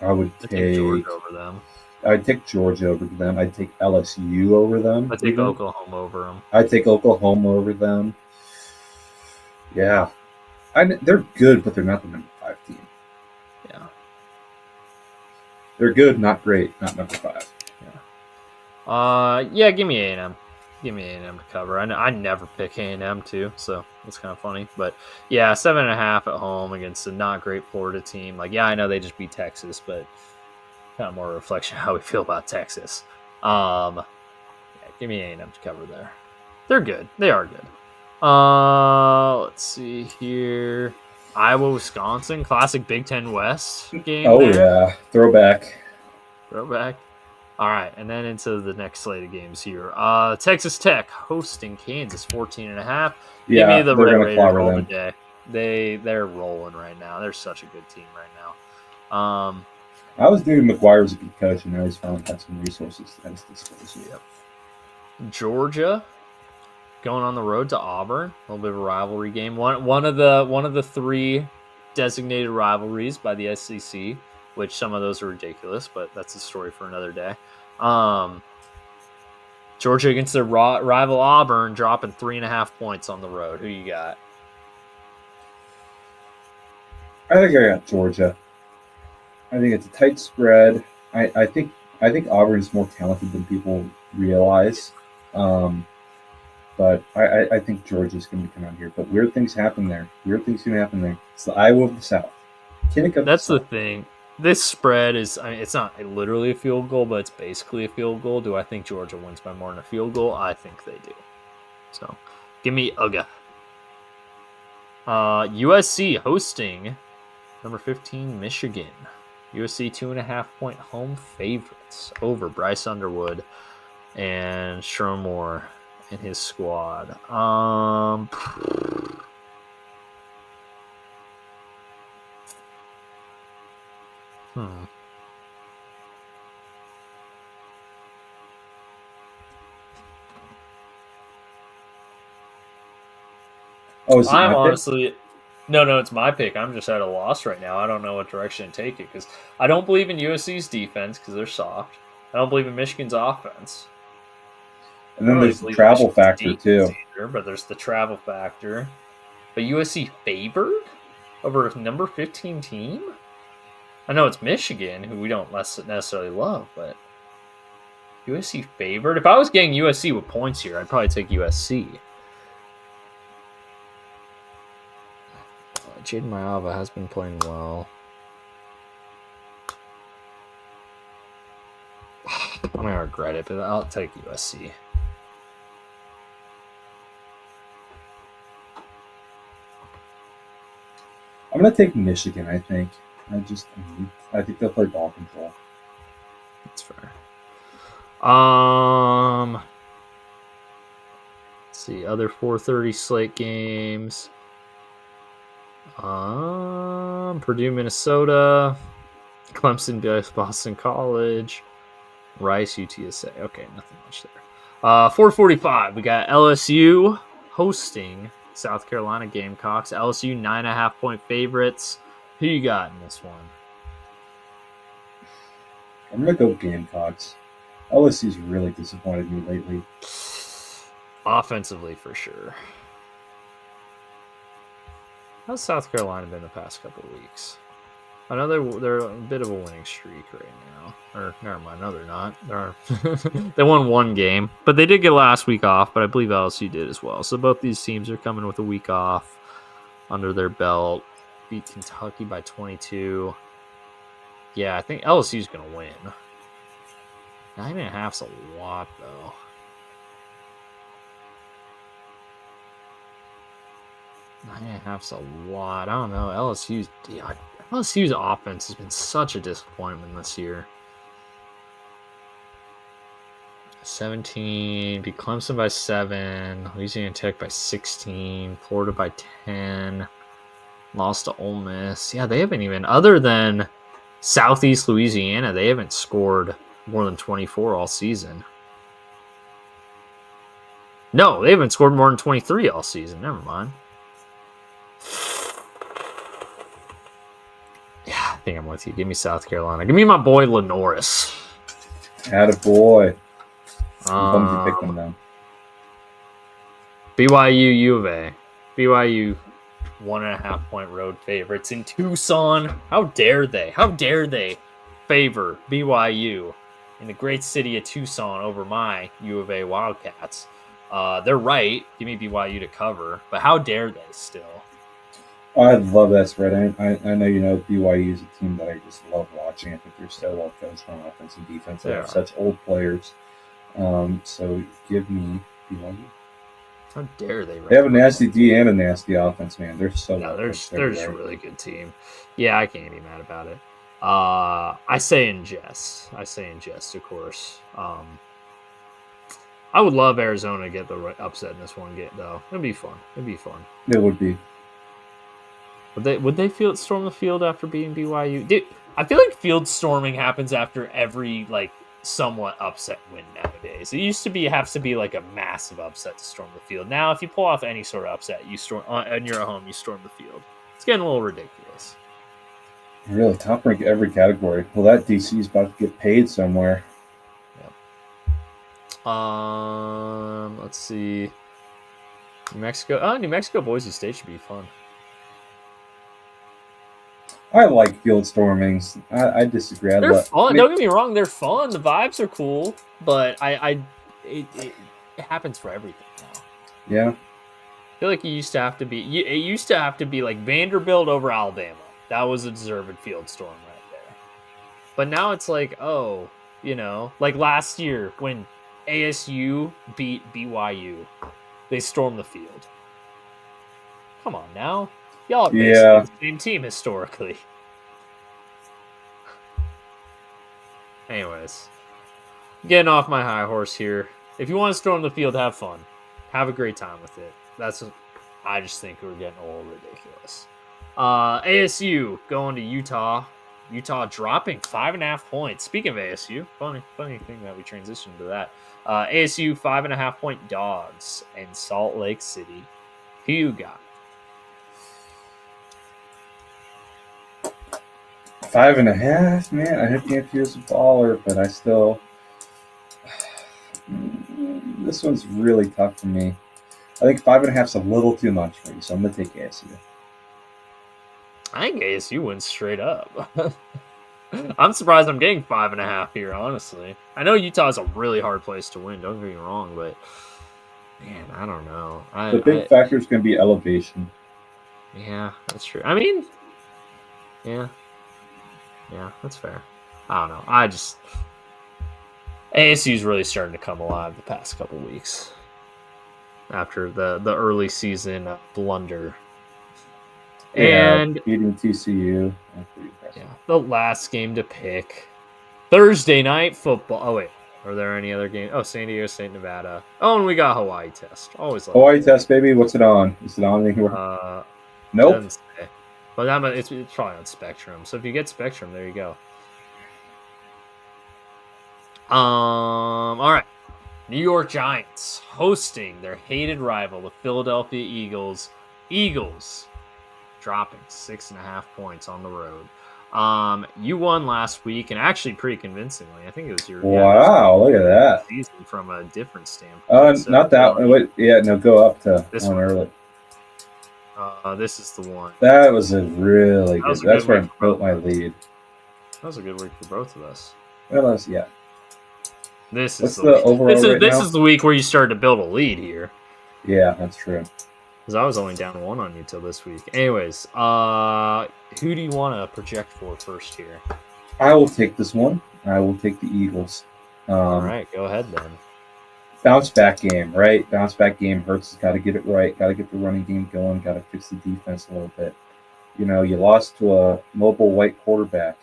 I would take Georgia over them. I'd take Georgia over them. I'd take LSU over them. I'd take Oklahoma over them. I'd take Oklahoma over them. Yeah. They're good, but they're not the number 5 team. Yeah. They're good, not great, not number 5. Yeah, give me A&M. Give me A&M to cover. I never pick A&M too, so it's kind of funny. But yeah, 7.5 at home against a not great Florida team. Like, yeah, I know they just beat Texas, but kind of more a reflection of how we feel about Texas. Yeah, give me A&M to cover there. They're good. They are good. Let's see here. Iowa, Wisconsin, classic Big Ten West game. Oh yeah, throwback. All right, and then into the next slate of games here. Texas Tech hosting Kansas, 14.5. Yeah, give me the Red Raiders all them. day. They're rolling right now. They're such a good team right now. I was doing McGuire's a good coach, and now he's finally got some resources at his disposal. Yep. Georgia going on the road to Auburn. A little bit of a rivalry game. One of the 3 designated rivalries by the SEC, which some of those are ridiculous, but that's a story for another day. Georgia against their rival Auburn, dropping 3.5 points on the road. Who you got? I think I got Georgia. I think it's a tight spread. I think Auburn's more talented than people realize. But I think Georgia's going to come out here. But weird things happen there. It's the Iowa of the South. That's the thing. This spread is, it's not literally a field goal, but it's basically a field goal. Do I think Georgia wins by more than a field goal? I think they do. So, give me UGA. USC hosting number 15, Michigan. USC 2.5-point home favorites over Bryce Underwood and Sherman Moore and his squad. Oh, is it I'm my pick? honestly, no, it's my pick. I'm just at a loss right now. I don't know what direction to take it because I don't believe in USC's defense because they're soft. I don't believe in Michigan's offense. And I don't then really there's the believe in travel Michigan's factor defense too. either, but there's the travel factor. But USC favored over a number 15 team? I know it's Michigan, who we don't necessarily love, but USC favored? If I was getting USC with points here, I'd probably take USC. Jaden Mayava has been playing well. I'm going to regret it, but I'll take USC. I'm going to take Michigan, I think. I think they'll play ball control. That's fair. Let's see. Other 4:30 slate games. Purdue, Minnesota. Clemson, Boston College. Rice, UTSA. Okay, nothing much there. 4:45. We got LSU hosting South Carolina Gamecocks. LSU 9.5-point favorites. Who you got in this one? I'm going to go Gamecocks. LSU's really disappointed me lately. Offensively, for sure. How's South Carolina been the past couple of weeks? I know they're a bit of a winning streak right now. Or, never mind, no, they're not. They won one game, but they did get last week off, but I believe LSU did as well. So both these teams are coming with a week off under their belt. Beat Kentucky by 22. Yeah, I think LSU's going to win. 9.5's a lot, though. Nine and a half's a lot. I don't know. LSU's offense has been such a disappointment this year. 17, beat Clemson by 7, Louisiana Tech by 16, Florida by 10, lost to Ole Miss. Yeah, they haven't even, other than Southeast Louisiana, they haven't scored more than 24 all season. No, they haven't scored more than 23 all season. Never mind. Yeah, I think I'm with you. Give me South Carolina. Give me my boy Lenoris. Attaboy. I'm bummed you picked them down. BYU, U of A. BYU 1.5-point road favorites in Tucson. How dare they? How dare they favor BYU in the great city of Tucson over my U of A Wildcats? They're right. Give me BYU to cover, but how dare they still? I love that spread. I know you know BYU is a team that I just love watching. I think they're so well coached on offense and defense. They have such old players. So give me BYU. How dare they? They have a nasty D and a nasty offense, man. They're so no, they're just a really good team. Yeah, I can't be mad about it. I say in jest, of course. I would love Arizona to get the upset in this one game, though. It'd be fun. It would be. Would they storm the field after beating BYU? Dude, I feel like field storming happens after every somewhat upset win nowadays. It used to have to be like a massive upset to storm the field. Now, if you pull off any sort of upset, you storm and you're at home, you storm the field. It's getting a little ridiculous. Really, top rank every category. Well, that DC is about to get paid somewhere. Yep. Let's see. New Mexico. New Mexico, Boise State should be fun. I like field stormings. I disagree. They're fun. Don't get me wrong. They're fun. The vibes are cool, but it happens for everything now. Yeah. I feel like it used to have to be like Vanderbilt over Alabama. That was a deserved field storm right there. But now it's like, like last year when ASU beat BYU, they stormed the field. Come on now. Y'all are basically the same team historically. Anyways, getting off my high horse here. If you want to storm the field, have fun. Have a great time with it. I just think we're getting a little ridiculous. ASU going to Utah. Utah dropping 5.5 points. Speaking of ASU, funny thing that we transitioned to that. ASU 5.5 point dogs in Salt Lake City. Who you got? 5.5, man. I hope Yankee is a baller, but I still. This one's really tough for me. I think 5.5 is a little too much for me, so I'm gonna take ASU. I think ASU wins straight up. I'm surprised I'm getting 5.5 here, honestly. I know Utah's a really hard place to win, don't get me wrong, but man, I don't know. The big factor is going to be elevation. Yeah, that's true. I mean, yeah, that's fair. I don't know. ASU's really starting to come alive the past couple weeks after the early season blunder. Yeah, and beating TCU. Yeah, the last game to pick. Thursday night football. Oh, wait. Are there any other games? Oh, San Diego State, Nevada. Oh, and we got Hawaii test. Always love Hawaii test, baby. What's it on? Is it on anywhere? Nope. Doesn't say. But it's probably on Spectrum. So if you get Spectrum, there you go. All right. New York Giants hosting their hated rival, the Philadelphia Eagles. Eagles dropping 6.5 points on the road. You won last week, and actually pretty convincingly. I think it was your look at that season from a different standpoint. Not that one. Wait, yeah, no, go up to this one early. This is the one. That was a really good. That's where I built my lead. That was a good week for both of us. Well, yeah. This What's is the overall right this now? is the week where you started to build a lead here. Yeah, that's true. Because I was only down 1 on you till this week. Anyways, who do you want to project for first here? I will take this one. I will take the Eagles. All right, go ahead then. Bounce back game, right? Bounce back game. Hurts has got to get it right. Got to get the running game going. Got to fix the defense a little bit. You know, you lost to a mobile white quarterback.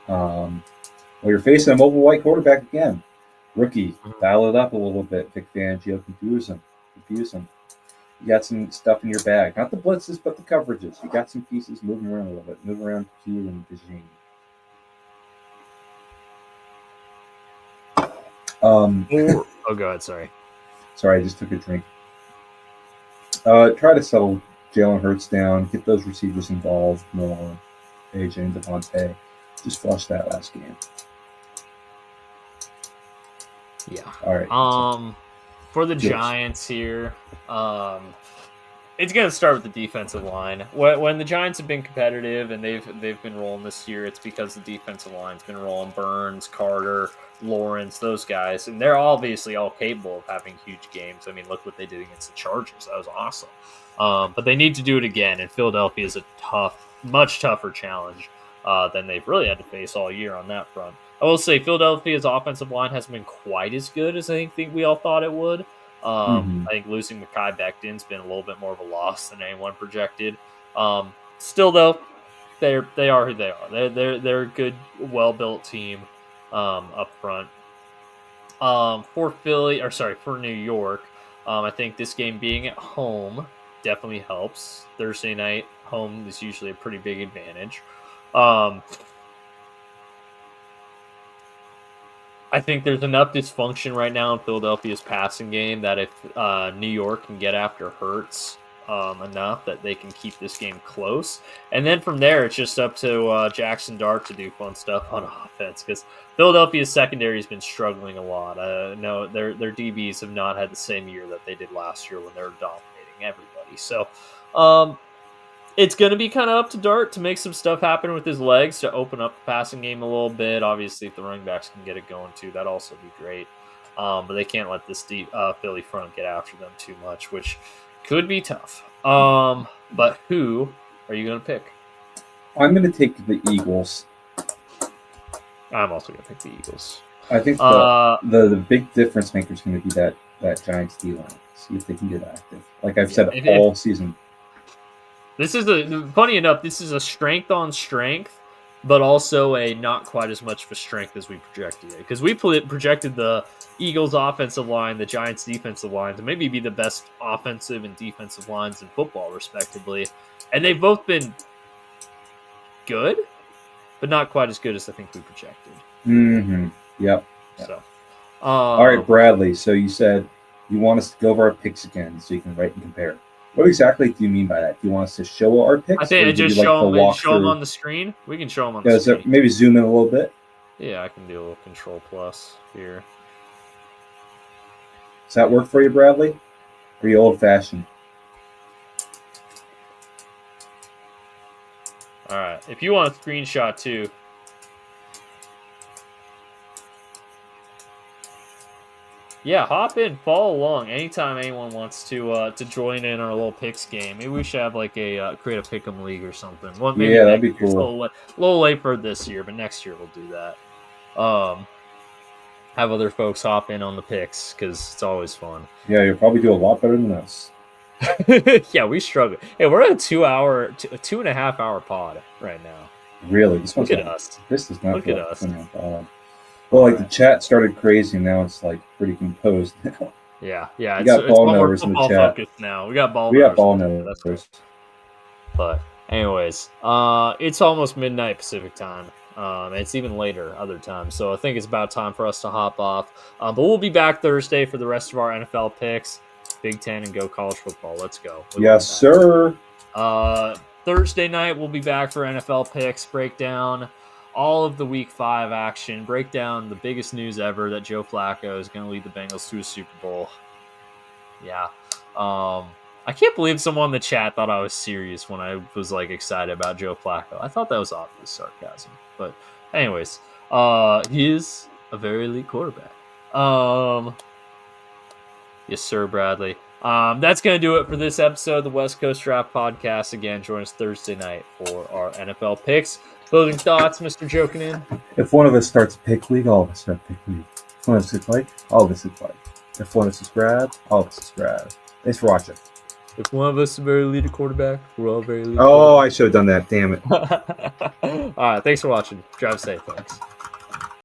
Well, you're facing a mobile white quarterback again. Rookie, dial it up a little bit. Vic Fangio, confuse him. You got some stuff in your bag. Not the blitzes, but the coverages. You got some pieces moving around a little bit. Move around Q and Beijing. Oh, go ahead. Sorry, I just took a drink. Try to settle Jalen Hurts down. Get those receivers involved more. AJ and Devontae. Just flush that last game. Yeah. All right. For the Giants here, it's going to start with the defensive line. When the Giants have been competitive and they've been rolling this year, it's because the defensive line's been rolling. Burns, Carter, Lawrence, those guys, and they're obviously all capable of having huge games. I mean, look what they did against the Chargers. That was awesome. But they need to do it again, and Philadelphia is a much tougher challenge than they've really had to face all year on that front. I will say Philadelphia's offensive line hasn't been quite as good as I think we all thought it would. I think losing Mekhi Becton's been a little bit more of a loss than anyone projected. Still, though, they are who they are. They're a good, well-built team up front. For New York, I think this game being at home definitely helps. Thursday night home is usually a pretty big advantage. I think there's enough dysfunction right now in Philadelphia's passing game that if New York can get after Hurts enough that they can keep this game close. And then from there, it's just up to Jackson Dart to do fun stuff on offense because Philadelphia's secondary has been struggling a lot. No, their DBs have not had the same year that they did last year when they were dominating everybody. So it's going to be kind of up to Dart to make some stuff happen with his legs to open up the passing game a little bit. Obviously, if the running backs can get it going too, that'd also be great. But they can't let this deep Philly front get after them too much, which could be tough. But who are you going to pick? I'm going to take the Eagles. I'm also going to pick the Eagles. I think the big difference maker is going to be that Giants D-line. See if they can get active. Like I've said all season. This is funny enough. This is a strength on strength, but also a not quite as much of a strength as we projected it. Because we projected the Eagles' offensive line, the Giants' defensive line to maybe be the best offensive and defensive lines in football, respectively, and they've both been good. but not quite as good as I think we projected. Mm-hmm. Yep. So, all right, Bradley. So you said you want us to go over our picks again, so you can write and compare. What exactly do you mean by that? Do you want us to show our picks? I think just show them on the screen. We can show them on the screen. Maybe zoom in a little bit. Yeah, I can do a little Control Plus here. Does that work for you, Bradley? Or are you old-fashioned? All right. If you want a screenshot too. Yeah, hop in, follow along anytime anyone wants to join in our little picks game. Maybe we should have like a create a pick'em league or something. Well, maybe that'd be cool. A little late for this year, but next year we'll do that. Have other folks hop in on the picks because it's always fun. Yeah, you'll probably do a lot better than us. Yeah, we struggle. Hey, we're at a 2.5 hour pod right now. Really? Look at us. This is not. Look at us. Well, like the chat started crazy, and now it's like pretty composed now. Yeah. We got ball numbers in the chat now. We got ball. We got ball numbers. But anyways, it's almost midnight Pacific time. It's even later other times, so I think it's about time for us to hop off. But we'll be back Thursday for the rest of our NFL picks, Big Ten, and go college football. Let's go. Yes, sir. Thursday night we'll be back for NFL picks, breakdown all of the Week 5 action, break down the biggest news ever that Joe Flacco is going to lead the Bengals to a Super Bowl. Yeah. I can't believe someone in the chat thought I was serious when I was like excited about Joe Flacco. I thought that was obvious sarcasm. But anyways, he is a very elite quarterback. Yes, sir, Bradley. That's going to do it for this episode of the West Coast Draft Podcast. Again, join us Thursday night for our NFL picks. Closing thoughts, Mr. Jokinan? If one of us starts pick league, all of us start pick league. If one of us is like, all of us is like. If one of us is grab, all of us is grab. Thanks for watching. If one of us is a very elite quarterback, we're all very elite. Oh, I should have done that. Damn it. All right. Thanks for watching. Drive safe, folks.